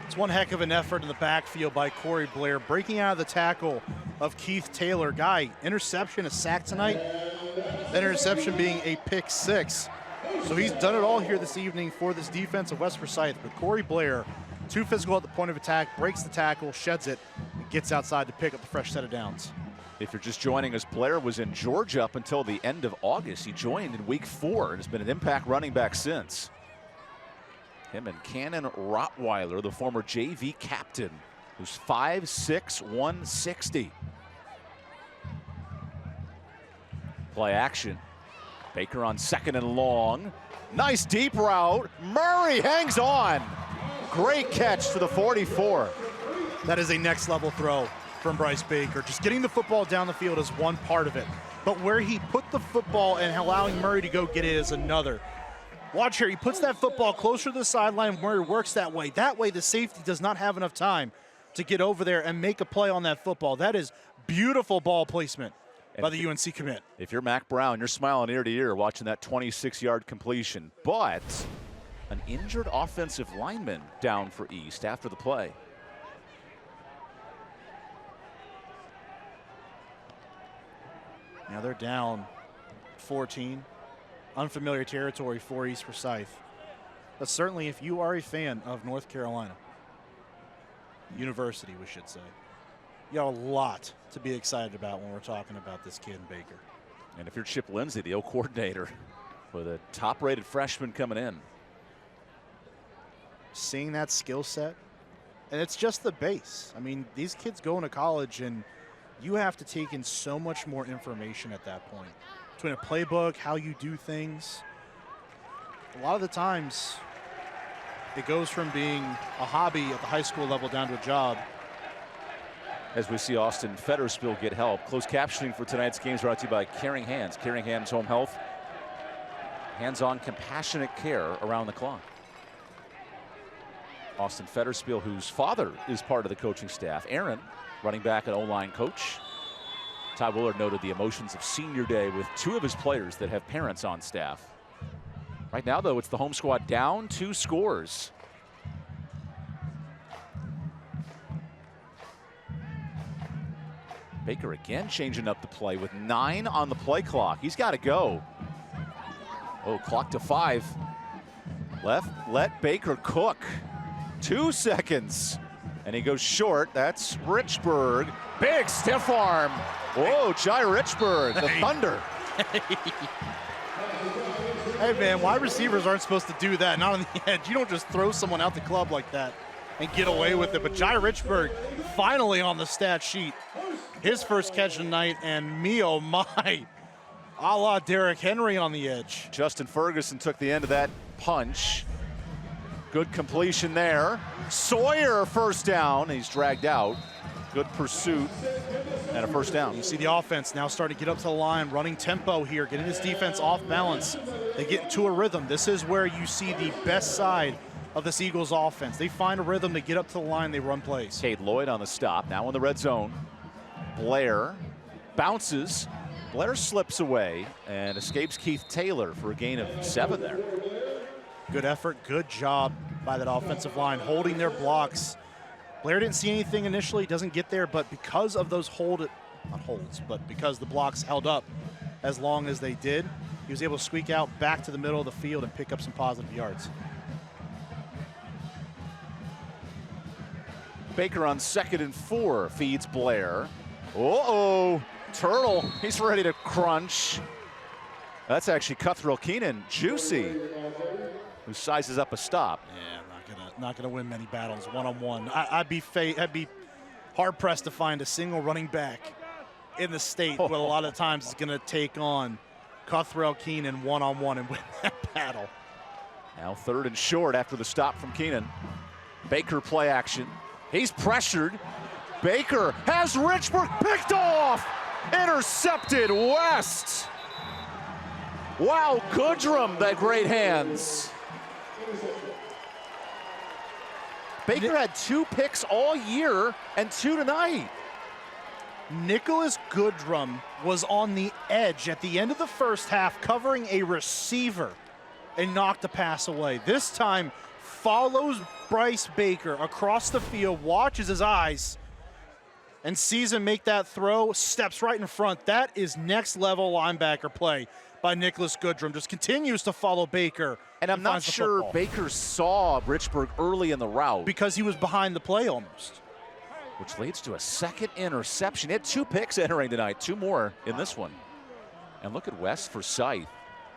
It's one heck of an effort in the backfield by Corey Blair, breaking out of the tackle of Keith Taylor. Guy, interception, a sack tonight. That interception being a pick 6. So he's done it all here this evening for this defense of West Forsyth. But Corey Blair, too physical at the point of attack, breaks the tackle, sheds it, and gets outside to pick up the fresh set of downs. If you're just joining us, Blair was in Georgia up until the end of August. He joined in week 4 and has been an impact running back since. Him and Cannon Rottweiler, the former JV captain, who's 5'6", 160. Play action. Baker on second and long. Nice deep route. Murray hangs on. Great catch to the 44. That is a next level throw from Bryce Baker. Just getting the football down the field is one part of it. But where he put the football and allowing Murray to go get it is another. Watch here, he puts that football closer to the sideline. Murray works that way. That way the safety does not have enough time to get over there and make a play on that football. That is beautiful ball placement by the UNC commit. If you're Mac Brown, you're smiling ear to ear watching that 26-yard completion. But an injured offensive lineman down for East after the play. Now they're down 14. Unfamiliar territory for East Forsyth. But certainly if you are a fan of North Carolina University, we should say, you got a lot to be excited about when we're talking about this kid in Baker. And if you're Chip Lindsey, the O coordinator, with a top-rated freshman coming in. Seeing that skill set, and it's just the base. I mean, these kids go into college, and you have to take in so much more information at that point. Between a playbook, how you do things. A lot of the times, it goes from being a hobby at the high school level down to a job. As we see Austin Fetterspill get help. Closed captioning for tonight's game is brought to you by Caring Hands. Caring Hands Home Health. Hands-on compassionate care around the clock. Austin Fetterspill, whose father is part of the coaching staff. Aaron, running back and O-line coach. Ty Willard noted the emotions of senior day with 2 of his players that have parents on staff. Right now, though, it's the home squad down 2 scores. Baker again changing up the play with 9 on the play clock. He's got to go. Oh, clock to 5. Let Baker cook. 2 seconds. And he goes short. That's Richburg. Big stiff arm Whoa, Jai Richburg, the Thunder. Hey, man, wide receivers aren't supposed to do that, not on the edge. You don't just throw someone out the club like that and get away with it. But Jai Richburg finally on the stat sheet. His first catch tonight, and me, oh my, a la Derrick Henry on the edge. Justin Ferguson took the end of that punch. Good completion there. Sawyer first down. He's dragged out. Good pursuit and a first down. You see the offense now starting to get up to the line, running tempo here, getting this defense off balance. They get into a rhythm. This is where you see the best side of this Eagles offense. They find a rhythm, they get up to the line, they run plays. Cade Lloyd on the stop, now in the red zone. Blair bounces. Blair slips away and escapes Keith Taylor for a gain of 7 there. Good effort, good job by that offensive line, holding their blocks. Blair didn't see anything initially, doesn't get there, but because of those because the blocks held up as long as they did, he was able to squeak out back to the middle of the field and pick up some positive yards. Baker on 2nd and 4 feeds Blair. Uh-oh, Turtle, he's ready to crunch. That's actually Cuthrell Keenan, juicy, who sizes up a stop. Yeah, not gonna win many battles one-on-one. I'd be hard-pressed to find a single running back in the state what a lot of times is gonna take on Cuthrell Keenan one-on-one and win that battle. Now 3rd and short after the stop from Keenan. Baker play action. He's pressured. Baker has Richburg picked off. Intercepted West. Wow, Goodrum, that great hands. Baker had 2 picks all year and 2 tonight. Nicholas Goodrum was on the edge at the end of the first half covering a receiver and knocked a pass away. This time follows Bryce Baker across the field, watches his eyes, and sees him make that throw, steps right in front. That is next level linebacker play by Nicholas Goodrum. Just continues to follow Baker. And I'm not sure Baker saw Richburg early in the route. Because he was behind the play almost. Which leads to a 2nd interception. He had 2 picks entering tonight, 2 more in this one. And look at West Forsyth.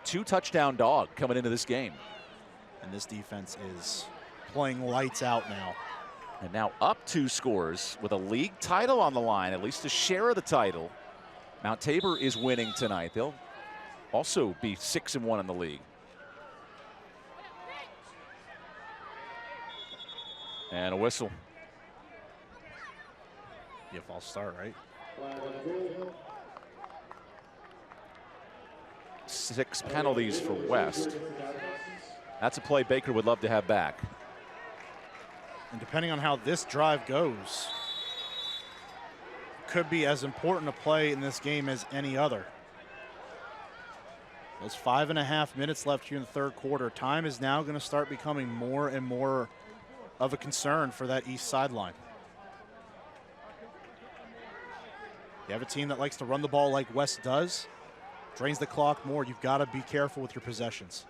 2 touchdown dog coming into this game. And this defense is playing lights out now. And now up 2 scores with a league title on the line, at least a share of the title. Mount Tabor is winning tonight. They'll also be 6-1 in the league. And a whistle. Yeah, false start, right? 6 penalties for West. That's a play Baker would love to have back. And depending on how this drive goes, could be as important a play in this game as any other. There's 5.5 minutes left here in the 3rd quarter. Time is now going to start becoming more and more of a concern for that east sideline. You have a team that likes to run the ball like West does, drains the clock more. You've got to be careful with your possessions.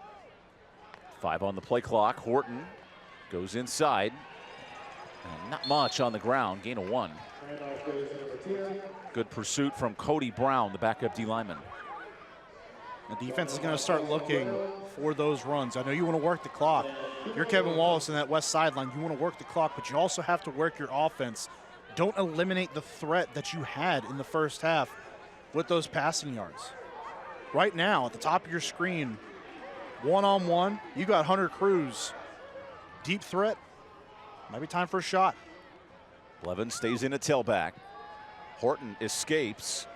5 on the play clock. Horton goes inside. And not much on the ground, gain of 1. Good pursuit from Cody Brown, the backup D lineman. The defense is going to start looking for those runs. I know you want to work the clock. You're Kevin Wallace in that west sideline. You want to work the clock, but you also have to work your offense. Don't eliminate the threat that you had in the first half with those passing yards. Right now, at the top of your screen, one-on-one, you got Hunter Cruz. Deep threat. Might be time for a shot. Blevins stays in at tailback. Horton escapes.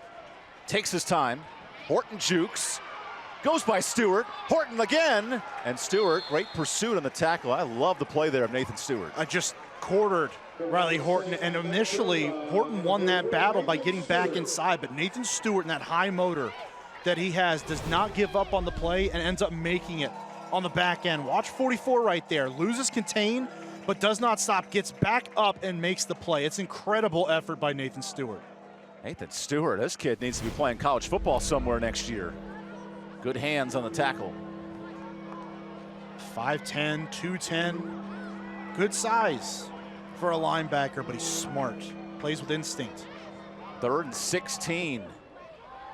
Takes his time. Horton jukes. Goes by Stewart. Horton again. And Stewart, great pursuit on the tackle. I love the play there of Nathan Stewart. I just quartered Riley Horton, and initially Horton won that battle by getting back inside, but Nathan Stewart and that high motor that he has does not give up on the play and ends up making it on the back end. Watch 44 right there. Loses contain, but does not stop. Gets back up and makes the play. It's incredible effort by Nathan Stewart. Nathan Stewart, this kid needs to be playing college football somewhere next year. Good hands on the tackle. 5'10", 210. Good size for a linebacker, but he's smart. Plays with instinct. 3rd and 16.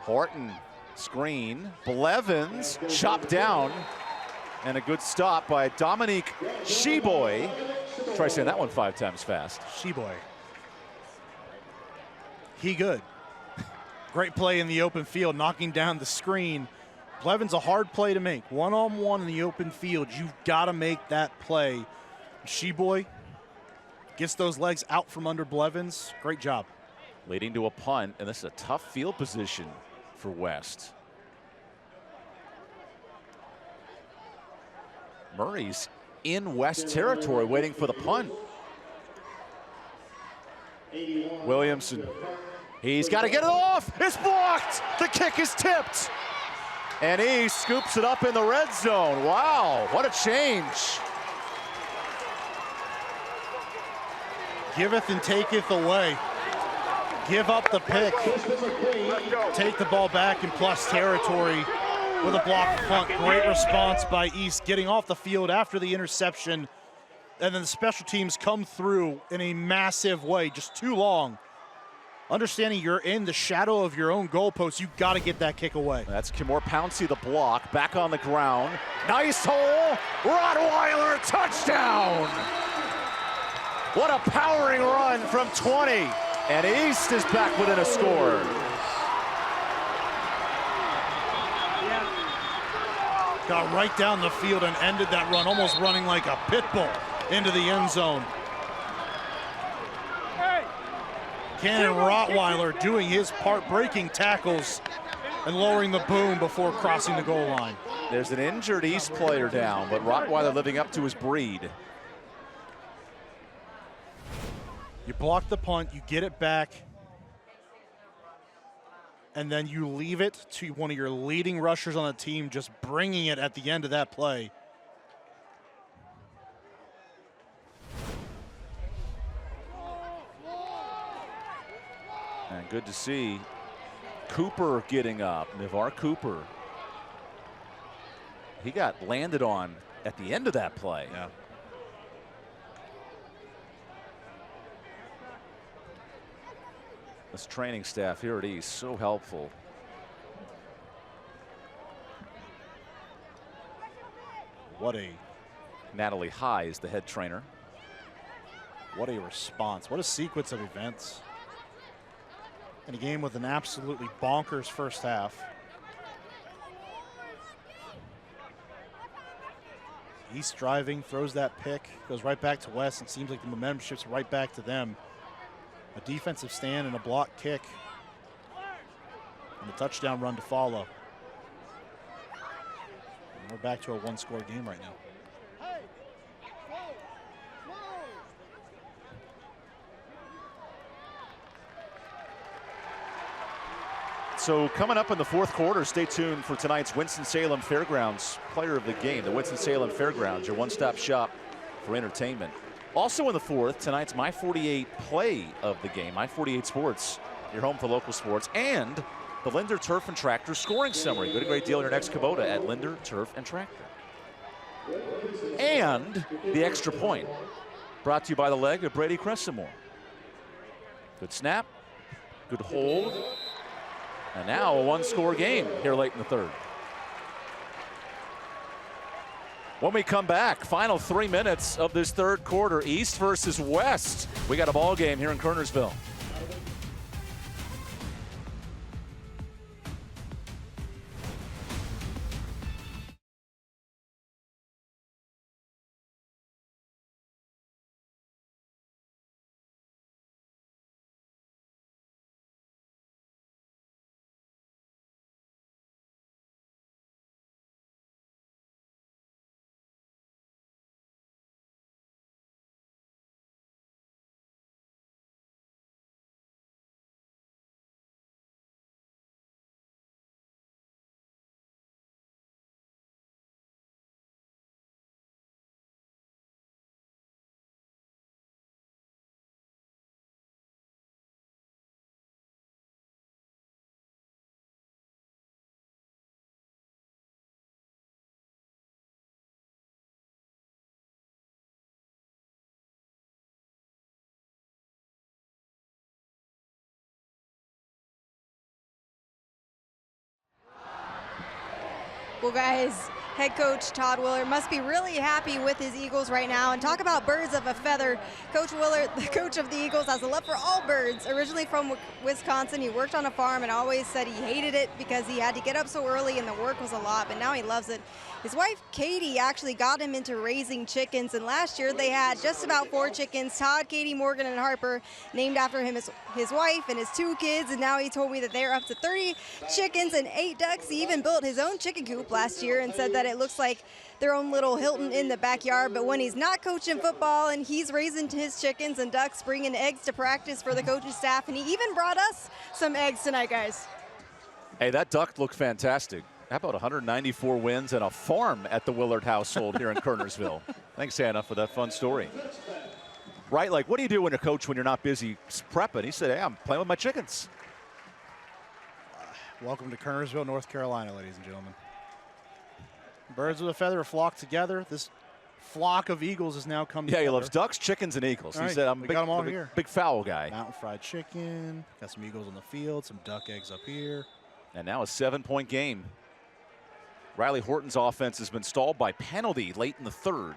Horton screen. Blevins chopped down. And a good stop by Dominique Sheboy. Try saying that one 5 times fast. Sheboy. He good. Great play in the open field, knocking down the screen. Blevins a hard play to make. One-on-one in the open field. You've got to make that play. Sheboy gets those legs out from under Blevins. Great job. Leading to a punt, and this is a tough field position for West. Murray's in West territory waiting for the punt. Williamson, he's got to get it off. It's blocked. The kick is tipped. And he scoops it up in the red zone. Wow, what a change. Giveth and taketh away. Give up the pick. Take the ball back in plus territory with a blocked punt. Great response by East, getting off the field after the interception. And then the special teams come through in a massive way, just too long. Understanding you're in the shadow of your own goalpost, you've got to get that kick away. That's Kimor Pouncey, the block, back on the ground. Nice hole, Rottweiler, touchdown! What a powering run from 20. And East is back within a score. Got right down the field and ended that run, almost running like a pit bull into the end zone. Cannon Rottweiler doing his part, breaking tackles and lowering the boom before crossing the goal line. There's an injured East player down, but Rottweiler living up to his breed. You block the punt, you get it back, and then you leave it to one of your leading rushers on the team just bringing it at the end of that play. And good to see Cooper getting up, Navar Cooper. He got landed on at the end of that play. Yeah. This training staff here at East, so helpful. What a Natalie High is the head trainer. What a response. What a sequence of events. In a game with an absolutely bonkers first half. East driving, throws that pick, goes right back to West, and seems like the momentum shifts right back to them. A defensive stand and a block kick. And a touchdown run to follow. And we're back to a one-score game right now. So coming up in the fourth quarter, stay tuned for tonight's Winston-Salem Fairgrounds Player of the Game. The Winston-Salem Fairgrounds, your one-stop shop for entertainment. Also in the fourth, tonight's My 48 Play of the Game. My 48 Sports, your home for local sports, and the Linder Turf and Tractor scoring summary. Get a great deal on your next Kubota at Linder Turf and Tractor. And the extra point, brought to you by the leg of Brady Cressamore. Good snap, good hold, and now a one-score game here late in the third. When we come back, final 3 minutes of this third quarter, East versus West. We got a ball game here in Kernersville. Well, guys, head coach Todd Willard must be really happy with his Eagles right now. And talk about birds of a feather. Coach Willard, the coach of the Eagles, has a love for all birds. Originally from Wisconsin, he worked on a farm and always said he hated it because he had to get up so early and the work was a lot, but now he loves it. His wife, Katie, actually got him into raising chickens, and last year they had just about 4 chickens. Todd, Katie, Morgan, and Harper, named after him, his wife and his 2 kids, and now he told me that they're up to 30 chickens and 8 ducks. He even built his own chicken coop last year and said that it looks like their own little Hilton in the backyard, but when he's not coaching football and he's raising his chickens and ducks, bringing eggs to practice for the coaching staff, and he even brought us some eggs tonight, guys. Hey, that duck looked fantastic. How about 194 wins and a farm at the Willard household here in Kernersville? Thanks, Anna, for that fun story. Right, like, what do you do when you're a coach when you're not busy prepping? He said, hey, I'm playing with my chickens. Welcome to Kernersville, North Carolina, ladies and gentlemen. Birds with a feather flock together. This flock of eagles has now come together. Yeah, he loves ducks, chickens, and eagles. He said, I'm got them all big, here. Big fowl guy. Mountain fried chicken. Got some eagles on the field, some duck eggs up here. And now a 7-point game. Riley Horton's offense has been stalled by penalty late in the 3rd.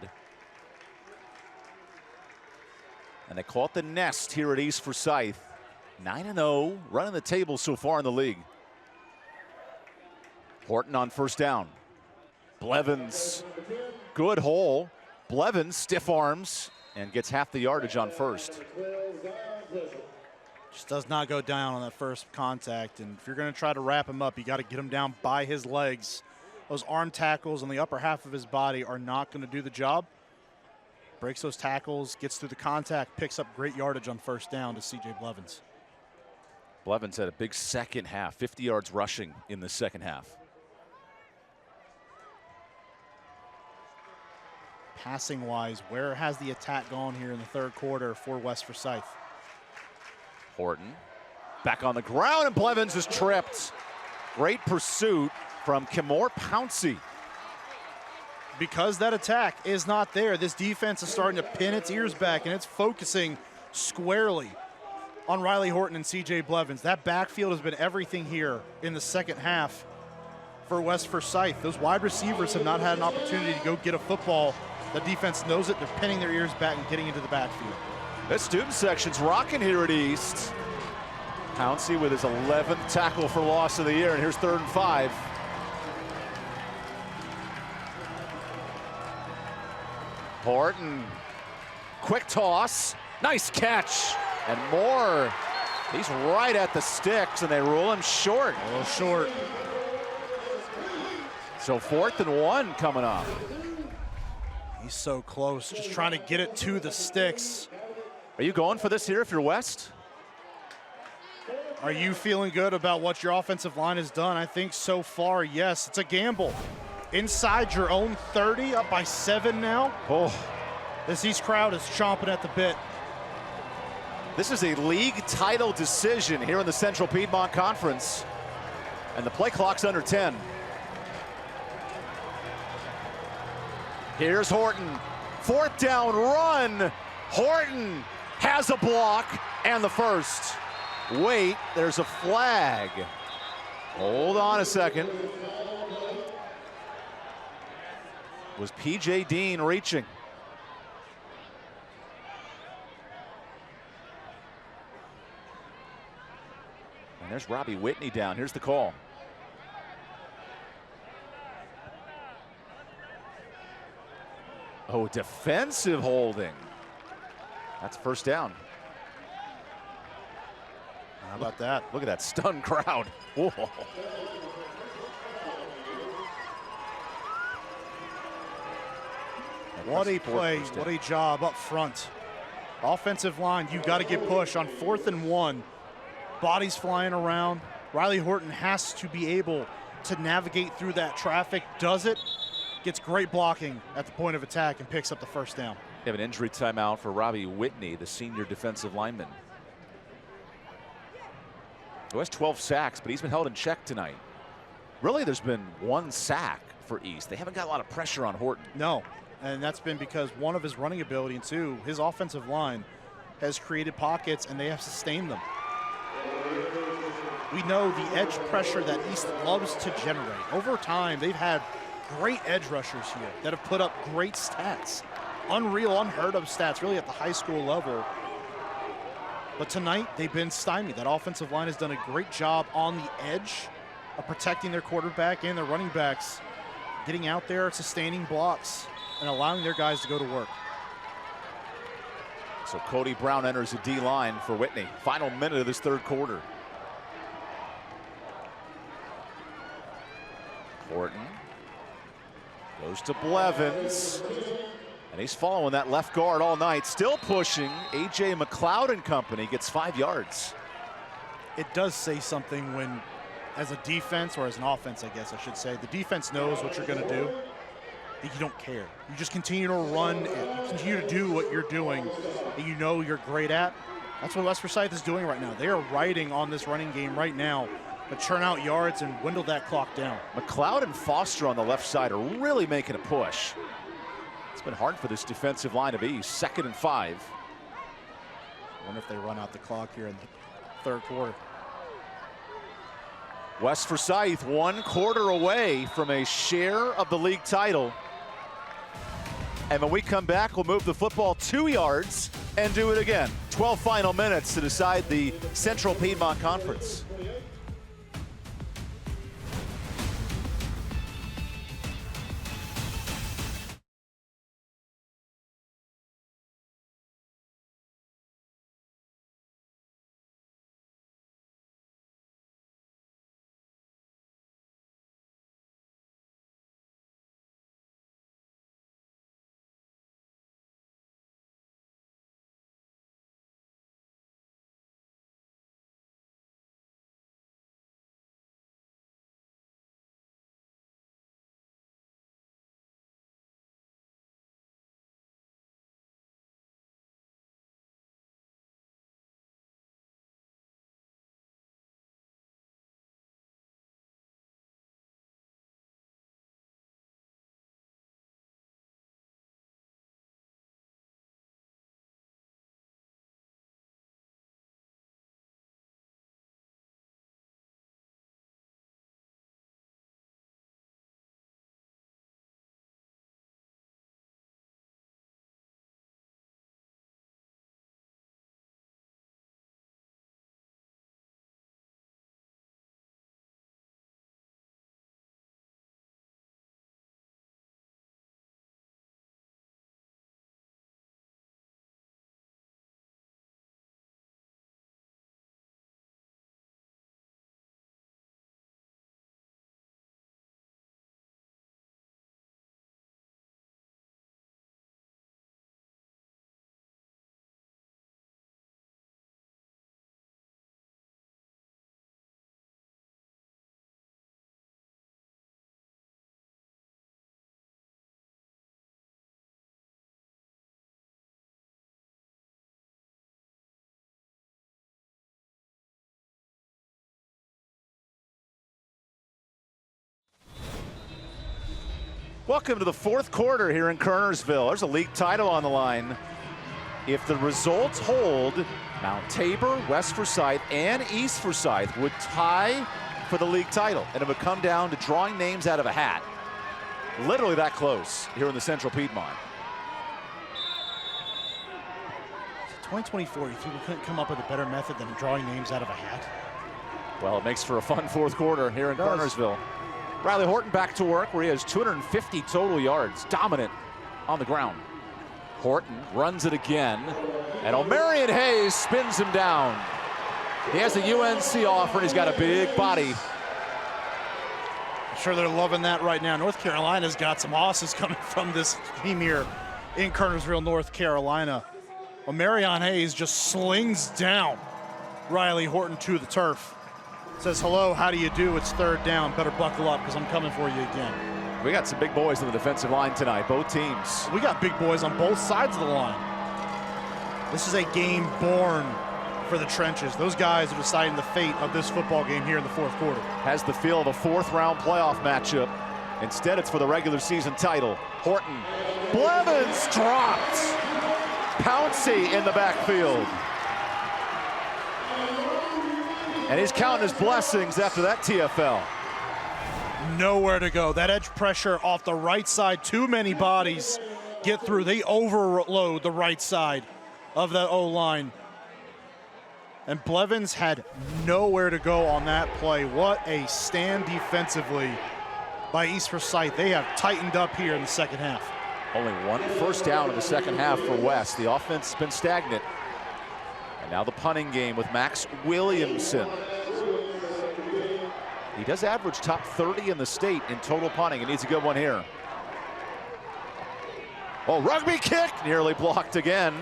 And they caught the nest here at East Forsyth. 9-0, running the table so far in the league. Horton on 1st down. Blevins, good hole. Blevins, stiff arms, and gets half the yardage on 1st. Just does not go down on that first contact. And if you're going to try to wrap him up, you got to get him down by his legs. Those arm tackles on the upper half of his body are not going to do the job. Breaks those tackles, gets through the contact, picks up great yardage on 1st down to C.J. Blevins. Blevins had a big second half, 50 yards rushing in the second half. Passing-wise, where has the attack gone here in the 3rd quarter for West Forsyth? Horton back on the ground, and Blevins is tripped. Great pursuit from Kimor Pouncey. Because that attack is not there, this defense is starting to pin its ears back, and it's focusing squarely on Riley Horton and C.J. Blevins. That backfield has been everything here in the second half for West Forsyth. Those wide receivers have not had an opportunity to go get a football. The defense knows it. They're pinning their ears back and getting into the backfield. This student section's rocking here at East. Pouncey with his 11th tackle for loss of the year, and here's 3rd and 5. Horton, quick toss, nice catch, and more. He's right at the sticks, and they rule him short. A little short. So 4th and 1 coming up. He's so close, just trying to get it to the sticks. Are you going for this here if you're West? Are you feeling good about what your offensive line has done? I think so far, yes. It's a gamble. Inside your own 30, up by 7 now. Oh, this East crowd is chomping at the bit. This is a league title decision here in the Central Piedmont Conference. And the play clock's under 10. Here's Horton. 4th down run. Horton has a block and the first. Wait, there's a flag. Hold on a second. Was P.J. Dean reaching? And there's Robbie Whitney down. Here's the call. Oh, defensive holding. That's 1st down. How about that? Look at that stunned crowd. Whoa. What a play, what a job up front. Offensive line, you got to get push on 4th and 1. Bodies flying around. Riley Horton has to be able to navigate through that traffic. Does it? Gets great blocking at the point of attack and picks up the 1st down. We have an injury timeout for Robbie Whitney, the senior defensive lineman. He has 12 sacks, but he's been held in check tonight. Really, there's been 1 sack for East. They haven't got a lot of pressure on Horton. No, and that's been because 1 of his running ability, and 2, his offensive line has created pockets, and they have sustained them. We know the edge pressure that East loves to generate. Over time, they've had great edge rushers here that have put up great stats. Unreal, unheard of stats, really at the high school level. But tonight, they've been stymied. That offensive line has done a great job on the edge of protecting their quarterback and their running backs, getting out there, sustaining blocks, and allowing their guys to go to work. So Cody Brown enters the D-line for Whitney. Final minute of this third quarter. Horton goes to Blevins, and he's following that left guard all night, still pushing. A.J. McLeod and company gets 5 yards. It does say something when, as a defense, or as an offense, I guess I should say, the defense knows what you're going to do. You don't care. You just continue to run, and you continue to do what you're doing that you know you're great at. That's what West Forsyth is doing right now. They are riding on this running game right now to churn out yards and dwindle that clock down. McLeod and Foster on the left side are really making a push. It's been hard for this defensive line of East. 2nd and 5. I wonder if they run out the clock here in the third quarter. West Forsyth 1 quarter away from a share of the league title. And when we come back, we'll move the football 2 yards and do it again. 12 final minutes to decide the Central Piedmont Conference. Welcome to the fourth quarter here in Kernersville. There's a league title on the line. If the results hold, Mount Tabor, West Forsyth, and East Forsyth would tie for the league title, and it would come down to drawing names out of a hat. Literally that close here in the Central Piedmont. 2024, you think we couldn't come up with a better method than drawing names out of a hat? Well, it makes for a fun fourth quarter here in Kernersville. Riley Horton back to work where he has 250 total yards, dominant on the ground. Horton runs it again, and O'Marion Hayes spins him down. He has the UNC offer, and he's got a big body. I'm sure they're loving that right now. North Carolina's got some hosses coming from this team here in Kernersville, North Carolina. O'Marion Hayes just slings down Riley Horton to the turf. Says, hello, how do you do? It's third down. Better buckle up because I'm coming for you again. We got some big boys on the defensive line tonight, both teams. We got big boys on both sides of the line. This is a game born for the trenches. Those guys are deciding the fate of this football game here in the fourth quarter. Has the feel of a fourth-round playoff matchup. Instead, it's for the regular season title. Horton. Blevins dropped. Pouncey in the backfield. And he's counting his blessings after that TFL. Nowhere to go. That edge pressure off the right side. Too many bodies get through. They overload the right side of that O-line. And Blevins had nowhere to go on that play. What a stand defensively by East Forsyth. They have tightened up here in the second half. Only one first down in the second half for West. The offense has been stagnant. And now the punting game with Max Williamson. He does average top 30 in the state in total punting. He needs a good one here. Oh, rugby kick, nearly blocked again.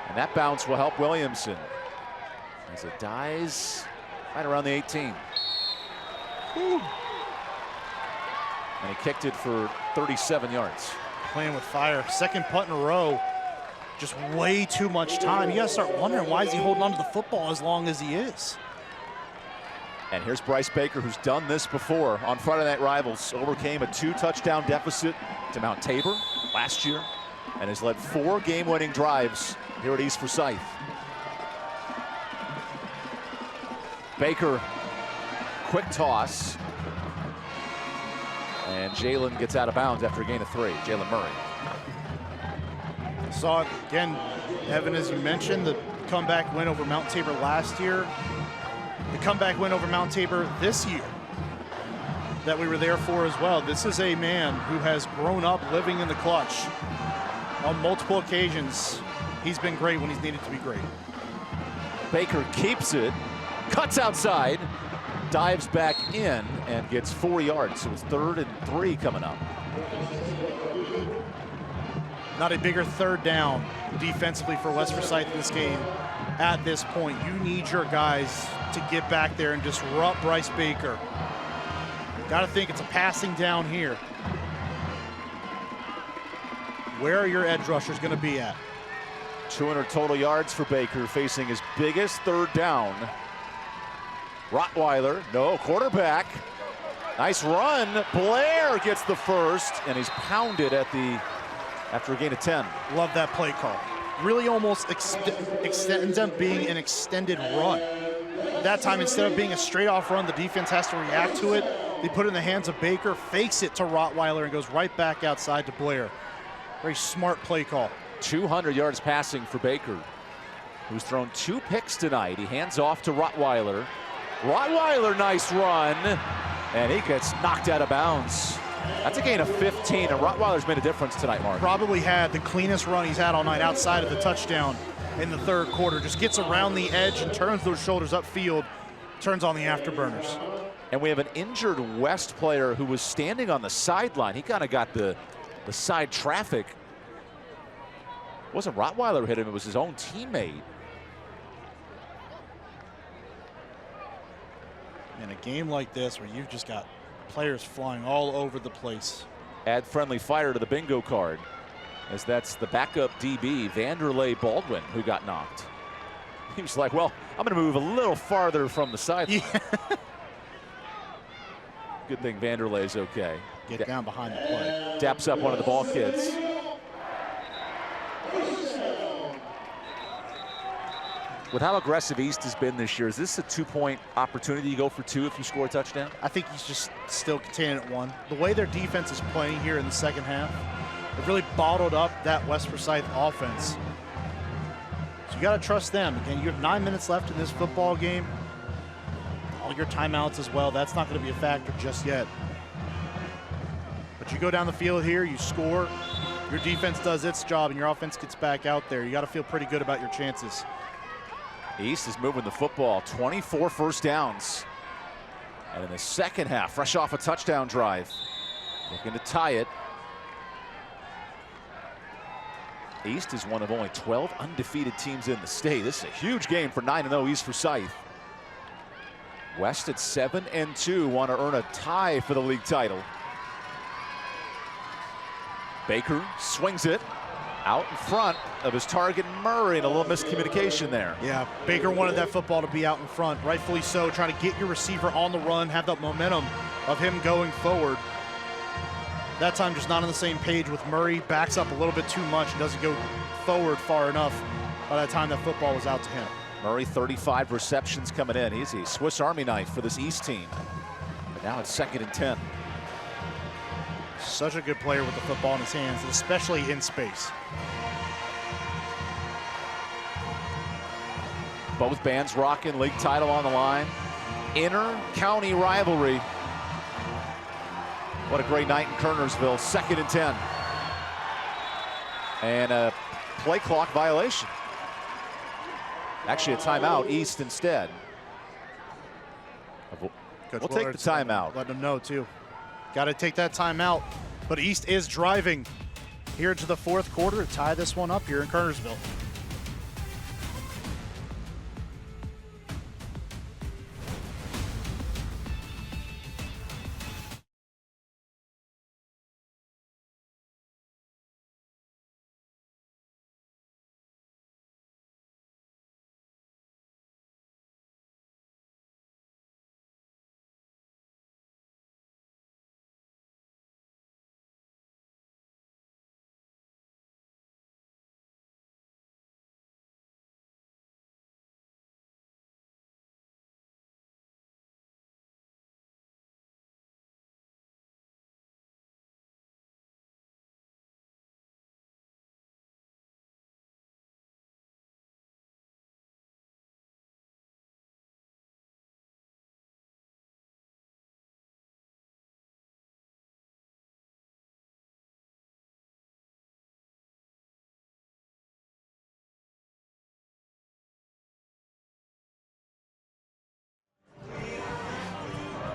And that bounce will help Williamson as it dies right around the 18. Whew. And he kicked it for 37 yards. Playing with fire. Second punt in a row. Just way too much time. You got to start wondering, why is he holding on to the football as long as he is? And here's Bryce Baker, who's done this before on Friday Night Rivals. Overcame a 2-touchdown deficit to Mount Tabor last year and has led 4 game-winning drives here at East Forsyth. Baker, quick toss. And Jalen gets out of bounds after a gain of 3. Jalen Murray. Saw it again, Evan, as you mentioned, the comeback win over Mount Tabor last year. The comeback win over Mount Tabor this year that we were there for as well. This is a man who has grown up living in the clutch. On multiple occasions, he's been great when he's needed to be great. Baker keeps it, cuts outside, dives back in, and gets 4 yards. So it's 3rd and 3 coming up. Not a bigger third down defensively for West Forsyth in this game. At this point, you need your guys to get back there and disrupt Bryce Baker. Got to think it's a passing down here. Where are your edge rushers going to be at? 200 total yards for Baker, facing his biggest third down. Rottweiler, no, quarterback. Nice run. Blair gets the first, and he's pounded after a gain of 10. Love that play call. Really almost ends up being an extended run. That time, instead of being a straight off run, the defense has to react to it. They put it in the hands of Baker, fakes it to Rottweiler, and goes right back outside to Blair. Very smart play call. 200 yards passing for Baker, who's thrown 2 picks tonight. He hands off to Rottweiler. Rottweiler, nice run, and he gets knocked out of bounds. That's a gain of 15, and Rottweiler's made a difference tonight, Mark. Probably had the cleanest run he's had all night outside of the touchdown in the third quarter. Just gets around the edge and turns those shoulders upfield, turns on the afterburners. And we have an injured West player who was standing on the sideline. He kind of got the side traffic. It wasn't Rottweiler who hit him, it was his own teammate. In a game like this where you've just got players flying all over the place. Add friendly fire to the bingo card, as that's the backup DB, Vanderlei Baldwin, who got knocked. He was like, well, I'm going to move a little farther from the sideline. Yeah. Good thing Vanderlei's okay. Get down behind the play. Daps up one of the ball kids. With how aggressive East has been this year, is this a 2-point opportunity? You go for 2 if you score a touchdown? I think he's just still containing at 1. The way their defense is playing here in the second half, they've really bottled up that West Forsyth offense. So you got to trust them. Again, you have 9 minutes left in this football game. All your timeouts as well. That's not going to be a factor just yet. But you go down the field here, you score, your defense does its job, and your offense gets back out there. You got to feel pretty good about your chances. East is moving the football, 24 first downs. And in the second half, fresh off a touchdown drive, looking to tie it. East is one of only 12 undefeated teams in the state. This is a huge game for 9-0 East Forsyth. West at 7-2, want to earn a tie for the league title. Baker swings it out in front of his target, Murray, and a little miscommunication there. Yeah, Baker wanted that football to be out in front, rightfully so, trying to get your receiver on the run, have that momentum of him going forward. That time just not on the same page with Murray, backs up a little bit too much and doesn't go forward far enough by that time that football was out to him. Murray, 35 receptions coming in. He's a Swiss Army knife for this East team. But now it's 2nd and 10. Such a good player with the football in his hands, especially in space. Both bands rocking, league title on the line. Inter-county rivalry. What a great night in Kernersville. 2nd and 10. And a play clock violation. Actually, a timeout, East instead. Coach We'll take the timeout. Let them know, too. Got to take that timeout. But East is driving here to the 4th quarter to tie this one up here in Kernersville.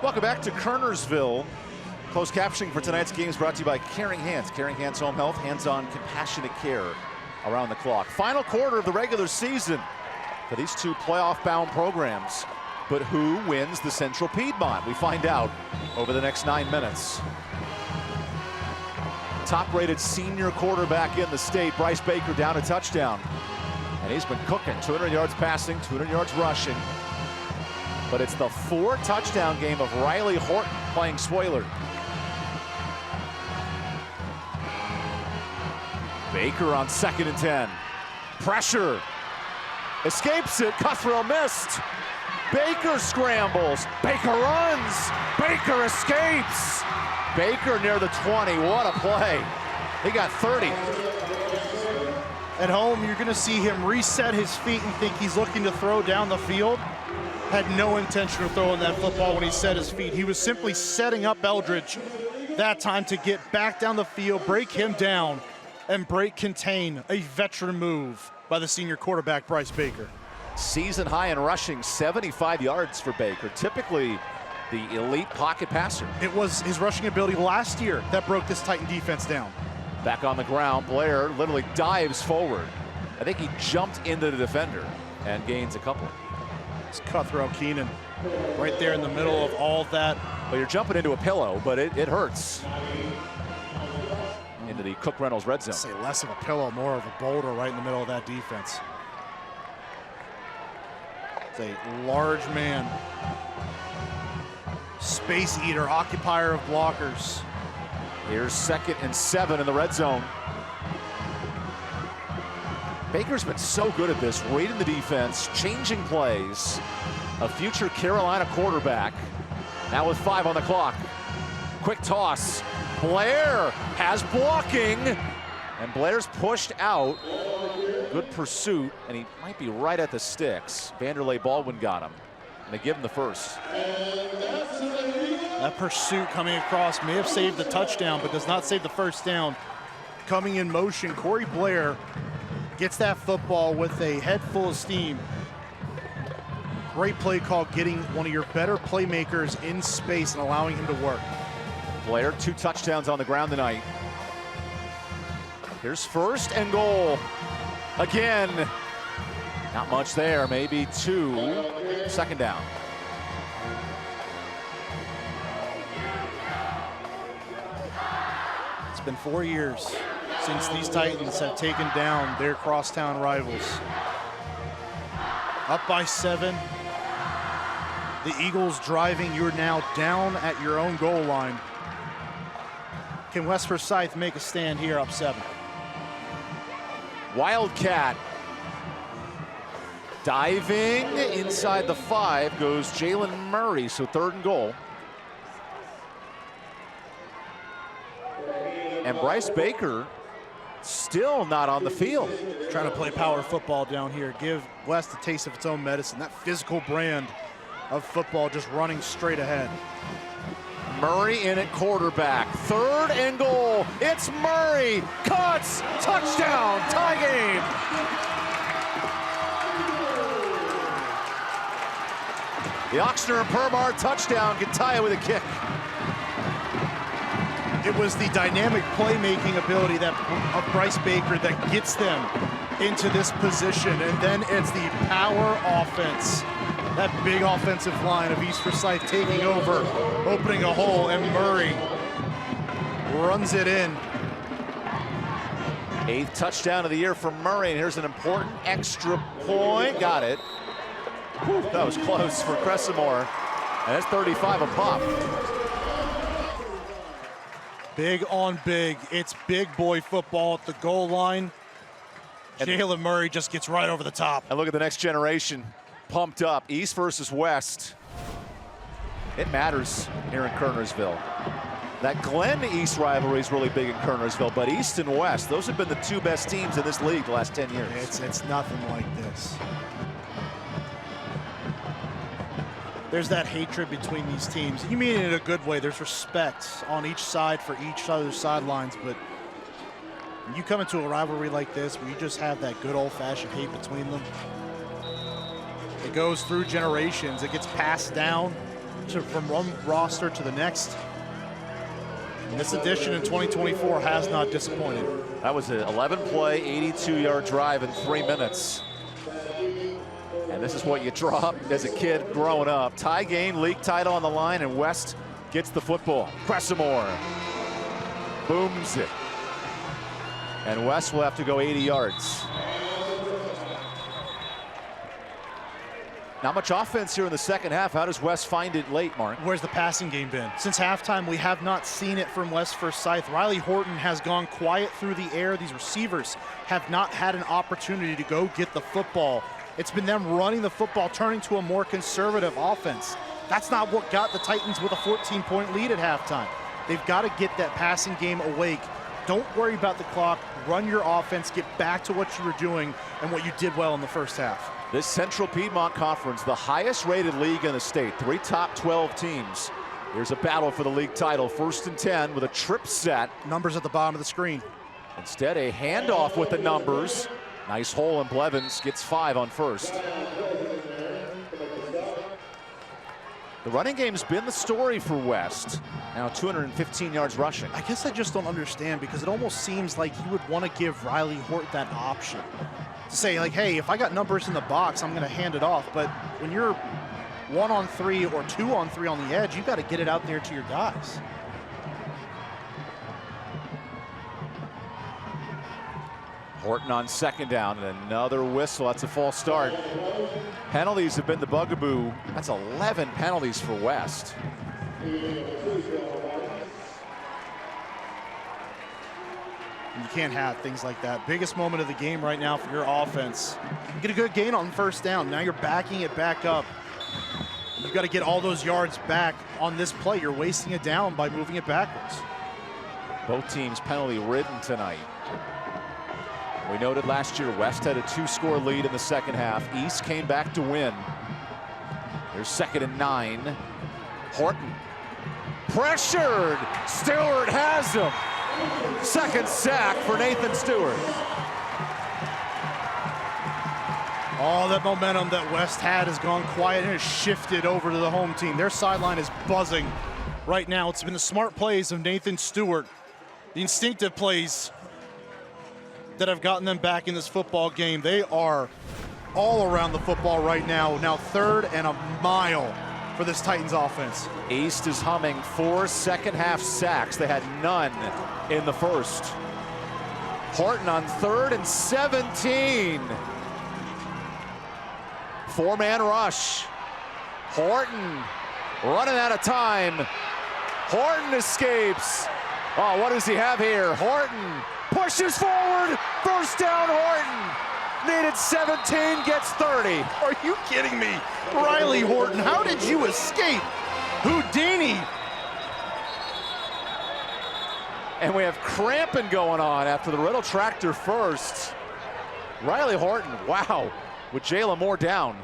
Welcome back to Kernersville. Closed captioning for tonight's game is brought to you by Caring Hands. Caring Hands Home Health, hands-on compassionate care around the clock. Final quarter of the regular season for these two playoff-bound programs. But who wins the Central Piedmont? We find out over the next 9 minutes. Top-rated senior quarterback in the state, Bryce Baker, down a touchdown. And he's been cooking, 200 yards passing, 200 yards rushing. But it's the 4-touchdown game of Riley Horton playing spoiler. Baker on 2nd and 10. Pressure. Escapes it. Cuthrell missed. Baker scrambles. Baker runs. Baker escapes. Baker near the 20. What a play. He got 30. At home, you're going to see him reset his feet and think he's looking to throw down the field. Had no intention of throwing that football when he set his feet. He was simply setting up Eldridge that time to get back down the field, break him down, and break contain. A veteran move by the senior quarterback, Bryce Baker. Season high in rushing, 75 yards for Baker. Typically the elite pocket passer. It was his rushing ability last year that broke this Titan defense down. Back on the ground, Blair literally dives forward. I think he jumped into the defender and gains a couple. It's Cuthrell Keenan right there in the middle of all that. Well, you're jumping into a pillow, but it hurts. Into the Cook Reynolds red zone. Say less of a pillow, more of a boulder right in the middle of that defense. It's a large man. Space eater, occupier of blockers. Here's 2nd and 7 in the red zone. Baker's been so good at this, reading the defense, changing plays. A future Carolina quarterback. Now with 5 on the clock. Quick toss. Blair has blocking. And Blair's pushed out. Good pursuit, and he might be right at the sticks. Vanderlei Baldwin got him. And they give him the first. That pursuit coming across may have saved the touchdown, but does not save the first down. Coming in motion, Corey Blair gets that football with a head full of steam. Great play call, getting one of your better playmakers in space and allowing him to work. Blair, 2 touchdowns on the ground tonight. Here's 1st and goal. Again, not much there, maybe 2. 2nd down. It's been 4 years since these Titans have taken down their crosstown rivals. Up by 7. The Eagles driving. You're now down at your own goal line. Can West Forsyth make a stand here up 7? Wildcat. Diving inside the 5 goes Jalen Murray, so 3rd and goal. And Bryce Baker still not on the field. Trying to play power football down here. Give West a taste of its own medicine. That physical brand of football just running straight ahead. Murray in at quarterback. 3rd and goal. It's Murray. Cuts. Touchdown. Tie game. The Oxner and Permar touchdown. Can tie it with a kick. It was the dynamic playmaking ability of Bryce Baker that gets them into this position. And then it's the power offense. That big offensive line of East Forsyth taking over, opening a hole, and Murray runs it in. 8th touchdown of the year for Murray, and here's an important extra point. Got it. Whew, that was close for Cressamore, and that's 35 a pop. Big on big. It's big boy football at the goal line. Jalen Murray just gets right over the top. And look at the next generation. Pumped up. East versus West. It matters here in Kernersville. That Glen-East rivalry is really big in Kernersville, but East and West, those have been the 2 best teams in this league the last 10 years. It's nothing like this. There's that hatred between these teams. You mean it in a good way. There's respect on each side for each other's sidelines, but when you come into a rivalry like this where you just have that good old-fashioned hate between them, it goes through generations. It gets passed down from one roster to the next. And this edition in 2024 has not disappointed. That was an 11-play, 82-yard drive in 3 minutes. And this is what you draw up as a kid growing up. Tie game, league title on the line, and West gets the football. Cressamore booms it. And West will have to go 80 yards. Not much offense here in the second half. How does West find it late, Mark? Where's the passing game been? Since halftime, we have not seen it from West Forsyth. Riley Horton has gone quiet through the air. These receivers have not had an opportunity to go get the football. It's been them running the football, turning to a more conservative offense. That's not what got the Titans with a 14-point lead at halftime. They've got to get that passing game awake. Don't worry about the clock. Run your offense. Get back to what you were doing and what you did well in the first half. This Central Piedmont Conference, the highest-rated league in the state. 3 top 12 teams. Here's a battle for the league title. 1st and 10 with a trip set. Numbers at the bottom of the screen. Instead, a handoff with the numbers. Nice hole, and Blevins gets 5 on 1st. The running game's been the story for West. Now 215 yards rushing. I guess I just don't understand, because it almost seems like you would want to give Riley Hort that option. To say, like, hey, if I got numbers in the box, I'm going to hand it off. But when you're 1-on-3 or 2-on-3 on the edge, you got to get it out there to your guys. Horton on 2nd down, and another whistle. That's a false start. Penalties have been the bugaboo. That's 11 penalties for West. You can't have things like that. Biggest moment of the game right now for your offense. You get a good gain on 1st down. Now you're backing it back up. You've got to get all those yards back on this play. You're wasting it down by moving it backwards. Both teams penalty-ridden tonight. We noted last year West had a 2-score lead in the second half. East came back to win. Here's 2nd and 9. Horton pressured. Stewart has him. 2nd sack for Nathan Stewart. All that momentum that West had has gone quiet and has shifted over to the home team. Their sideline is buzzing right now. It's been the smart plays of Nathan Stewart, the instinctive plays that have gotten them back in this football game. They are all around the football right now. Now 3rd and a mile for this Titans offense. East is humming. 4 second-half sacks. They had none in the first. Horton on 3rd and 17. 4-man rush. Horton running out of time. Horton escapes. Oh, what does he have here? Horton pushes forward. 1st down, Horton. Needed 17, gets 30. Are you kidding me? Riley Horton, how did you escape? Houdini. And we have cramping going on after the Riddle tractor first. Riley Horton, wow, with Jayla Moore down.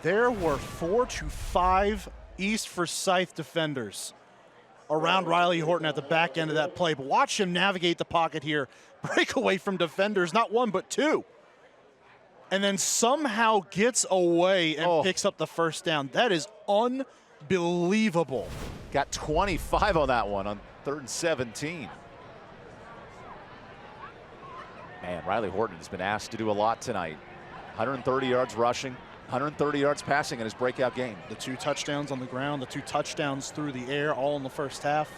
There were 4 to 5 East Forsyth defenders around Riley Horton at the back end of that play. But watch him navigate the pocket here, break away from defenders, not 1 but 2. And then somehow gets away and picks up the first down. That is unbelievable. Got 25 on that one on 3rd and 17. Man, Riley Horton has been asked to do a lot tonight. 130 yards rushing, 130 yards passing in his breakout game. The 2 touchdowns on the ground, the 2 touchdowns through the air, all in the first half.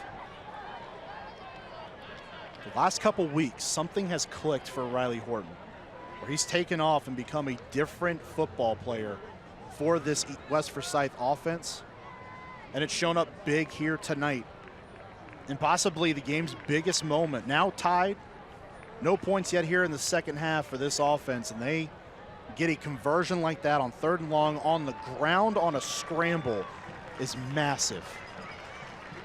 The last couple weeks, something has clicked for Riley Horton, where he's taken off and become a different football player for this West Forsyth offense. And it's shown up big here tonight. And possibly the game's biggest moment. Now tied. No points yet here in the second half for this offense. And they get a conversion like that on 3rd and long on the ground on a scramble is massive.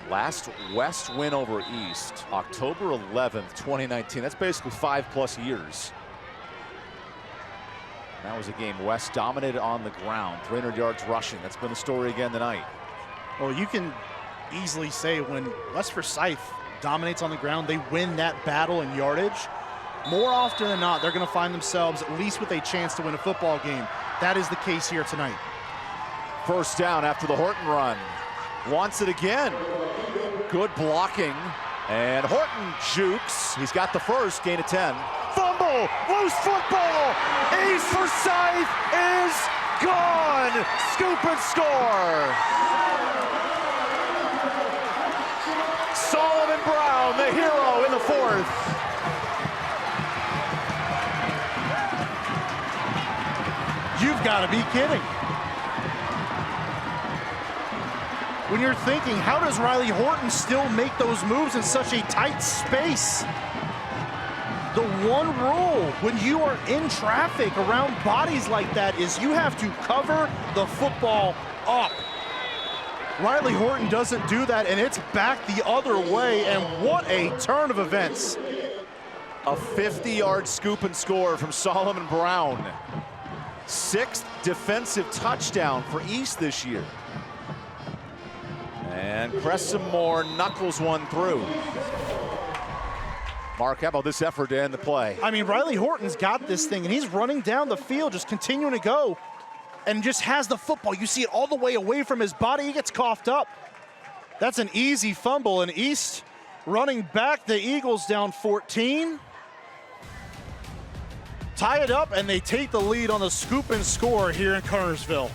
Last West win over East, October 11th, 2019. That's basically 5+ years. That was a game West dominated on the ground, 300 yards rushing. That's been the story again tonight. Well, you can easily say when West Forsyth dominates on the ground, they win that battle in yardage. More often than not, they're going to find themselves at least with a chance to win a football game. That is the case here tonight. First down after the Horton run. Wants it again. Good blocking. And Horton jukes. He's got the first, gain of 10. Fumble! Loose football! East Forsyth is gone! Scoop and score! Solomon Brown, the hero in the 4th. You've got to be kidding. When you're thinking, how does Riley Horton still make those moves in such a tight space? The one rule when you are in traffic around bodies like that is you have to cover the football up. Riley Horton doesn't do that, and it's back the other way, and what a turn of events. A 50-yard scoop and score from Solomon Brown. 6th defensive touchdown for East this year. And Cresson Moore knuckles one through. Mark, how about this effort to end the play? I mean, Riley Horton's got this thing, and he's running down the field, just continuing to go, and just has the football. You see it all the way away from his body. He gets coughed up. That's an easy fumble, and East running back. The Eagles down 14. Tie it up, and they take the lead on the scoop and score here in Kernersville.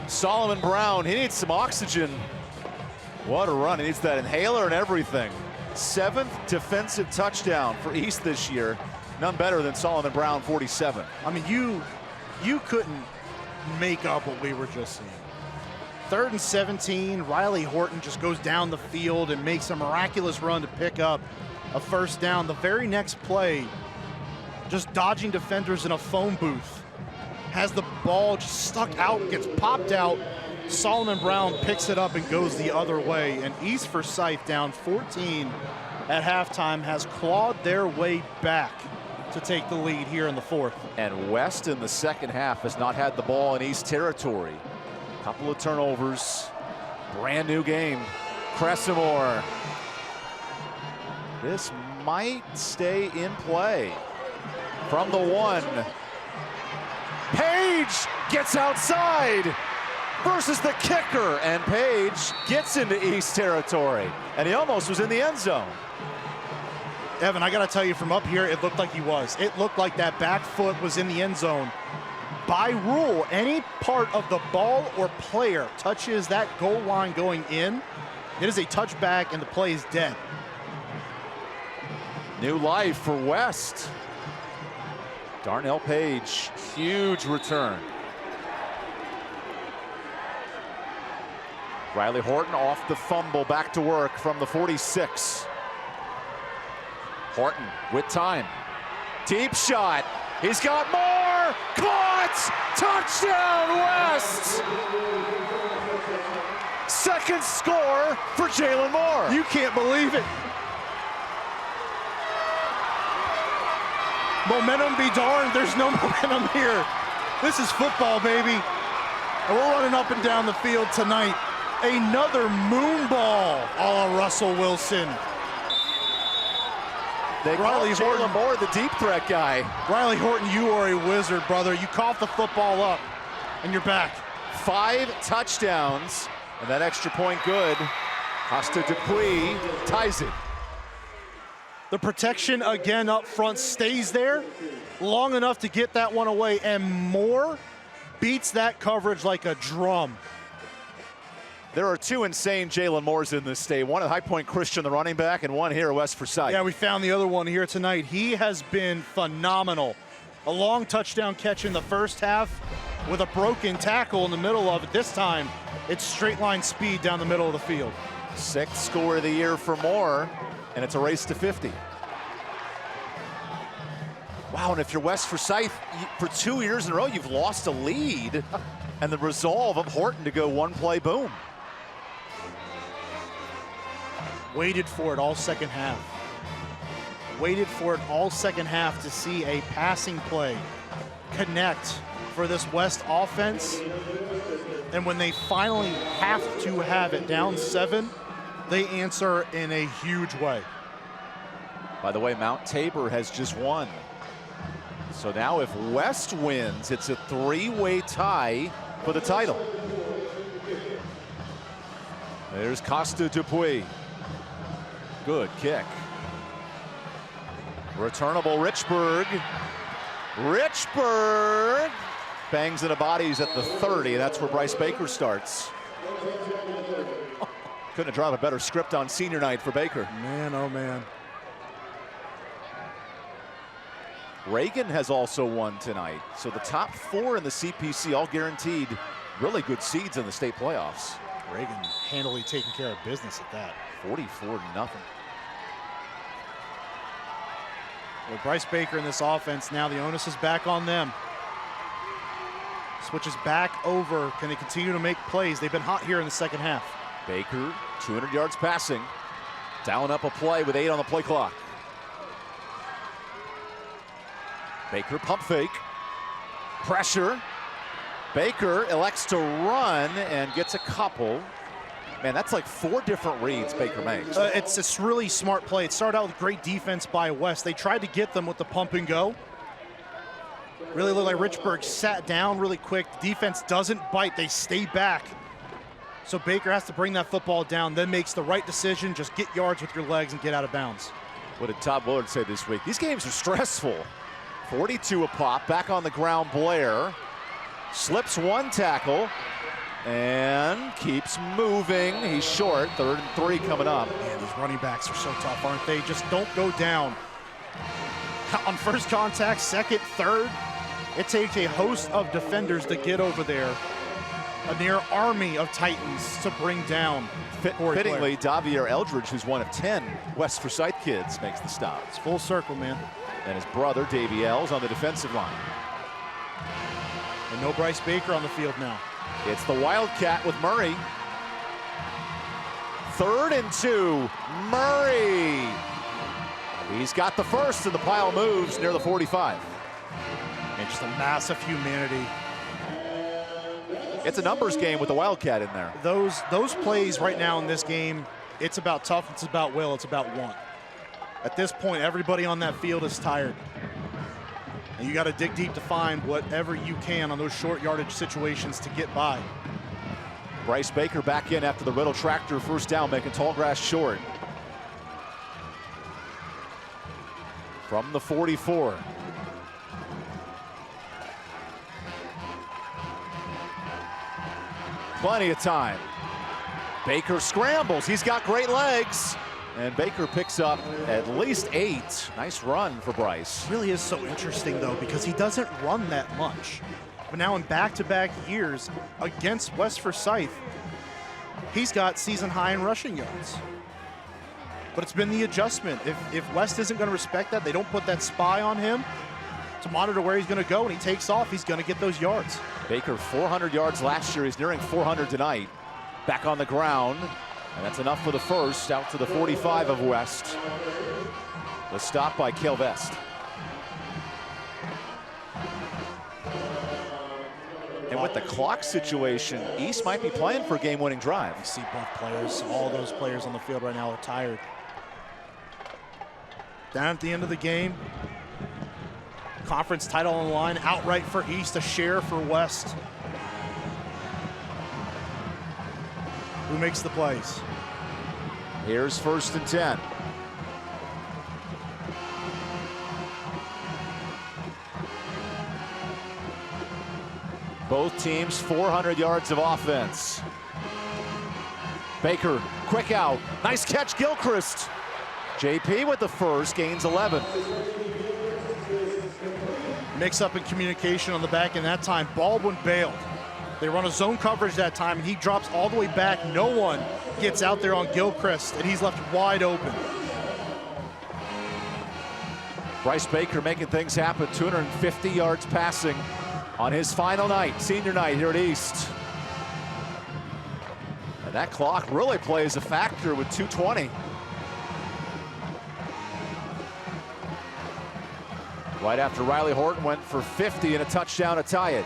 Solomon Brown, he needs some oxygen. What a run, he needs that inhaler and everything. 7th defensive touchdown for East this year. None better than Solomon Brown, 47. I mean, you couldn't make up what we were just seeing. 3rd and 17, Riley Horton just goes down the field and makes a miraculous run to pick up a first down. The very next play, just dodging defenders in a phone booth, has the ball just stuck out, gets popped out. Solomon Brown picks it up and goes the other way. And East Forsyth, down 14 at halftime, has clawed their way back to take the lead here in the fourth. And West in the second half has not had the ball in East territory. Couple of turnovers. Brand new game. Cressimore. This might stay in play. From the 1. Page gets outside versus the kicker. And Page gets into East territory. And he almost was in the end zone. Evan, I got to tell you, from up here, it looked like he was. It looked like that back foot was in the end zone. By rule, any part of the ball or player touches that goal line going in, it is a touchback and the play is dead. New life for West. Darnell Page, huge return. Riley Horton off the fumble, back to work from the 46. Horton with time. Deep shot. He's got more. Caught. Touchdown West. Second score for Jalen Moore. You can't believe it. Momentum be darned. There's no momentum here. This is football, baby. And we're running up and down the field tonight. Another moon ball a la Russell Wilson. They call Jalen Moore the deep threat guy. Riley Horton, you are a wizard, brother. You cough the football up, and you're back. 5 touchdowns, and that extra point good. Costa Dupuis ties it. The protection again up front stays there long enough to get that one away, and Moore beats that coverage like a drum. There are 2 insane Jalen Moores in this state. One at High Point Christian, the running back, and one here at West Forsyth. Yeah, we found the other one here tonight. He has been phenomenal. A long touchdown catch in the first half with a broken tackle in the middle of it. This time, it's straight line speed down the middle of the field. 6th score of the year for Moore, and it's a race to 50. Wow, and if you're West Forsyth, for 2 years in a row, you've lost a lead, and the resolve of Horton to go one play, boom. Waited for it all second half. Waited for it all second half to see a passing play connect for this West offense. And when they finally have to have it down 7, they answer in a huge way. By the way, Mount Tabor has just won. So now if West wins, it's a 3-way tie for the title. There's Costa Dupuis. Good kick. Returnable Richburg. Richburg bangs into bodies at the 30. That's where Bryce Baker starts. Couldn't have drawn a better script on senior night for Baker. Man, oh man. Reagan has also won tonight. So the top 4 in the CPC all guaranteed really good seeds in the state playoffs. Reagan handily taking care of business at that. 44-0. With Bryce Baker in this offense, now the onus is back on them. Switches back over. Can they continue to make plays? They've been hot here in the second half. Baker, 200 yards passing. Dialing up a play with 8 on the play clock. Baker pump fake. Pressure. Baker elects to run and gets a couple. Man, that's like 4 different reads Baker makes. It's this really smart play. It started out with great defense by West. They tried to get them with the pump and go. Really looked like Richburg sat down really quick. The defense doesn't bite. They stay back. So Baker has to bring that football down, then makes the right decision. Just get yards with your legs and get out of bounds. What did Todd Willard say this week? These games are stressful. 42 a pop. Back on the ground, Blair. Slips 1 tackle. And keeps moving. He's short. 3rd and 3 coming up. Man, these running backs are so tough, aren't they? Just don't go down. On first contact, second, third, it takes a host of defenders to get over there. A near army of Titans to bring down. Fittingly, Davier Eldridge, who's one of 10 West Forsyth kids, makes the stop. It's full circle, man. And his brother, Davey Ells, on the defensive line. And no Bryce Baker on the field now. It's the Wildcat with Murray. 3rd and 2, Murray. He's got the first, and the pile moves near the 45. And just a massive humanity. It's a numbers game with the Wildcat in there. Those plays right now in this game, it's about tough, it's about will, it's about want. At this point, everybody on that field is tired. And you got to dig deep to find whatever you can on those short yardage situations to get by. Bryce Baker back in after the Riddle tractor first down, making Tallgrass short. From the 44. Plenty of time. Baker scrambles. He's got great legs. And Baker picks up at least 8. Nice run for Bryce. Really is so interesting, though, because he doesn't run that much. But now in back-to-back years against West Forsyth, he's got season high in rushing yards. But it's been the adjustment. If West isn't going to respect that, they don't put that spy on him to monitor where he's going to go, and he takes off, he's going to get those yards. Baker, 400 yards last year. He's nearing 400 tonight. Back on the ground. And that's enough for the first, out to the 45 of West. The stop by Kilvest. And with the clock situation, East might be playing for a game-winning drive. You see both players, all those players on the field right now are tired. Down at the end of the game, conference title on the line, outright for East, a share for West. Who makes the plays? Here's 1st and 10. Both teams 400 yards of offense. Baker, quick out. Nice catch, Gilchrist. JP with the first, gains 11. Mix up in communication on the back end that time. Baldwin bailed. They run a zone coverage that time, and he drops all the way back. No one gets out there on Gilchrist, and he's left wide open. Bryce Baker making things happen, 250 yards passing on his final night, senior night here at East. And that clock really plays a factor with 2:20. Right after Riley Horton went for 50 and a touchdown to tie it.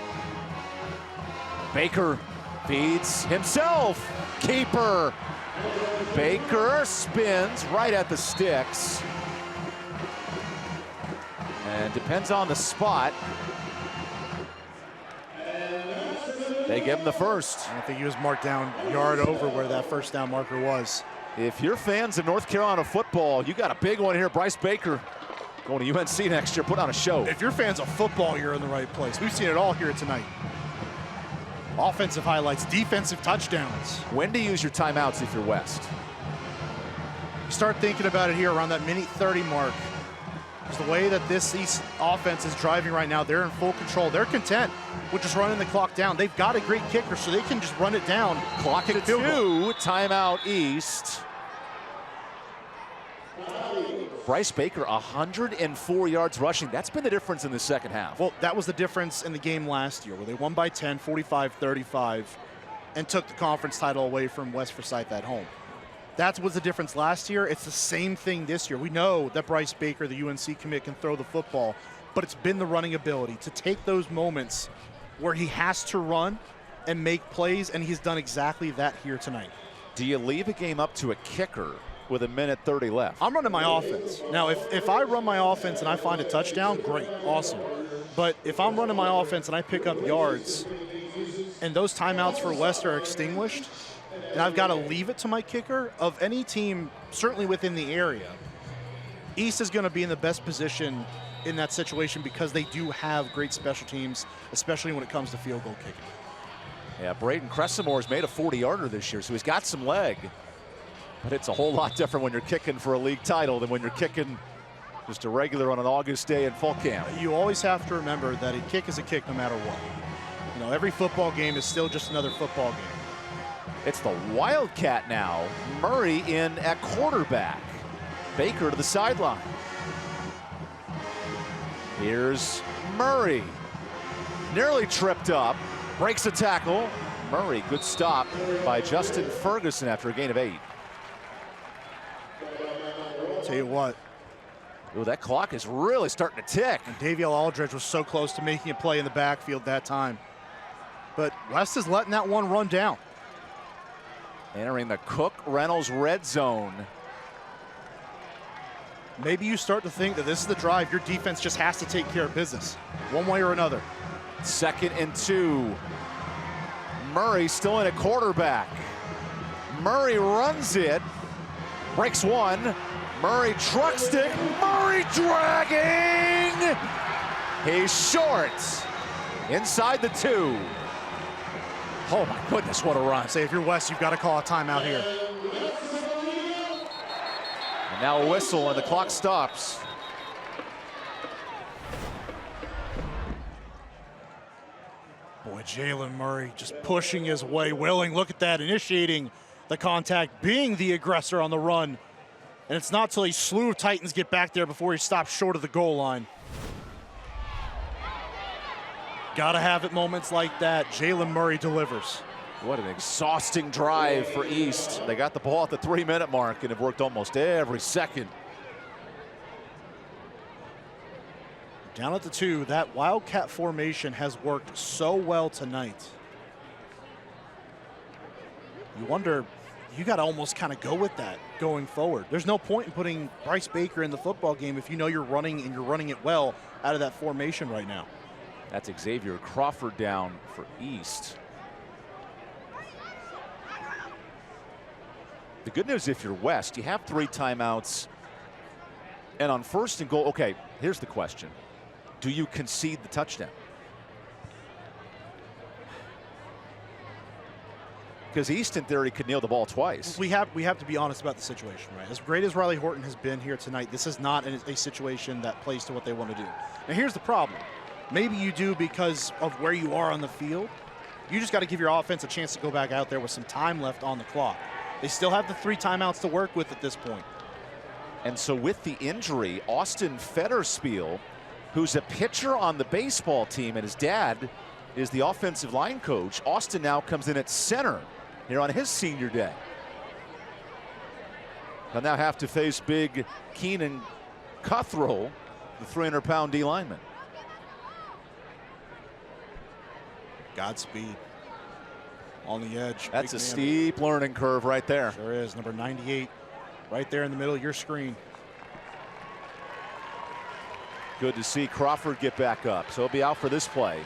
Baker feeds himself. Keeper. Baker spins right at the sticks. And depends on the spot. They give him the first. I think he was marked down yard over where that first down marker was. If you're fans of North Carolina football, you got a big one here. Bryce Baker going to UNC next year, put on a show. If you're fans of football, you're in the right place. We've seen it all here tonight. Offensive highlights, defensive touchdowns. When to use your timeouts if you're West? You start thinking about it here around that minute 30 mark. Because the way that this East offense is driving right now, they're in full control. They're content with just running the clock down. They've got a great kicker, so they can just run it down. Clock at 2, timeout East. Bryce Baker, 104 yards rushing. That's been the difference in the second half. Well, that was the difference in the game last year where they won by 10, 45-35, and took the conference title away from West Forsyth at home. That was the difference last year. It's the same thing this year. We know that Bryce Baker, the UNC commit, can throw the football, but it's been the running ability to take those moments where he has to run and make plays, and he's done exactly that here tonight. Do you leave a game up to a kicker with a minute 30 left? I'm running my offense. Now, if I run my offense and I find a touchdown, great, awesome. But if I'm running my offense and I pick up yards and those timeouts for West are extinguished, and I've got to leave it to my kicker, of any team, certainly within the area, East is going to be in the best position in that situation because they do have great special teams, especially when it comes to field goal kicking. Yeah, Braden Cresimore's made a 40-yarder this year, so he's got some leg. But it's a whole lot different when you're kicking for a league title than when you're kicking just a regular on an August day in fall camp. You always have to remember that a kick is a kick no matter what. You know, every football game is still just another football game. It's the Wildcat now. Murray in at quarterback. Baker to the sideline. Here's Murray. nearly tripped up, breaks a tackle. Murray, good stop by Justin Ferguson after a gain of 8. Tell you what. Ooh, that clock is really starting to tick. And Daviel Aldridge was so close to making a play in the backfield that time. But West is letting that one run down. Entering the Cook-Reynolds red zone. Maybe you start to think that this is the drive your defense just has to take care of business, one way or another. 2nd and 2. Murray still in at quarterback. Murray runs it, breaks one. Murray truck stick, Murray dragging! He's short, inside the 2. Oh my goodness, what a run. Say if you're West, you've got to call a timeout here. And now a whistle and the clock stops. Boy, Jalen Murray just pushing his way, willing, look at that, initiating the contact, being the aggressor on the run. And it's not till a slew of Titans get back there before he stops short of the goal line. Gotta have it moments like that. Jalen Murray delivers. What an exhausting drive for East. They got the ball at the 3-minute mark and have worked almost every second. Down at the 2, that Wildcat formation has worked so well tonight. You wonder, you got to almost kind of go with that going forward. There's no point in putting Bryce Baker in the football game if you know you're running and you're running it well out of that formation right now. That's Xavier Crawford down for East. The good news if you're West, you have 3 timeouts. And on 1st and goal, okay, here's the question. Do you concede the touchdown? Because East, in theory, could nail the ball twice. We have to be honest about the situation, right? As great as Riley Horton has been here tonight, this is not a situation that plays to what they want to do. Now, here's the problem. Maybe you do because of where you are on the field. You just got to give your offense a chance to go back out there with some time left on the clock. They still have the 3 timeouts to work with at this point. And so with the injury, Austin Federspiel, who's a pitcher on the baseball team, and his dad is the offensive line coach. Austin now comes in at center here on his senior day. He'll now have to face big Keenan Cuthrell, the 300-pound D lineman. Godspeed. On the edge. That's a steep learning curve right there. Sure is. Number 98 right there in the middle of your screen. Good to see Crawford get back up. So he'll be out for this play.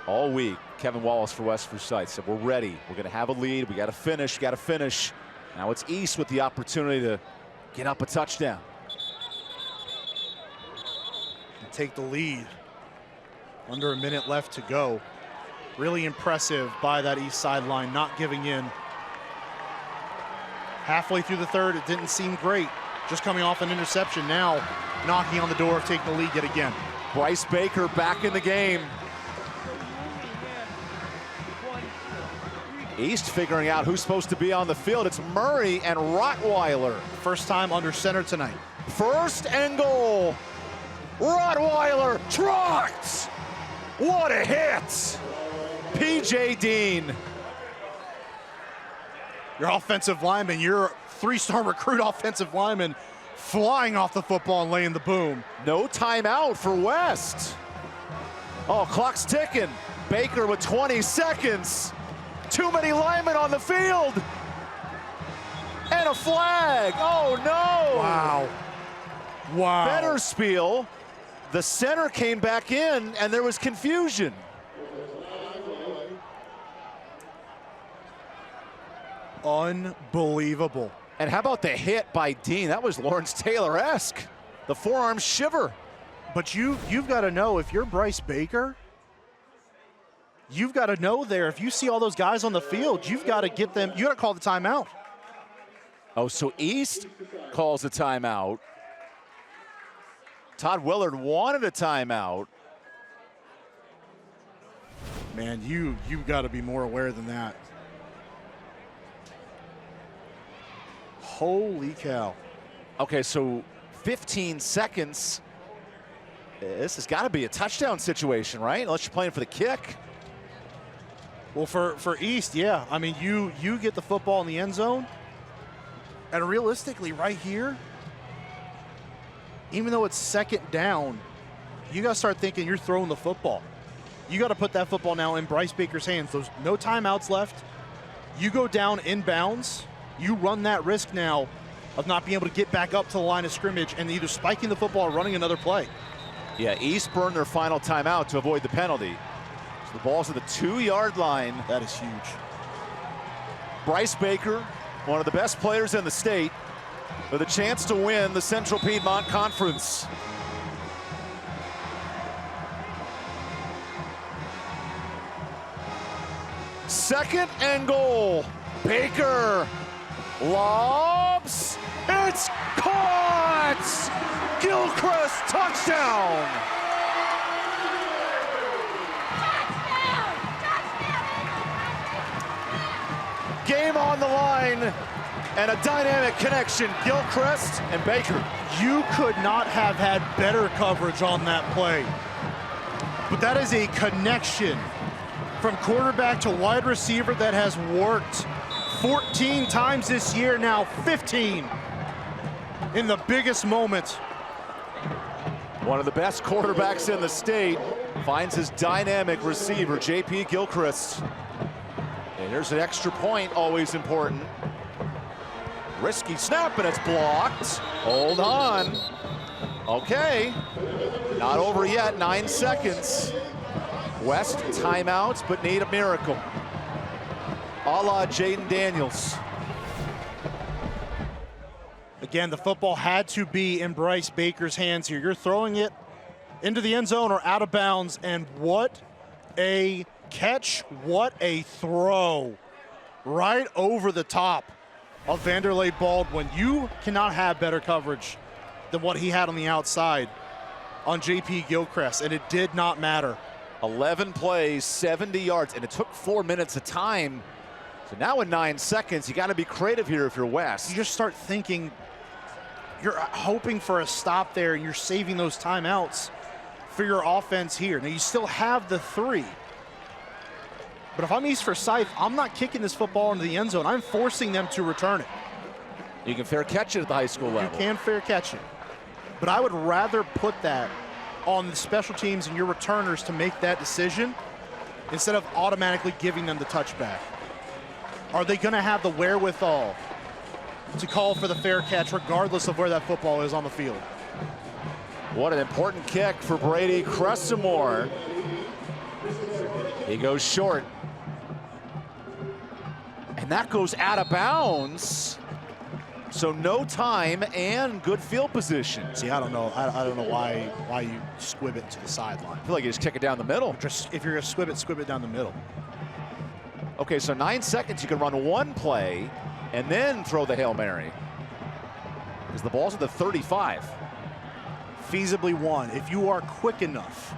All week, Kevin Wallace for West Forsyth said, we're ready. We're going to have a lead. We got to finish. Now it's East with the opportunity to get up a touchdown. And take the lead. Under a minute left to go. Really impressive by that East sideline, not giving in. Halfway through the 3rd, it didn't seem great. Just coming off an interception, now knocking on the door of taking the lead yet again. Bryce Baker back in the game. East figuring out who's supposed to be on the field. It's Murray and Rottweiler. First time under center tonight. 1st and goal. Rottweiler trucked. What a hit. P.J. Dean. Your offensive lineman, your 3-star recruit offensive lineman, flying off the football and laying the boom. No timeout for West. Oh, clock's ticking. Baker with 20 seconds. Too many linemen on the field. And a flag. Oh, no. Wow. Federspiel, the center came back in, and there was confusion. Unbelievable. And how about the hit by Dean? That was Lawrence Taylor-esque. The forearm shiver. But you've got to know, if you're Bryce Baker, you've got to know there, if you see all those guys on the field, you've got to get them, you got to call the timeout. Oh, so East calls a timeout. Todd Willard wanted a timeout. Man, you've got to be more aware than that. Holy cow. Okay, so 15 seconds. This has got to be a touchdown situation, right? Unless you're playing for the kick. Well, for East, yeah. I mean, you get the football in the end zone, and realistically, right here, even though it's second down, you got to start thinking you're throwing the football. You got to put that football now in Bryce Baker's hands. There's no timeouts left. You go down inbounds. You run that risk now of not being able to get back up to the line of scrimmage and either spiking the football or running another play. Yeah, East burned their final timeout to avoid the penalty. So the ball's at the 2-yard line. That is huge. Bryce Baker, one of the best players in the state, with a chance to win the Central Piedmont Conference. Second and goal. Baker lobs. It's caught! Gilchrist touchdown! Game on the line and a dynamic connection. Gilchrist and Baker. You could not have had better coverage on that play. But that is a connection from quarterback to wide receiver that has worked 14 times this year, now 15 in the biggest moment. One of the best quarterbacks in the state finds his dynamic receiver, J.P. Gilchrist. And here's an extra point, always important. Risky snap, and it's blocked. Hold on. Okay. Not over yet, 9 seconds. West timeouts, but need a miracle. A la Jaden Daniels. Again, the football had to be in Bryce Baker's hands here. You're throwing it into the end zone or out of bounds, and what a catch, what a throw. Right over the top of Vanderlei Baldwin. You cannot have better coverage than what he had on the outside on J.P. Gilchrist, and it did not matter. 11 plays, 70 yards, and it took 4 minutes of time. So now in 9 seconds, you got to be creative here if you're West. You just start thinking, you're hoping for a stop there, and you're saving those timeouts for your offense here. Now, you still have the 3. But if I'm East Forsyth, I'm not kicking this football into the end zone. I'm forcing them to return it. You can fair catch it at the high school level. You can fair catch it. But I would rather put that on the special teams and your returners to make that decision instead of automatically giving them the touchback. Are they going to have the wherewithal to call for the fair catch regardless of where that football is on the field? What an important kick for Brady Cressamore. He goes short. And that goes out of bounds. So no time and good field position. See, I don't know. I don't know why you squib it to the sideline. I feel like you just kick it down the middle. Just if you're going to squib it down the middle. Okay, so 9 seconds, you can run one play and then throw the Hail Mary. Because the ball's at the 35. Feasibly 1, if you are quick enough.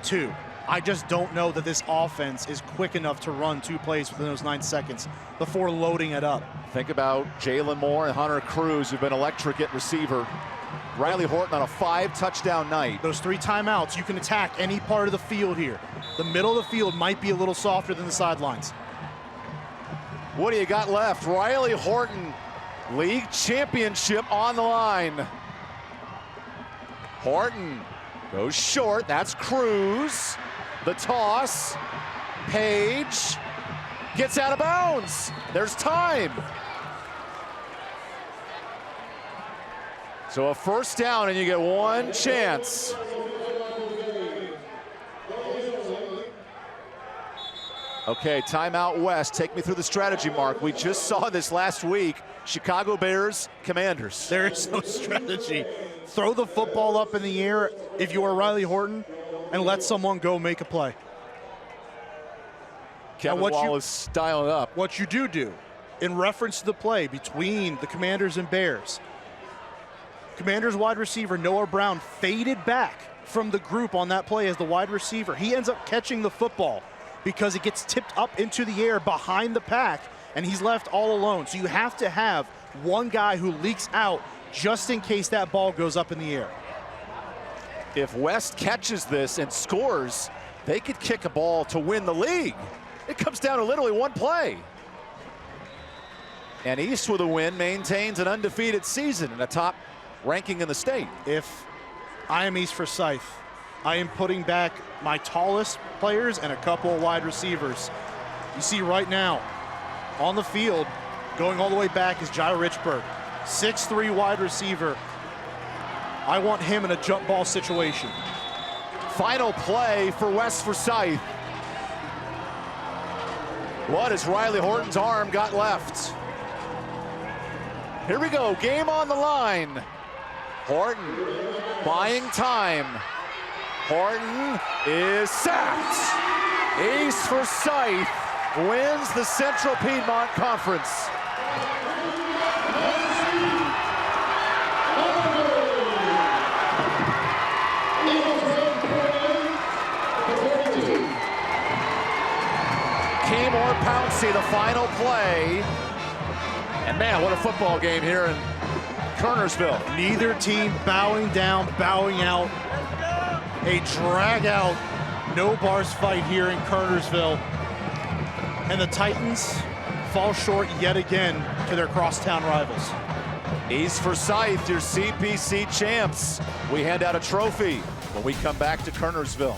2, I just don't know that this offense is quick enough to run 2 plays within those 9 seconds before loading it up. Think about Jalen Moore and Hunter Cruz, who've been electric at receiver. Riley Horton on a 5-touchdown night. Those 3 timeouts, you can attack any part of the field here. The middle of the field might be a little softer than the sidelines. What do you got left? Riley Horton, league championship on the line. Horton goes short, that's Cruz. The toss, Page gets out of bounds. There's time. So a first down and you get one chance. Okay, timeout West. Take me through the strategy, Mark. We just saw this last week. Chicago Bears, Commanders. There is no strategy. Throw the football up in the air if you are Riley Horton and let someone go make a play. Kevin Wallace dialing up. What you do, in reference to the play between the Commanders and Bears, Commanders wide receiver Noah Brown faded back from the group on that play as the wide receiver. He ends up catching the football because it gets tipped up into the air behind the pack, and he's left all alone. So you have to have one guy who leaks out just in case that ball goes up in the air. If West catches this and scores, they could kick a ball to win the league. It comes down to literally one play. And East with a win maintains an undefeated season and a top ranking in the state. If I am East Forsyth, I am putting back my tallest players and a couple of wide receivers. You see right now on the field, going all the way back is Jai Richburg, 6'3" wide receiver. I want him in a jump ball situation. Final play for West Forsyth. What has Riley Horton's arm got left? Here we go, game on the line. Horton buying time. Horton is sacked. East Forsyth wins the Central Piedmont Conference. Keymore Pouncey, the final play. And man, what a football game here in Kernersville. Neither team bowing down, bowing out. A drag out, no bars fight here in Kernersville. And the Titans fall short yet again to their crosstown rivals. East Forsyth, your CPC champs. We hand out a trophy when we come back to Kernersville.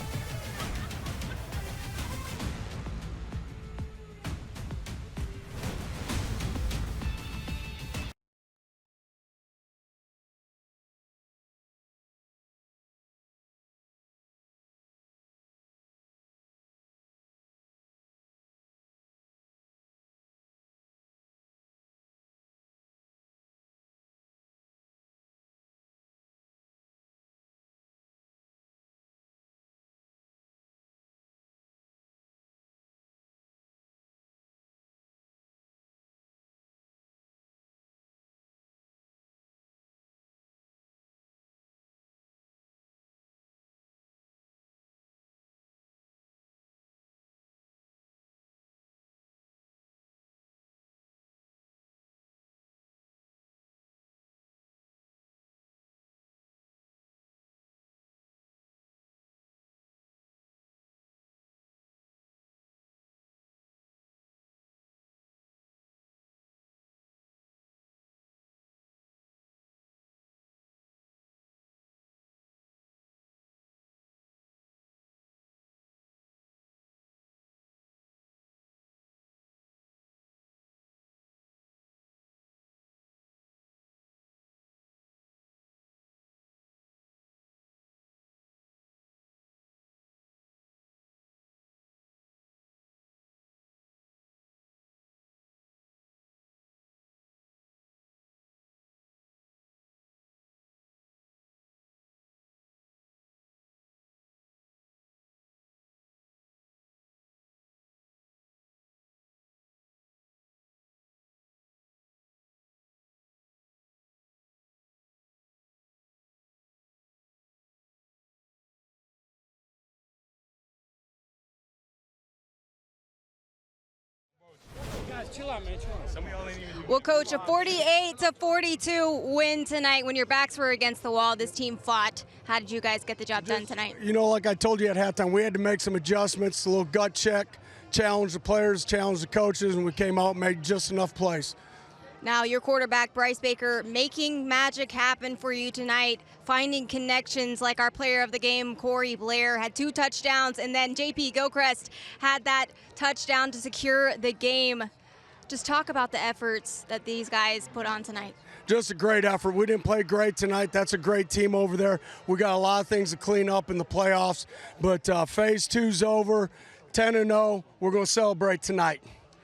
Well, Coach, a 48-42 win tonight. When your backs were against the wall, this team fought. How did you guys get the job done tonight? You know, like I told you at halftime, we had to make some adjustments, a little gut check, challenge the players, challenge the coaches, and we came out and made just enough plays. Now, your quarterback, Bryce Baker, making magic happen for you tonight, finding connections like our player of the game, Corey Blair, had 2 touchdowns, and then JP Gilchrist had that touchdown to secure the game. Just talk about the efforts that these guys put on tonight. Just a great effort. We didn't play great tonight. That's a great team over there. We got a lot of things to clean up in the playoffs, but phase 2's over, 10-0. We're going to celebrate tonight.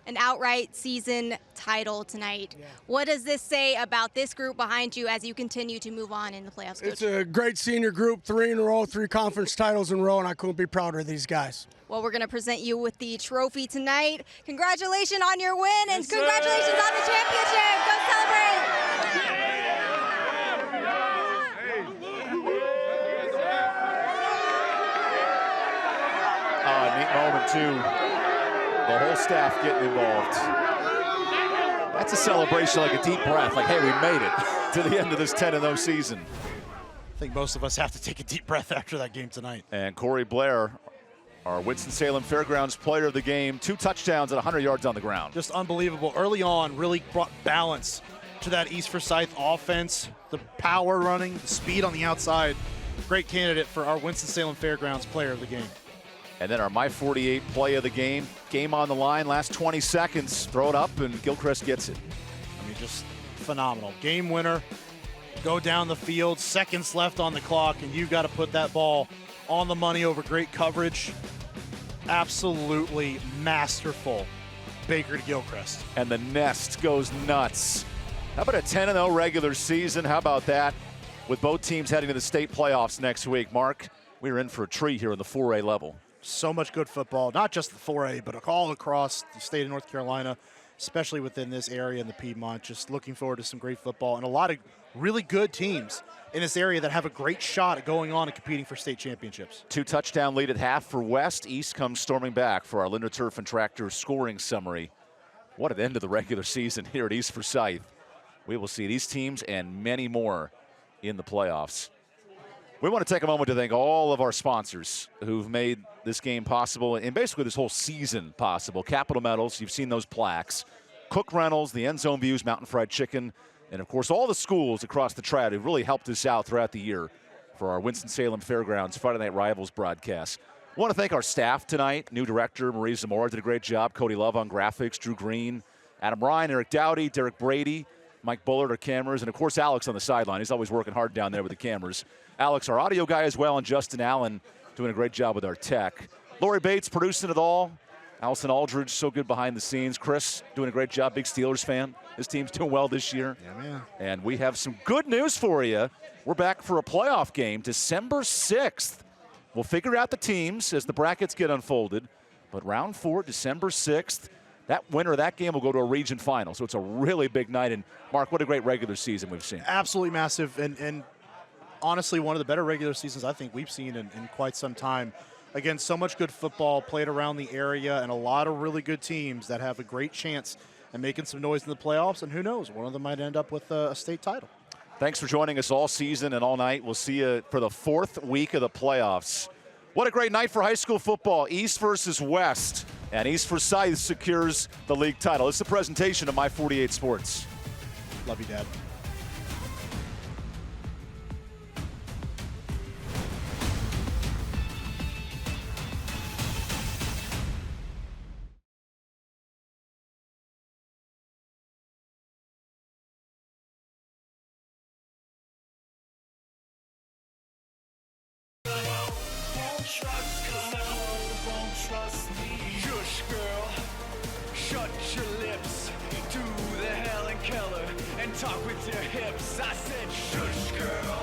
An outright season title tonight. Yeah. What does this say about this group behind you as you continue to move on in the playoffs, Coach? It's a great senior group, 3 in a row, 3 conference titles in a row, and I couldn't be prouder of these guys. Well, we're going to present you with the trophy tonight. Congratulations on your win, and congratulations on the championship. Go celebrate. Neat moment, too. The whole staff getting involved. That's a celebration, like a deep breath, like, hey, we made it to the end of this 10-0 season. I think most of us have to take a deep breath after that game tonight. And Corey Blair, our Winston-Salem Fairgrounds player of the game, 2 touchdowns at 100 yards on the ground. Just unbelievable. Early on, really brought balance to that East Forsyth offense. The power running, the speed on the outside. Great candidate for our Winston-Salem Fairgrounds player of the game. And then our My 48 play of the game. Game on the line, last 20 seconds. Throw it up, and Gilchrist gets it. I mean, just phenomenal. Game winner. Go down the field, seconds left on the clock, and you got to put that ball on the money over great coverage. Absolutely masterful. Baker to Gilchrist. And the nest goes nuts. How about a 10-0 regular season? How about that? With both teams heading to the state playoffs next week. Mark, we're in for a treat here in the 4A level. So much good football, not just the 4A, but all across the state of North Carolina, especially within this area in the Piedmont. Just looking forward to some great football and a lot of really good teams in this area that have a great shot at going on and competing for state championships. 2-touchdown lead at half for West. East comes storming back for our Linder Turf and Tractor scoring summary. What an end to the regular season here at East Forsyth. We will see these teams and many more in the playoffs. We want to take a moment to thank all of our sponsors who've made this game possible and basically this whole season possible. Capital Metals, you've seen those plaques. Cook Rentals, the End Zone Views, Mountain Fried Chicken, and of course all the schools across the Triad who've really helped us out throughout the year for our Winston-Salem Fairgrounds Friday Night Rivals broadcast. I want to thank our staff tonight. New director Marie Zamora did a great job. Cody Love on graphics, Drew Green, Adam Ryan, Eric Dowdy, Derek Brady, Mike Bullard, our cameras, and of course Alex on the sideline. He's always working hard down there with the cameras. Alex, our audio guy as well, and Justin Allen doing a great job with our tech. Lori Bates producing it all. Allison Aldridge, so good behind the scenes. Chris doing a great job, big Steelers fan. His team's doing well this year. Yeah, man. And we have some good news for you. We're back for a playoff game December 6th. We'll figure out the teams as the brackets get unfolded. But round 4, December 6th. That winner of that game will go to a region final. So it's a really big night. And, Mark, what a great regular season we've seen. Absolutely massive. And honestly, one of the better regular seasons I think we've seen in quite some time. Again, so much good football played around the area and a lot of really good teams that have a great chance at making some noise in the playoffs. And who knows, one of them might end up with a state title. Thanks for joining us all season and all night. We'll see you for the 4th week of the playoffs. What a great night for high school football. East versus West. And East Forsyth secures the league title. It's a presentation of My 48 Sports. Love you, Dad. Trust me. Shush, girl. Shut your lips. Do the Helen Keller and talk with your hips. I said, shush, girl.